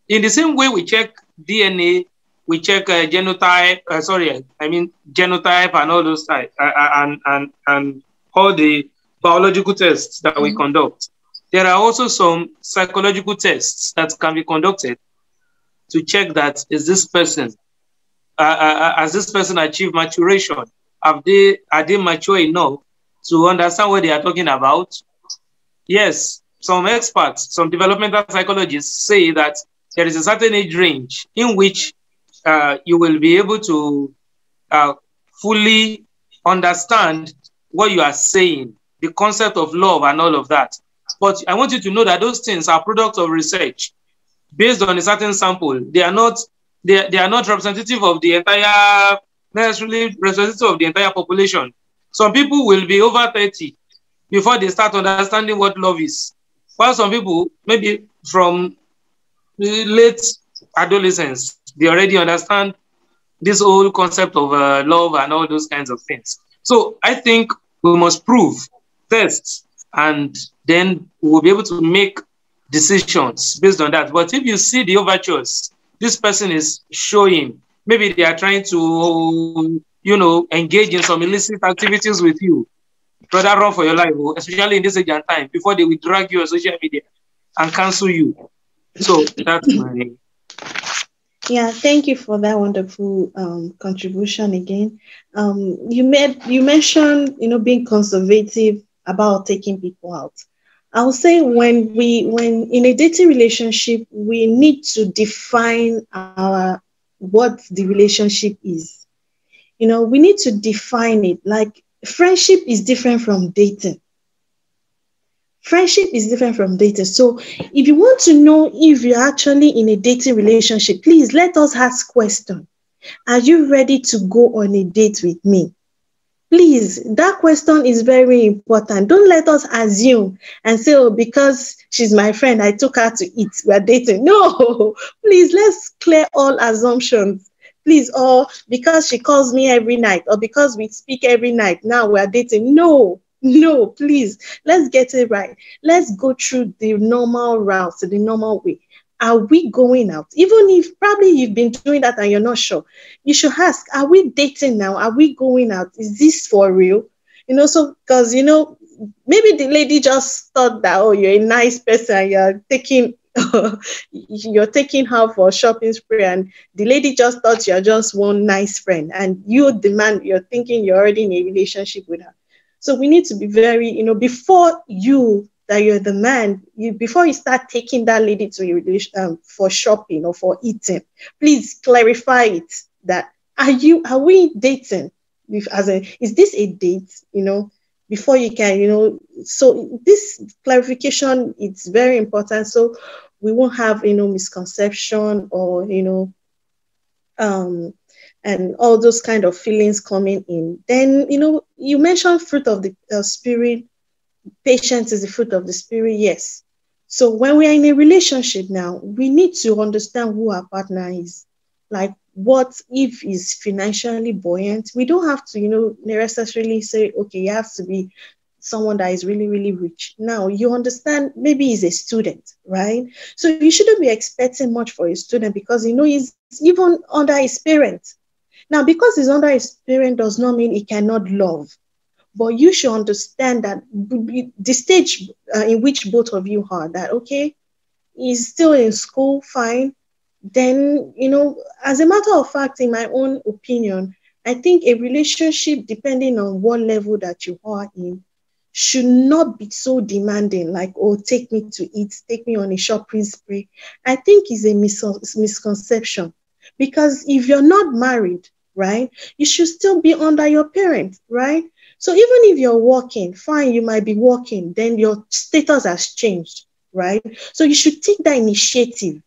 in the same way we check DNA, we check genotype and all those types, and all the biological tests that we conduct. There are also some psychological tests that can be conducted to check that has this person achieved maturation? Are they mature enough to understand what they are talking about? Yes, some experts, some developmental psychologists say that there is a certain age range in which you will be able to fully understand what you are saying, the concept of love and all of that. But I want you to know that those things are products of research based on a certain sample. They are not representative of the entire, necessarily representative of the entire population. Some people will be over 30 before they start understanding what love is. While some people, maybe from late adolescence, they already understand this whole concept of love and all those kinds of things. So I think we must prove, test, and then we'll be able to make decisions based on that. But if you see the overtures this person is showing, maybe they are trying to, engage in some illicit activities with you, brother, run for your life, especially in this age and time, before they will drag you on social media and cancel you. So that's my... Yeah, thank you for that wonderful contribution again. You mentioned, being conservative about taking people out. I would say when in a dating relationship, we need to define what the relationship is. We need to define it. Like, friendship is different from dating. Friendship is different from dating. So if you want to know if you're actually in a dating relationship, please let us ask questions. Are you ready to go on a date with me? Please, that question is very important. Don't let us assume and say, oh, because she's my friend, I took her to eat, we're dating. No, please, let's clear all assumptions. Please, or because she calls me every night, or because we speak every night, now we're dating. No, please, let's get it right. Let's go through the normal route, the normal way. Are we going out? Even if probably you've been doing that and you're not sure, you should ask, are we dating now? Are we going out? Is this for real? So because, maybe the lady just thought that, oh, you're a nice person, you're taking her for a shopping spree, and the lady just thought you're just one nice friend, and you're thinking you're already in a relationship with her. So we need to be very, before you're the man, before you start taking that lady to a relation for shopping or for eating, please clarify it. That are we dating? Is this a date? Before you can, so this clarification, it's very important. So we won't have, misconception or, and all those kind of feelings coming in. Then, you mentioned fruit of the spirit. Patience is the fruit of the spirit. Yes. So when we are in a relationship now, we need to understand who our partner is. Like, what if is financially buoyant? We don't have to, necessarily say, okay, you have to be someone that is really, really rich. Now, you understand, maybe he's a student, right? So you shouldn't be expecting much for a student because, he's even under his parents. Now, because he's under his parent does not mean he cannot love. But you should understand that the stage in which both of you are, that, okay, he's still in school, fine. Then, as a matter of fact, in my own opinion, I think a relationship, depending on what level that you are in, should not be so demanding, like, oh, take me to eat, take me on a shopping spree. I think is a misconception. Because if you're not married, right, you should still be under your parents, right? So even if you're working, fine, you might be working, then your status has changed, right? So you should take that initiative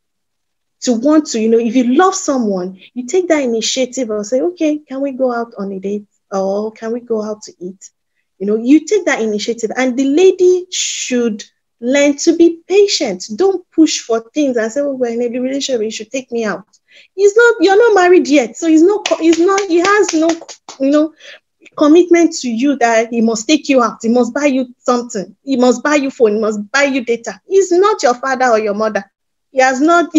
to want to, if you love someone, you take that initiative and say, okay, can we go out on a date? Or can we go out to eat? You take that initiative, and the lady should learn to be patient. Don't push for things and say, oh, we're in a relationship, you should take me out. You're not married yet. So he has no, commitment to you that he must take you out, he must buy you something, he must buy you phone, he must buy you data. He's not your father or your mother. He has not,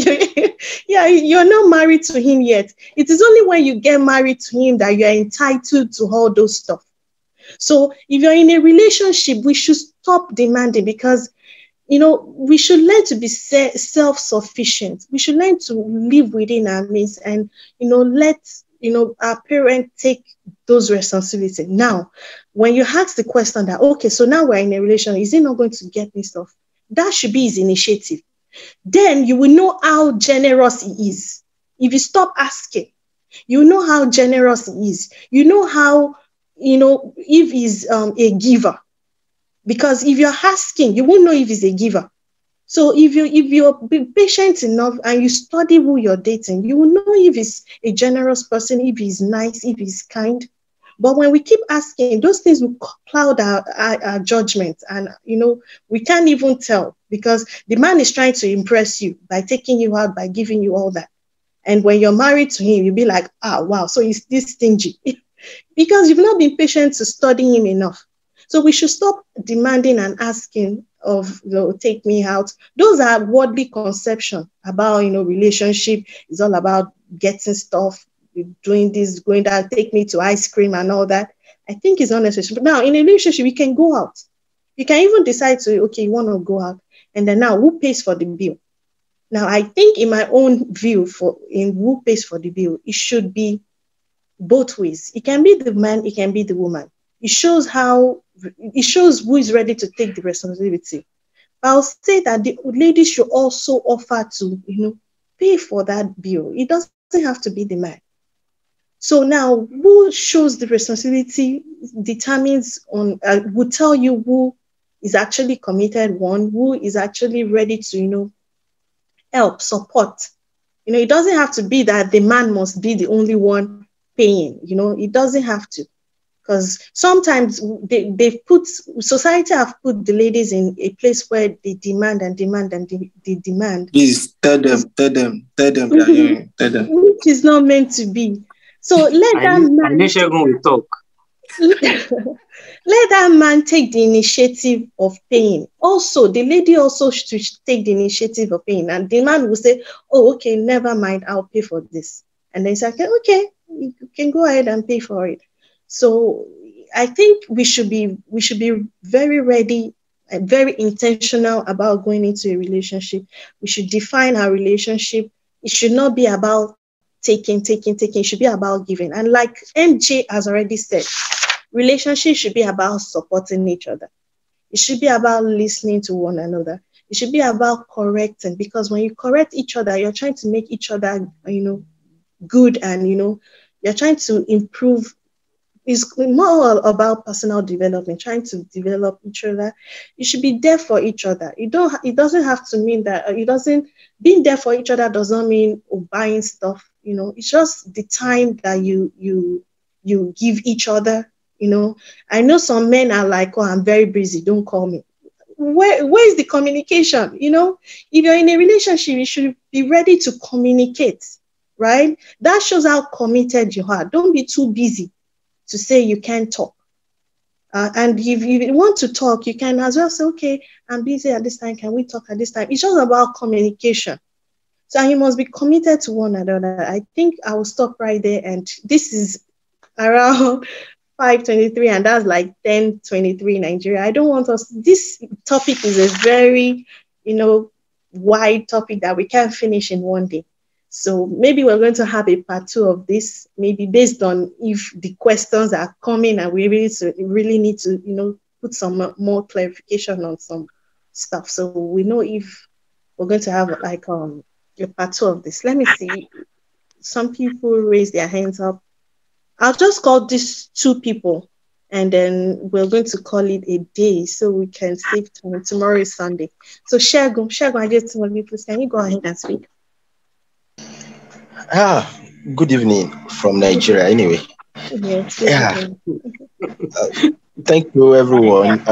yeah, you're not married to him yet. It is only when you get married to him that you're entitled to all those stuff. So if you're in a relationship, we should stop demanding, because we should learn to be self-sufficient. We should learn to live within our means, and let our parents take those responsibilities. Now, when you ask the question that, okay, so now we're in a relationship, is he not going to get me stuff? That should be his initiative. Then you will know how generous he is. If you stop asking, you know how generous he is. You know how, if he's a giver. Because if you're asking, you won't know if he's a giver. So if you're patient enough and you study who you're dating, you will know if he's a generous person, if he's nice, if he's kind. But when we keep asking, those things will cloud our judgment, and we can't even tell, because the man is trying to impress you by taking you out, by giving you all that. And when you're married to him, you'll be like, wow, so he's this stingy. Because you've not been patient to study him enough. So we should stop demanding and asking of, take me out. Those are worldly conception about, relationship. It's all about getting stuff, doing this, going that, take me to ice cream and all that. I think it's unnecessary. But now in a relationship, you can go out. You can even decide to, okay, you want to go out. And then now, who pays for the bill? Now, I think in my own view, in who pays for the bill, it should be both ways. It can be the man, it can be the woman. It shows who is ready to take the responsibility. But I'll say that the lady should also offer to, pay for that bill. It doesn't have to be the man. So now, who shows the responsibility determines will tell you who is actually committed one, who is actually ready to, help, support. It doesn't have to be that the man must be the only one paying, it doesn't have to. Because sometimes society have put the ladies in a place where they demand and demand and they demand. Please tell them. Which is not meant to be. So let that man talk. Let that man take the initiative of paying. Also, the lady also should take the initiative of paying. And the man will say, oh, okay, never mind, I'll pay for this. And then say, okay, you can go ahead and pay for it. So I think we should be very ready and very intentional about going into a relationship. We should define our relationship. It should not be about taking. It should be about giving. And like MJ has already said, relationship should be about supporting each other. It should be about listening to one another. It should be about correcting, because when you correct each other, you're trying to make each other, good, and, you're trying to improve. It's more about personal development, trying to develop each other. You should be there for each other. It doesn't have to mean that, being there for each other does not mean buying stuff. It's just the time that you give each other. I know some men are like, oh, I'm very busy, don't call me. Where is the communication? If you're in a relationship, you should be ready to communicate, right? That shows how committed you are. Don't be too busy to say you can't talk. And if you want to talk, you can as well say, okay, I'm busy at this time. Can we talk at this time? It's just about communication. So you must be committed to one another. I think I will stop right there. And this is around 5:23, and that's like 10:23 Nigeria. I don't want us. This topic is a very, wide topic that we can't finish in one day. So maybe we're going to have a part 2 of this, maybe based on if the questions are coming and we really need to, put some more clarification on some stuff. So we know if we're going to have like a part 2 of this. Let me see. Some people raise their hands up. I'll just call these 2 people, and then we're going to call it a day so we can save time. Tomorrow is Sunday. So Shagun, I just want you, please, can you go ahead and speak? Good evening from Nigeria, anyway. Yes, thank you, everyone.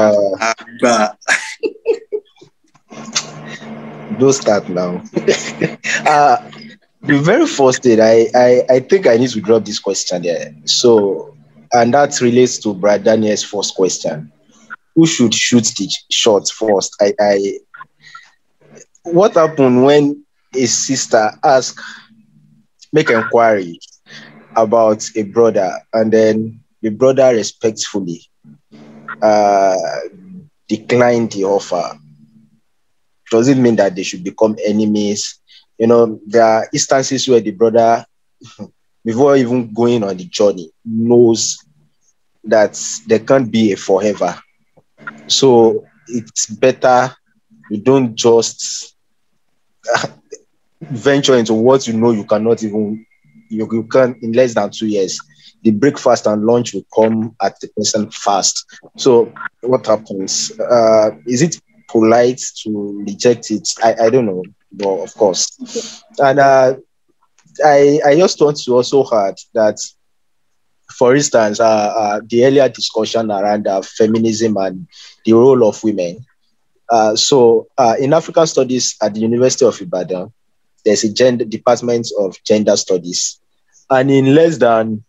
Don't start now. The very first thing, I think I need to drop this question there. So, and that relates to Brad Daniel's first question. Who should shoot the shot first? What happened when a sister make inquiry about a brother, and then the brother respectfully declined the offer? Does it mean that they should become enemies? There are instances where the brother, before even going on the journey, knows that there can't be a forever. So it's better you don't just venture into what you cannot even, you can in less than 2 years. The breakfast and lunch will come at the person fast. So what happens? Is it polite to reject it? I don't know, but of course. And I just want to also add that, for instance, the earlier discussion around feminism and the role of women. So in African Studies at the University of Ibadan, there's a department of gender studies. And in less than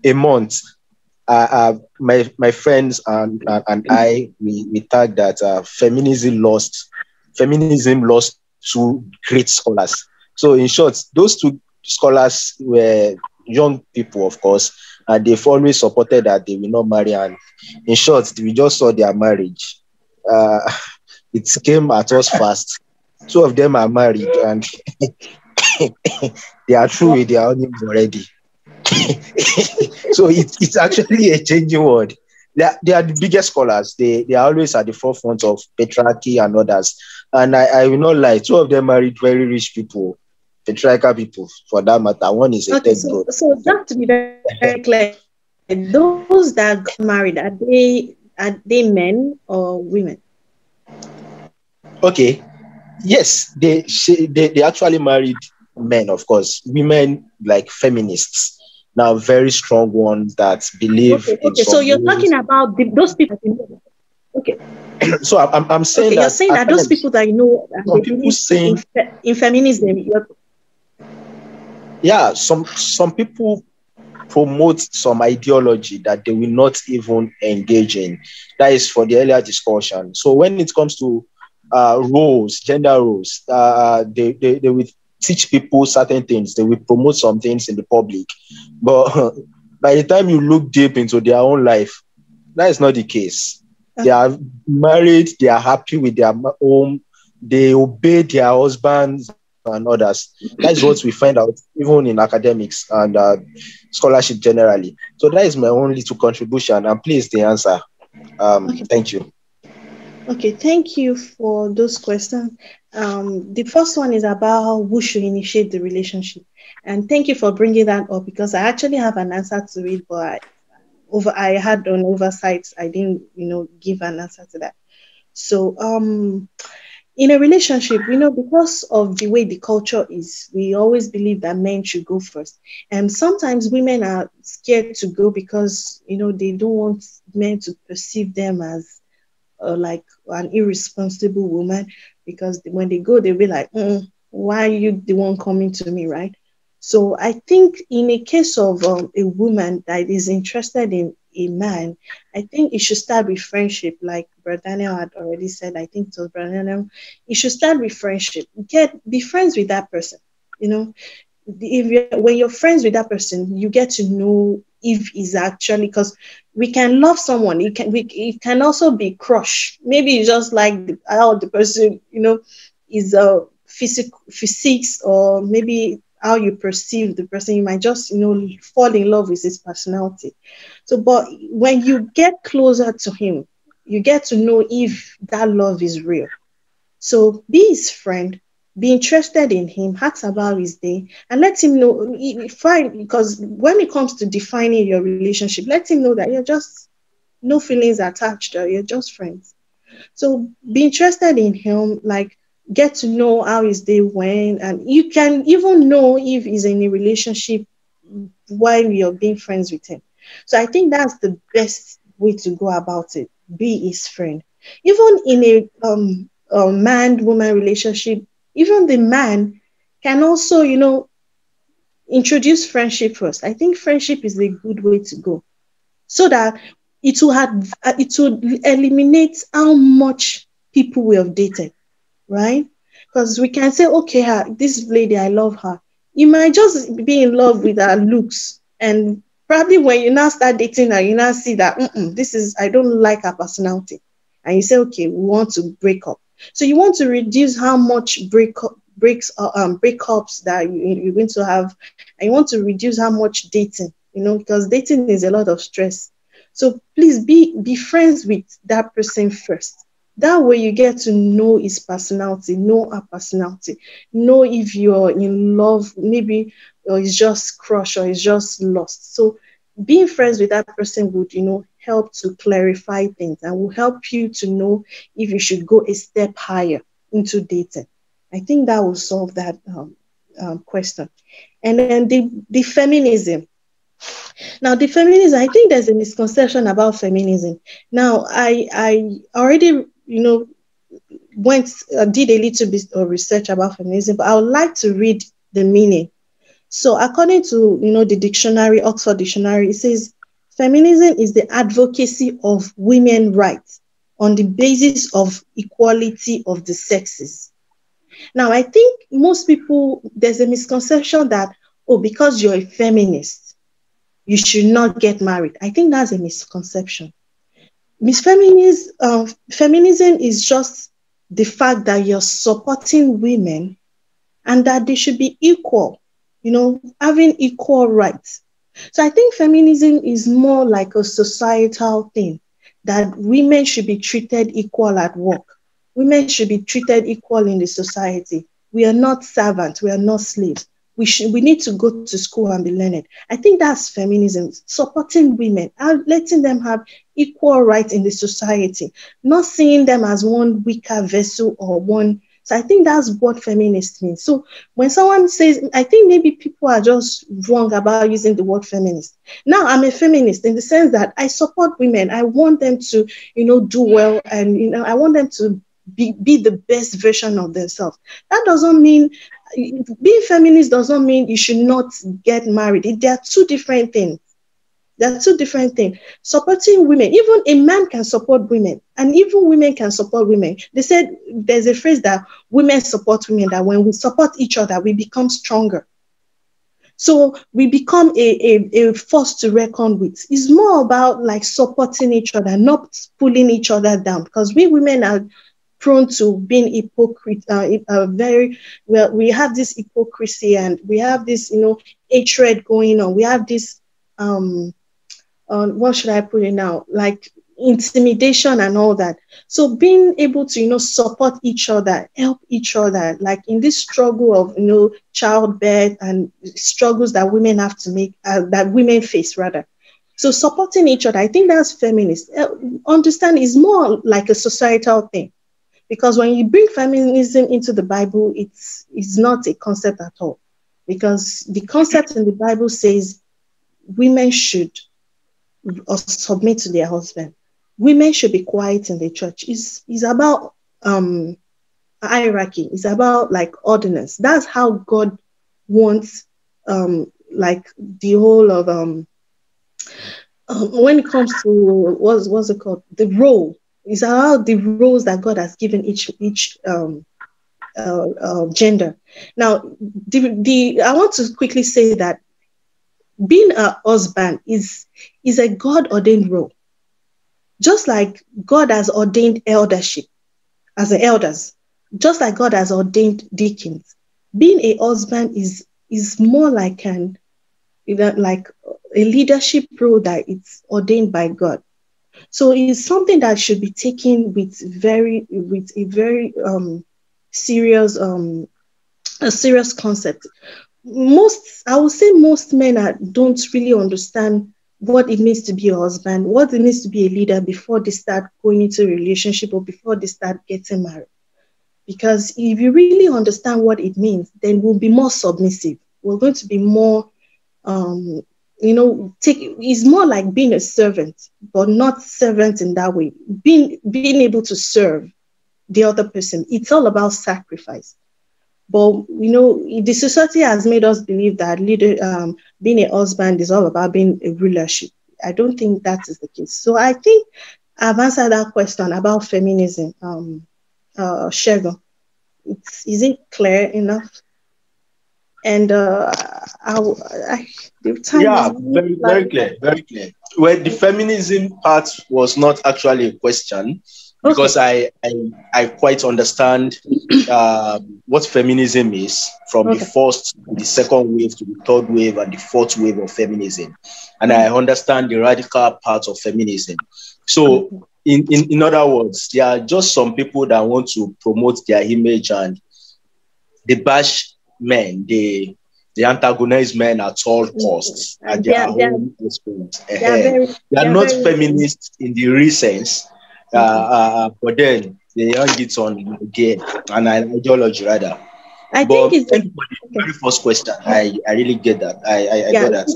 a month, my friends and I, we tagged that feminism lost 2 great scholars. So in short, those 2 scholars were young people, of course, and they've always supported that they will not marry. And in short, we just saw their marriage. It came at us fast. 2 of them are married, and they are through with their honeymoon already. So it's actually a changing world. They are the biggest scholars. They are always at the forefront of patriarchy and others. And I will not lie, 2 of them married very rich people, patriarchal people, for that matter. One is a tech bro. So just to be very clear, those that got married, are they Are they men or women? Okay. Yes, they actually married men, of course. Women like feminists, now very strong ones that believe Okay, in okay. So some you're talking rules. about those people that you know. Okay, So I'm saying okay. You're that saying at that those times people that you know some they people believe in, saying, in feminism. yeah, some people promote some ideology that they will not even engage in. That is for the earlier discussion. So when it comes to roles, gender roles, they will teach people certain things. They will promote some things in the public. But by the time you look deep into their own life, that is not the case. They are married, they are happy with their home, they obey their husbands and others. That is what we find out even in academics and scholarship generally. So that is my own little contribution. And please, the answer. Okay. Thank you. Okay, thank you for those questions. The first one is about who should initiate the relationship, and thank you for bringing that up because I actually have an answer to it, but I had an oversight. I didn't, give an answer to that. So, in a relationship, because of the way the culture is, we always believe that men should go first. And sometimes women are scared to go because, they don't want men to perceive them as like an irresponsible woman because when they go, they'll be like, why are you the one coming to me, right? So I think in a case of a woman that is interested in a man, I think it should start with friendship, like Brother Daniel had already said. I think to Brother Daniel, it should start with friendship. Be friends with that person. You know, when you're friends with that person, you get to know if he's actually because we can love someone. It can also be crush. Maybe you just like how the person is physics or maybe how you perceive the person. You might just fall in love with his personality. So, but when you get closer to him, you get to know if that love is real. So be his friend, be interested in him, ask about his day, and let him know. Fine, because when it comes to defining your relationship, let him know that you're just no feelings attached, or you're just friends. So be interested in him, like get to know how his day went, and you can even know if he's in a relationship while you're being friends with him. So I think that's the best way to go about it. Be his friend. Even in a man-woman relationship, even the man can also, introduce friendship first. I think friendship is a good way to go so that it will eliminate how much people we have dated, right? Because we can say, okay, this lady, I love her. You might just be in love with her looks, and probably when you now start dating her, you now see that I don't like her personality, and you say, okay, we want to break up. So you want to reduce how much breakups that you're going to have, and you want to reduce how much dating, because dating is a lot of stress. So please be friends with that person first. That way you get to know his personality, know her personality, know if you're in love, maybe or it's just crush or it's just lost. So being friends with that person would, help to clarify things and will help you to know if you should go a step higher into dating. I think that will solve that question. And then the feminism. Now, the feminism, I think there's a misconception about feminism. Now, I already, did a little bit of research about feminism, but I would like to read the meaning. So, according to, the dictionary, Oxford Dictionary, it says, feminism is the advocacy of women's rights on the basis of equality of the sexes. Now, I think most people, there's a misconception that, oh, because you're a feminist, you should not get married. I think that's a misconception. Feminism is just the fact that you're supporting women and that they should be equal, having equal rights. So I think feminism is more like a societal thing that women should be treated equal at work. Women should be treated equal in the society. We are not servants, we are not slaves. we need to go to school and be learned. I think that's feminism, supporting women, letting them have equal rights in the society, not seeing them as one weaker vessel or one. So I think that's what feminist means. So when someone says, I think maybe people are just wrong about using the word feminist. Now I'm a feminist in the sense that I support women. I want them to, do well, and I want them to be the best version of themselves. That doesn't mean being feminist doesn't mean you should not get married. There are two different things. There are two different things. Supporting women, even a man can support women, and even women can support women. They said there's a phrase that women support women, that when we support each other, we become stronger. So we become a force to reckon with. It's more about like supporting each other, not pulling each other down, because we women are prone to being hypocrite, very well. We have this hypocrisy, and we have this, hatred going on. We have this, what should I put it now? Like intimidation and all that. So being able to, support each other, help each other, like in this struggle of, childbirth and struggles that women have to make, that women face rather. So supporting each other, I think that's feminist. Understand is more like a societal thing. Because when you bring feminism into the Bible, it's not a concept at all. Because the concept in the Bible says women should submit to their husband. Women should be quiet in the church. It's about hierarchy. It's about like ordinance. That's how God wants like the whole of when it comes to what's it called? The role. It's about the roles that God has given each gender. Now, I want to quickly say that being a husband is a God-ordained role. Just like God has ordained eldership as the elders, just like God has ordained deacons, being a husband is more like a leadership role that it's ordained by God. So it's something that should be taken with a very serious a serious concept. I would say most men don't really understand what it means to be a husband, what it means to be a leader before they start going into a relationship or before they start getting married. Because if you really understand what it means, then we'll be more submissive. We're going to be more it's more like being a servant, but not servant in that way. Being able to serve the other person. It's all about sacrifice. But the society has made us believe that being a husband is all about being a rulership. I don't think that is the case. So I think I've answered that question about feminism. Shego, is it clear enough? And very clear, very clear. Well, the feminism part was not actually a question, because I quite understand what feminism is, from the first to the second wave to the third wave and the fourth wave of feminism, and I understand the radical part of feminism. So, in other words, there are just some people that want to promote their image, and they bash men, they antagonize men at all costs at their own expense. They are not feminists in the real sense, but then they hang it on again, an ideology rather. I think it's the very first question. I really get that. I got that.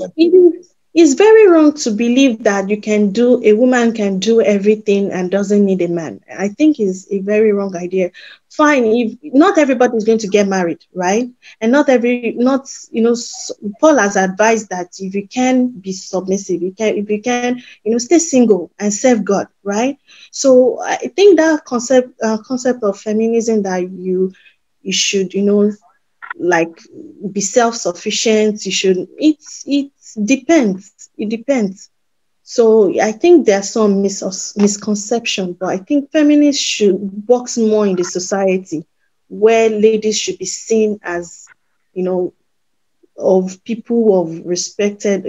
It's very wrong to believe that a woman can do everything and doesn't need a man. I think it's a very wrong idea. Fine, if not everybody is going to get married, right? And Paul has advised that if you can be submissive, if you can, stay single and serve God, right? So I think that concept of feminism, that you should, like be self-sufficient, you should, it depends. It depends. So I think there's some misconception, but I think feminists should box more in the society, where ladies should be seen as, of people of respected,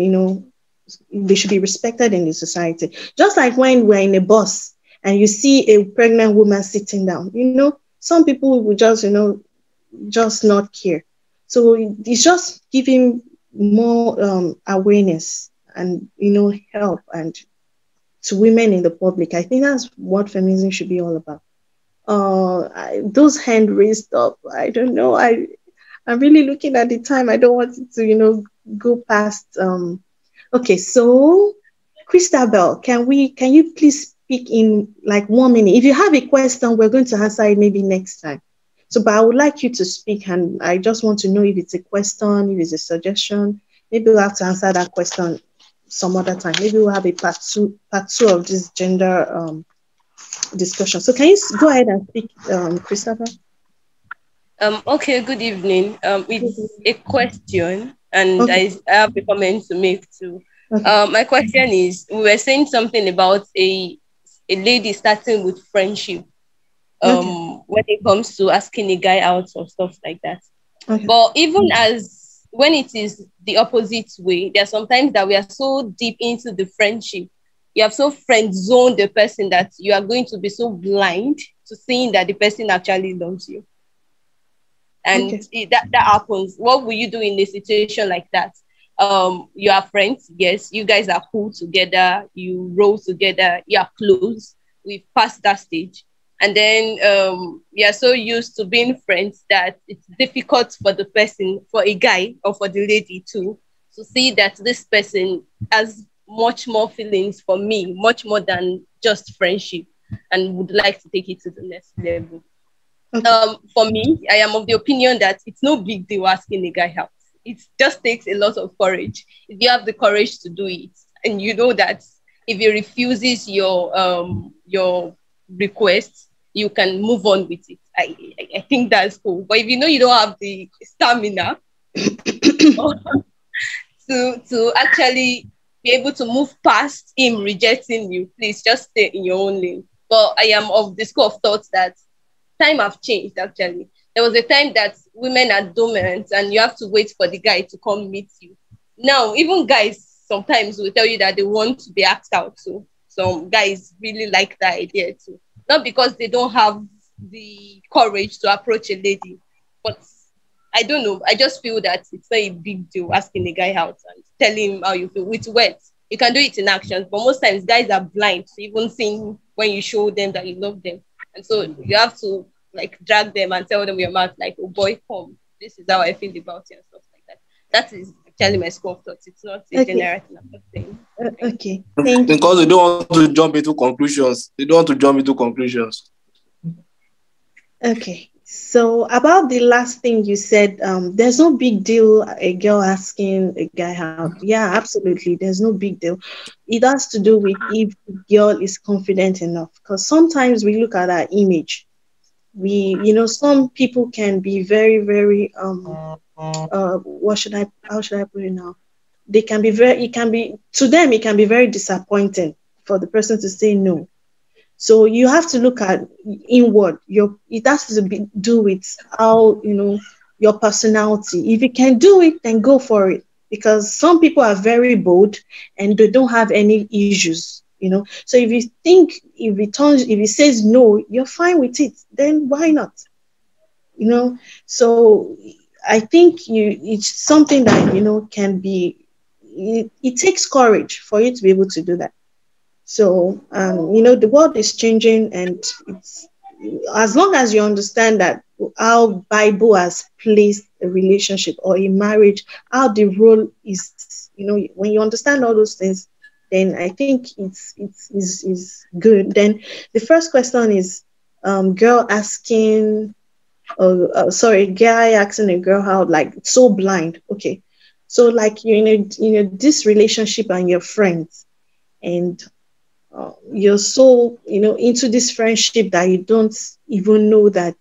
they should be respected in the society. Just like when we're in a bus and you see a pregnant woman sitting down, some people will just, just not care. So it's just giving more awareness and help and to women in the public. I think that's what feminism should be all about. Those hand raised up. I don't know. I'm really looking at the time. I don't want it to go past. Okay, so Christabel, can you please speak in like 1 minute? If you have a question, we're going to answer it maybe next time. So, but I would like you to speak, and I just want to know if it's a question, if it's a suggestion. Maybe we'll have to answer that question some other time. Maybe we'll have a part two of this gender discussion. So, can you go ahead and speak, Christopher? Okay, good evening. It's a question, and I have a comment to make too. My question is, we were saying something about a lady starting with friendship when it comes to asking a guy out or stuff like that. But even as when it is the opposite way, there are sometimes that we are so deep into the friendship, you have so friend zoned the person that you are going to be so blind to seeing that the person actually loves you. And that happens. What will you do in a situation like that? You are friends, yes, you guys are cool together, you roll together, you are close, we've passed that stage. And then we are so used to being friends that it's difficult for the person, for a guy or for the lady too, to see that this person has much more feelings for me, much more than just friendship, and would like to take it to the next level. For me, I am of the opinion that it's no big deal asking a guy out. It just takes a lot of courage. If you have the courage to do it, and you know that if he refuses your request, you can move on with it. I think that's cool. But if you know you don't have the stamina to actually be able to move past him rejecting you, please just stay in your own lane. But I am of the school of thought that time have changed. Actually, there was a time that women are dominant and you have to wait for the guy to come meet you. Now even guys sometimes will tell you that they want to be asked out too. Some guys really like that idea too, not because they don't have the courage to approach a lady, but I don't know, I just feel that it's not a big deal asking a guy out and telling him how you feel with words. You can do it in actions, but most times guys are blind to even seeing when you show them that you love them. And so you have to like drag them and tell them your mouth like, oh boy, come, this is how I feel about you and stuff like that. That is actually my school of thought. It's not a general thing. Okay. Thank you. Because they don't want to jump into conclusions. Okay. So about the last thing you said, there's no big deal a girl asking a guy out. Yeah, absolutely. There's no big deal. It has to do with if the girl is confident enough. Because sometimes we look at our image. Some people can be very, very how should I put it now? To them it can be very disappointing for the person to say no. So you have to look at inward. It has to do with how your personality. If you can do it, then go for it. Because some people are very bold and they don't have any issues. So if you think if he says no, you're fine with it, then why not? So I think it's something that can be. It takes courage for you to be able to do that. So the world is changing, and it's as long as you understand that how Bible has placed a relationship or a marriage, how the role is, when you understand all those things, then I think it's good. Then the first question is guy asking a girl out, like so blind. Okay, so like you're in this relationship and you're friends, and you're so into this friendship that you don't even know that,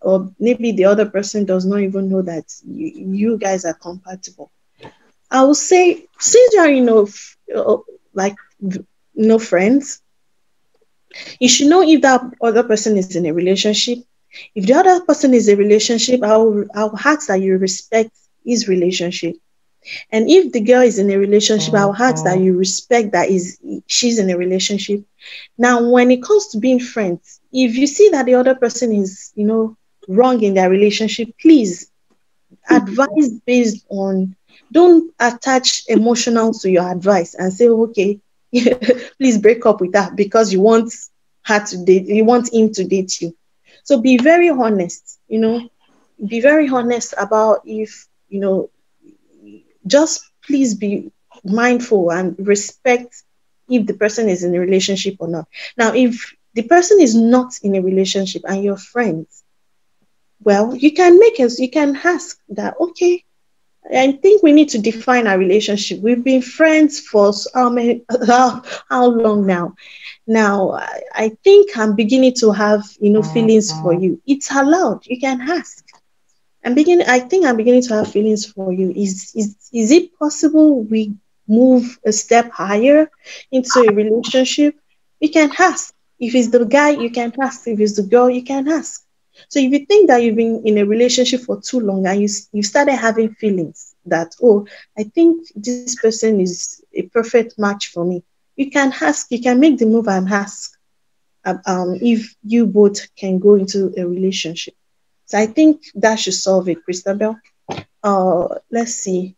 or maybe the other person does not even know that you guys are compatible. I would say, since you're friends, you should know if that other person is in a relationship. If the other person is in a relationship, I'll ask that you respect his relationship. And if the girl is in a relationship, I'll ask that you respect that she's in a relationship. Now, when it comes to being friends, if you see that the other person is, wrong in their relationship, please advise based on, don't attach emotional to your advice and say, okay, please break up with that because you want her to date, you want him to date you. So be very honest, be very honest about if, just please be mindful and respect if the person is in a relationship or not. Now, if the person is not in a relationship and you're friends, well, you can ask that, okay, I think we need to define our relationship. We've been friends for how many, how long now? Now, I think I'm beginning to have, feelings for you. It's allowed. You can ask. I think I'm beginning to have feelings for you. Is it possible we move a step higher into a relationship? You can ask. If it's the guy, you can ask. If it's the girl, you can ask. So if you think that you've been in a relationship for too long and you started having feelings that, oh, I think this person is a perfect match for me, you can ask. You can make the move and ask if you both can go into a relationship. So I think that should solve it, Christabel. Let's see.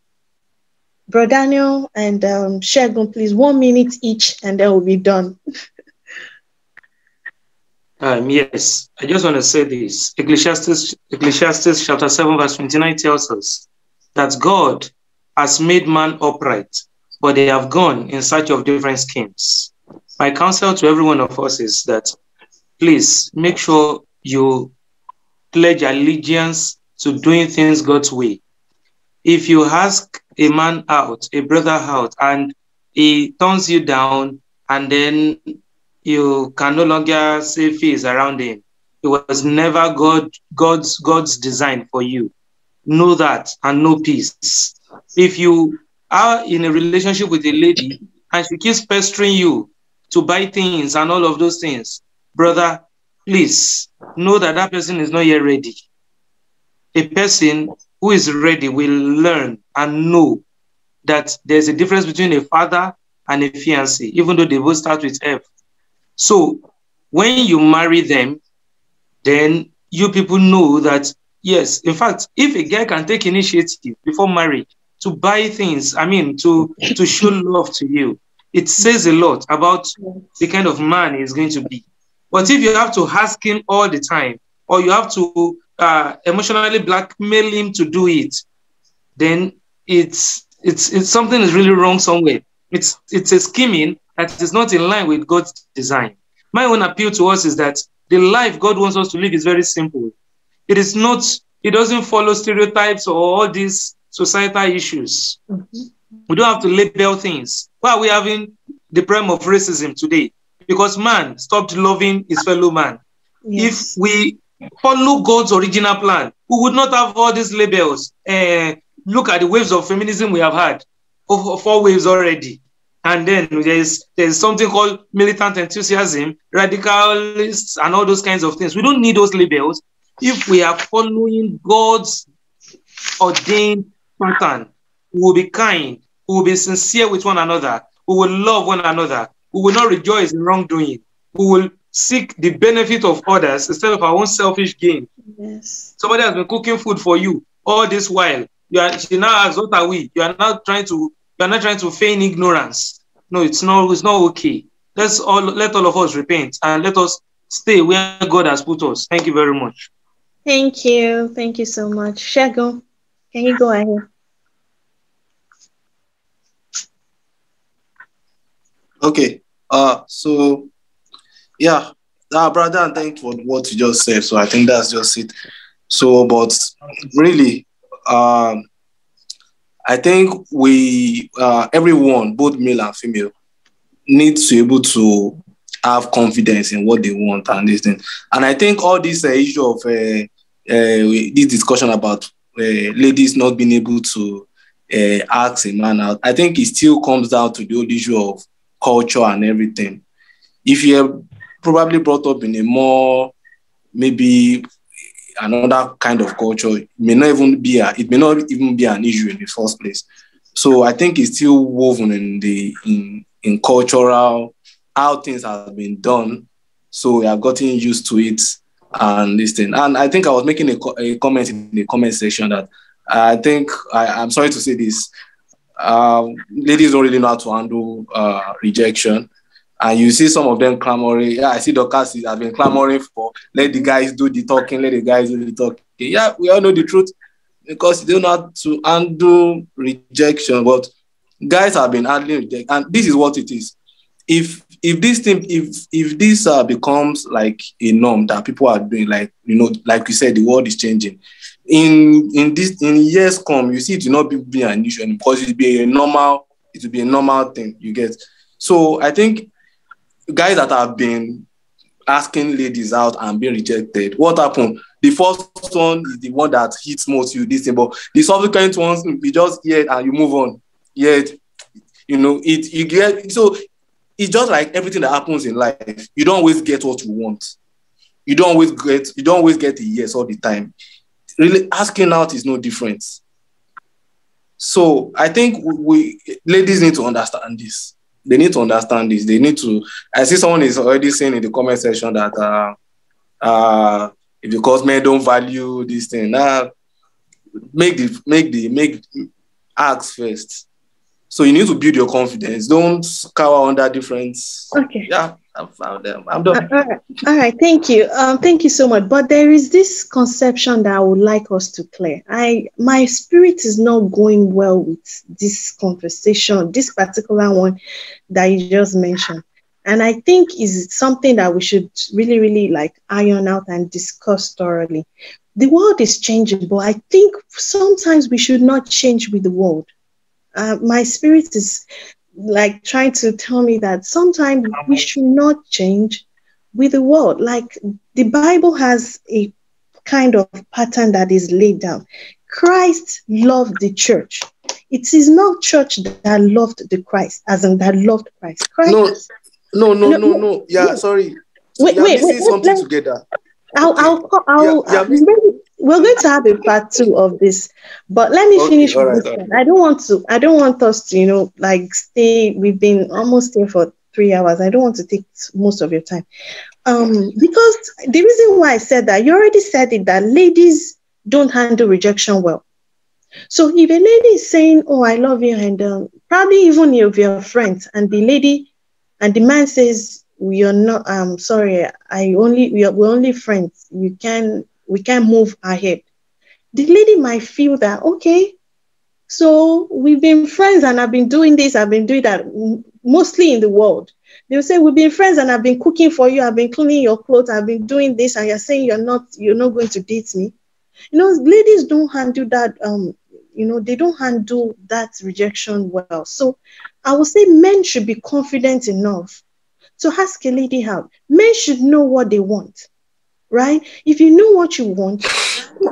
Bro Daniel and Shegun, please, 1 minute each, and then we'll be done. Yes, I just want to say this. Ecclesiastes chapter 7, verse 29 tells us that God has made man upright, but they have gone in search of different schemes. My counsel to every one of us is that please make sure you pledge allegiance to doing things God's way. If you ask a man out, a brother out, and he turns you down, and then you can no longer say face around him, it was never God's design for you. Know that and know peace. If you are in a relationship with a lady and she keeps pestering you to buy things and all of those things, brother, please know that that person is not yet ready. A person who is ready will learn and know that there's a difference between a father and a fiancé, even though they both start with F. So when you marry them, then you people know that, yes, in fact, if a guy can take initiative before marriage to buy things, to show love to you, it says a lot about the kind of man he's going to be. But if you have to ask him all the time, or you have to emotionally blackmail him to do it, then it's something is really wrong somewhere. It's a scheming that is not in line with God's design. My own appeal to us is that the life God wants us to live is very simple. It doesn't follow stereotypes or all these societal issues. We don't have to label things. Why are we having the problem of racism today? Because man stopped loving his fellow man. Yes. If we follow God's original plan, we would not have all these labels. Look at the waves of feminism we have had, 4 waves already. And then there's something called militant enthusiasm, radicalists, and all those kinds of things. We don't need those labels if we are following God's ordained pattern. We will be kind. We will be sincere with one another. We will love one another. We will not rejoice in wrongdoing. We will seek the benefit of others instead of our own selfish gain. Yes. Somebody has been cooking food for you all this while. She now asks, what are we? You are not trying to feign ignorance. No, it's not okay. Let all of us repent and let us stay where God has put us. Thank you very much. Thank you. Thank you so much. Shegun, can you go ahead? Okay. So yeah, brother, and thanks for what you just said. So I think that's just it. So, but really, I think we, everyone, both male and female, needs to be able to have confidence in what they want and this thing. And I think all this issue of this discussion about ladies not being able to ask a man out, I think it still comes down to the old issue of culture and everything. If you're probably brought up in a more, maybe another kind of culture, it may not even be an issue in the first place. So I think it's still woven in cultural, how things have been done. So we have gotten used to it and this thing. And I think I was making a comment in the comment section that I think I'm sorry to say this. Ladies don't really know how to handle rejection. And you see some of them clamoring. Yeah, I see Dorcas has been clamoring for let the guys do the talking, let the guys do the talking. Yeah, we all know the truth because they don't know how to handle rejection. But guys have been handling rejection, and this is what it is. If this thing, if this becomes like a norm that people are doing, like like you said, the world is changing. In years come, you see it will not be an issue because it will be a normal thing. You get. So I think guys that have been asking ladies out and being rejected, what happened? The first one is the one that hits most you, this thing, but the subsequent ones you just hear it and you move on. Yet, you get so it's just like everything that happens in life. You don't always get what you want. You don't always get a yes all the time. Really, asking out is no different. So I think we ladies need to understand this. They need to understand this. They need to. I see someone is already saying in the comment section that because men don't value this thing. Make ask first. So you need to build your confidence. Don't cower under difference. Okay. Yeah, I found them. I'm done. All right. Thank you. Thank you so much. But there is this conception that I would like us to clear. My spirit is not going well with this conversation, this particular one that you just mentioned. And I think is something that we should really, really like iron out and discuss thoroughly. The world is changing, but I think sometimes we should not change with the world. My spirit is like trying to tell me that sometimes we should not change with the world. Like the Bible has a kind of pattern that is laid down. Christ loved the church. It is not church that loved the Christ, as in that loved Christ. No. Yeah, sorry. Wait, something together. We're going to have a part 2 of this, but let me finish with this one. I don't want us to, like stay. We've been almost here for 3 hours. I don't want to take most of your time. Because the reason why I said that, you already said it, that ladies don't handle rejection well. So if a lady is saying, "Oh, I love you," and probably even if you're friends, and the man says, "We are not. Sorry, we're only friends. We can move ahead." The lady might feel that, okay, so we've been friends and I've been doing this, I've been doing that, mostly in the world. They'll say, "We've been friends and I've been cooking for you, I've been cleaning your clothes, I've been doing this, and you're saying you're not going to date me." Ladies don't handle that, they don't handle that rejection well. So I would say men should be confident enough to ask a lady out. Men should know what they want, right? If you know what you want,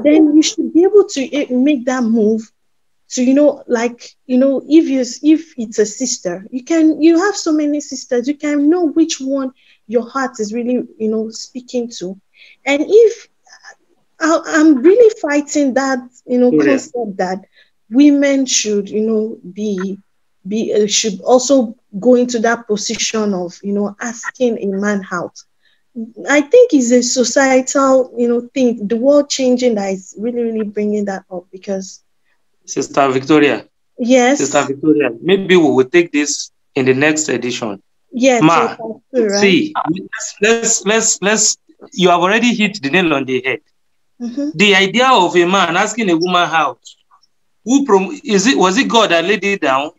then you should be able to make that move to, if it's a sister, you have so many sisters, you can know which one your heart is really, speaking to. And if I'm really fighting that, concept that women should, should also go into that position of, asking a man out. I think it's a societal, thing, the world changing, that is really, really bringing that up. Because Sister Victoria. Yes. Sister Victoria, maybe we will take this in the next edition. Yeah. Ma, right? See, let's. You have already hit the nail on the head. Mm-hmm. The idea of a man asking a woman out, was it God that laid it down?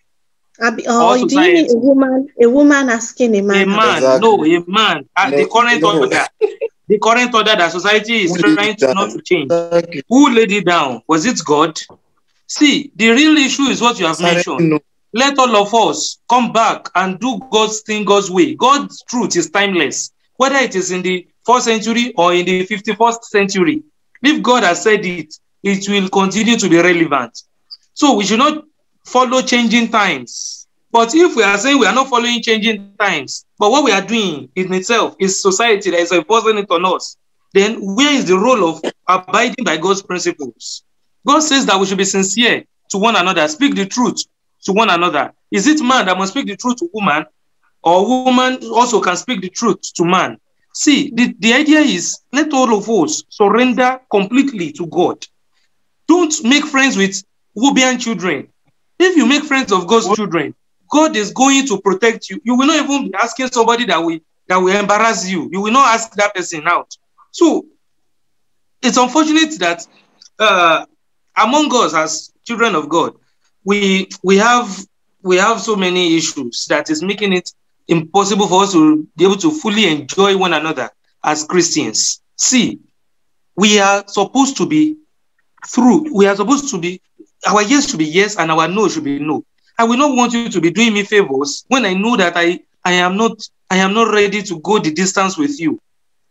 Do you mean a woman asking a man? A man, exactly. No, a man. The current order that society is trying to not to change. Who laid it down? Was it God? See, the real issue is what you have mentioned. Let all of us come back and do God's thing God's way. God's truth is timeless, whether it is in the 4th century or in the 51st century. If God has said it, it will continue to be relevant. So we should not follow changing times. But if we are saying we are not following changing times, but what we are doing in itself is society that is imposing it on us, then where is the role of abiding by God's principles? God says that we should be sincere to one another, speak the truth to one another. Is it man that must speak the truth to woman, or woman also can speak the truth to man? See, the idea is let all of us surrender completely to God. Don't make friends with Wubian children. If you make friends of God's children, God is going to protect you. You will not even be asking somebody that will embarrass you. You will not ask that person out. So it's unfortunate that among us as children of God, we have so many issues that is making it impossible for us to be able to fully enjoy one another as Christians. See, we are supposed to be our yes should be yes and our no should be no. I will not want you to be doing me favors when I know that I am not ready to go the distance with you.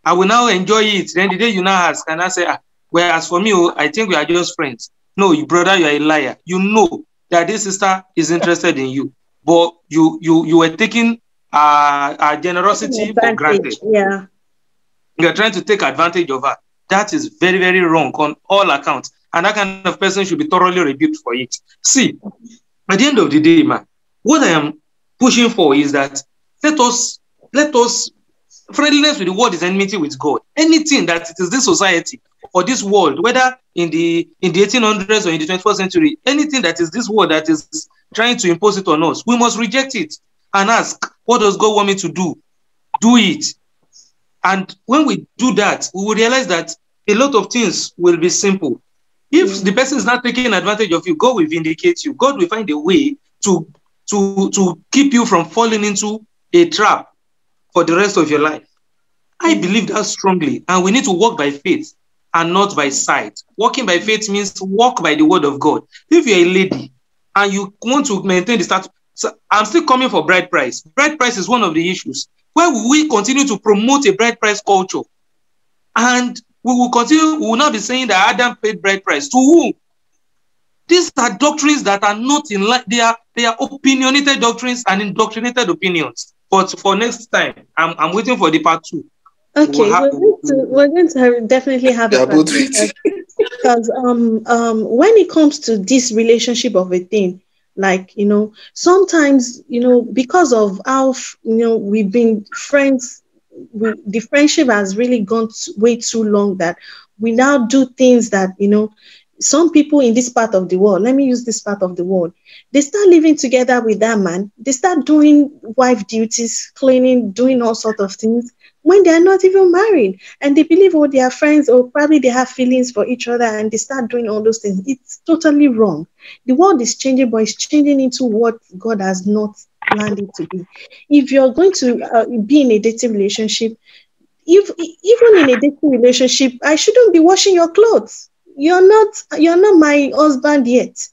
I will now enjoy it. Then the day you now ask, and I say, well, as for me, I think we are just friends. No, you brother, you are a liar. You know that this sister is interested in you, but you were taking our generosity for granted. Yeah. You are trying to take advantage of her. That is very, very wrong on all accounts. And that kind of person should be thoroughly rebuked for it. See, at the end of the day, man, what I am pushing for is that let us friendliness with the world is enmity with God. Anything that it is this society or this world, whether in the 1800s or in the 21st century, anything that is this world that is trying to impose it on us, we must reject it and ask, what does God want me to do? Do it. And when we do that, we will realize that a lot of things will be simple. If the person is not taking advantage of you, God will vindicate you. God will find a way to keep you from falling into a trap for the rest of your life. I believe that strongly. And we need to walk by faith and not by sight. Walking by faith means walk by the word of God. If you're a lady and you want to maintain the status, so I'm still coming for bride price. Bride price is one of the issues. Where will we continue to promote a bride price culture? And we will not be saying that Adam paid bride price. To whom? These are doctrines that are not in line. They are opinionated doctrines and indoctrinated opinions. But for next time, I'm waiting for the part 2. Okay, we're going to definitely have a part 2 because when it comes to this relationship of a thing, like, sometimes, because of how, we've been friends, the friendship has really gone way too long that we now do things that, some people in this part of the world, let me use this part of the world, they start living together with that man. They start doing wife duties, cleaning, doing all sorts of things when they're not even married. And they believe, they are friends, or probably they have feelings for each other, and they start doing all those things. It's totally wrong. The world is changing, but it's changing into what God has not planned it to be. If you're going to be in a dating relationship, even in a dating relationship, I shouldn't be washing your clothes. You're not my husband yet.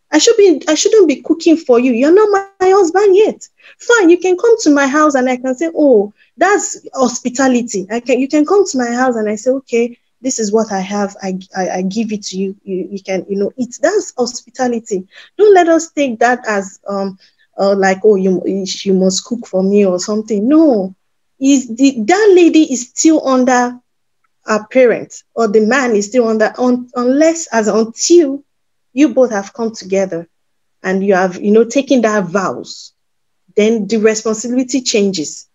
I shouldn't be cooking for you. You're not my husband yet. Fine, you can come to my house and I can say, oh, that's hospitality. You can come to my house and I say, okay, this is what I have. I give it to you. You can, eat. That's hospitality. Don't let us take that as like, oh, you must cook for me or something. No, that lady is still under our parents, or the man is still under, until you both have come together and you have, taken that vows, then the responsibility changes.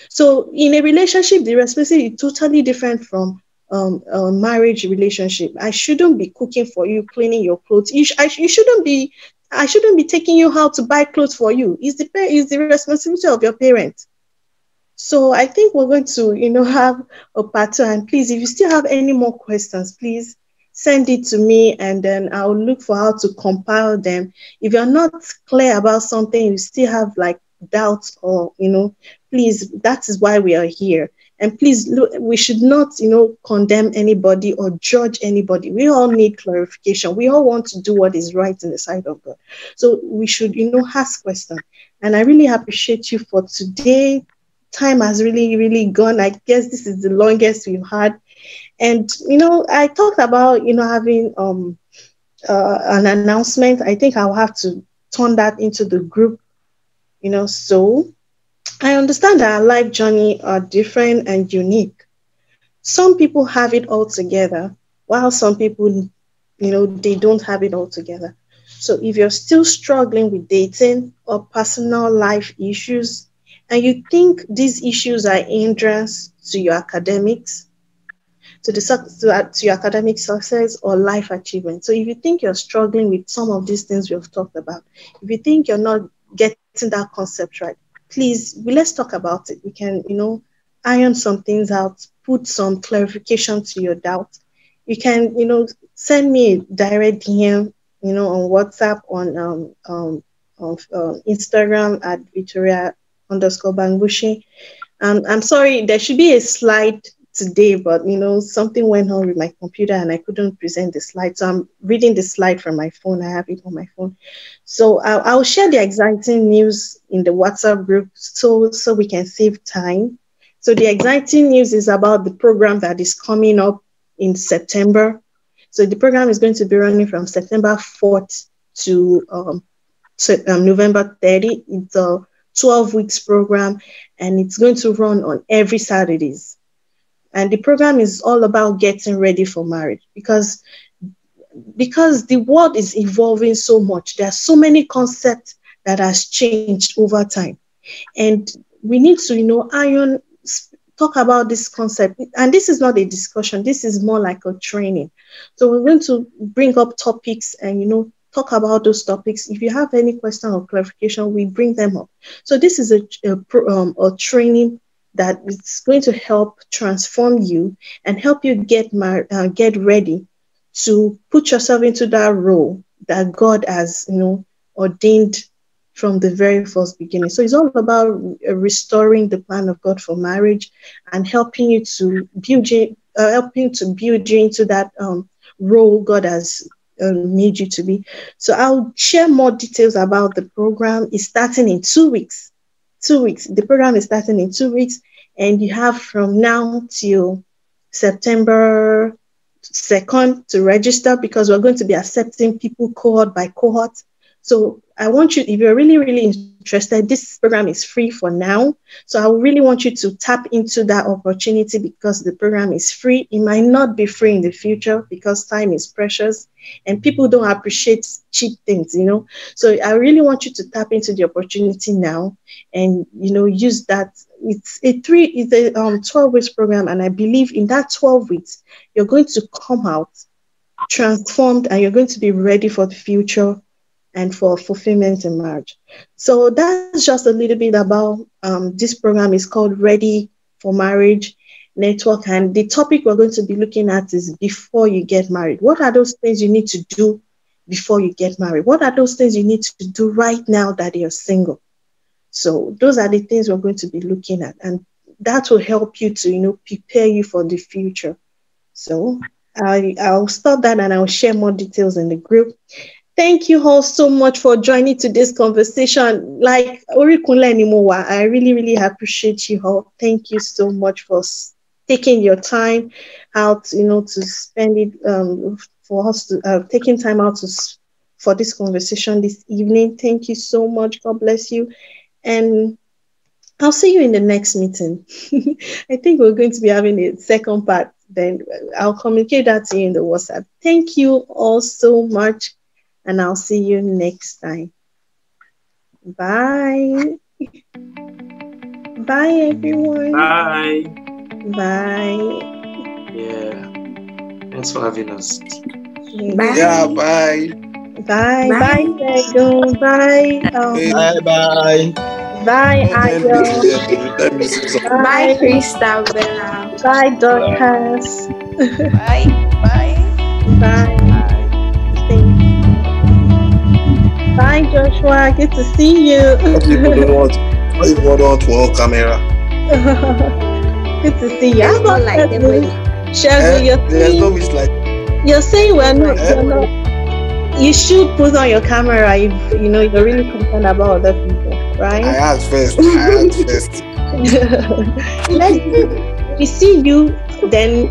So in a relationship, the responsibility is totally different from a marriage relationship. I shouldn't be cooking for you, cleaning your clothes. I shouldn't be taking you out to buy clothes for you. It's the responsibility of your parents. So I think we're going to, have a part 2. And please, if you still have any more questions, please send it to me, and then I'll look for how to compile them. If you're not clear about something, you still have like doubts, or, please, that is why we are here. And please, look, we should not, condemn anybody or judge anybody. We all need clarification. We all want to do what is right in the sight of God. So we should, ask questions. And I really appreciate you for today. Time has really, really gone. I guess this is the longest we've had. And, I talked about, having an announcement. I think I'll have to turn that into the group, so I understand that our life journey are different and unique. Some people have it all together, while some people, they don't have it all together. So if you're still struggling with dating or personal life issues, and you think these issues are hindrance to your academics, to your academic success or life achievement. So if you think you're struggling with some of these things we've talked about, if you think you're not getting that concept right, please, let's talk about it. We can, iron some things out, put some clarification to your doubt. You can, send me a direct DM, on WhatsApp, on Instagram at Victoria_Bangbushi. I'm sorry, there should be a slide today, but something went on with my computer and I couldn't present the slide. So I'm reading the slide from my phone. I have it on my phone. So I'll share the exciting news in the WhatsApp group so we can save time. So the exciting news is about the program that is coming up in September. So the program is going to be running from September 4th to November 30. It's a 12 weeks program, and it's going to run on every Saturdays. And the program is all about getting ready for marriage because the world is evolving so much. There are so many concepts that has changed over time. And we need to, talk about this concept. And this is not a discussion. This is more like a training. So we're going to bring up topics and, talk about those topics. If you have any question or clarification, we bring them up. So this is a training that is going to help transform you and help you get ready to put yourself into that role that God has, ordained from the very first beginning. So it's all about restoring the plan of God for marriage and helping you to build you into that role God has made you to be. So I'll share more details about the program. It's starting in 2 weeks. 2 weeks. The program is starting in 2 weeks, and you have from now till September 2nd to register because we're going to be accepting people cohort by cohort. So I want you, if you're really, really interested, this program is free for now. So I really want you to tap into that opportunity because the program is free. It might not be free in the future because time is precious and people don't appreciate cheap things, So I really want you to tap into the opportunity now and, use that. It's a 12 weeks program. And I believe in that 12 weeks, you're going to come out transformed and you're going to be ready for the future and for fulfillment in marriage. So that's just a little bit about this program. Is called Ready for Marriage Network. And the topic we're going to be looking at is before you get married. What are those things you need to do before you get married? What are those things you need to do right now that you're single? So those are the things we're going to be looking at. And that will help you to, prepare you for the future. So I'll stop that and I'll share more details in the group. Thank you all so much for joining today's conversation. I really, really appreciate you all. Thank you so much for taking your time out, to spend it for us to taking time out for this conversation this evening. Thank you so much. God bless you. And I'll see you in the next meeting. I think we're going to be having a second part. Then I'll communicate that to you in the WhatsApp. Thank you all so much. And I'll see you next time. Bye. Bye, everyone. Bye. Bye. Yeah. Thanks for having us. Bye. Yeah, bye. Bye. Bye, Diego. Bye. Bye. Bye, Ayo. Bye, Christabella. Bye, Dorcas. Bye. Bye. Bye, Joshua. Good to see you. People don't want to hold camera. Good to see you. I'm not like Shelby, you're saying we're not. You should put on your camera if you're really concerned about other people, right? I asked first. We see you, then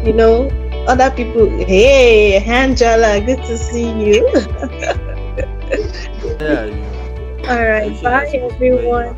other people. Hey, Angela, good to see you. All right, bye everyone.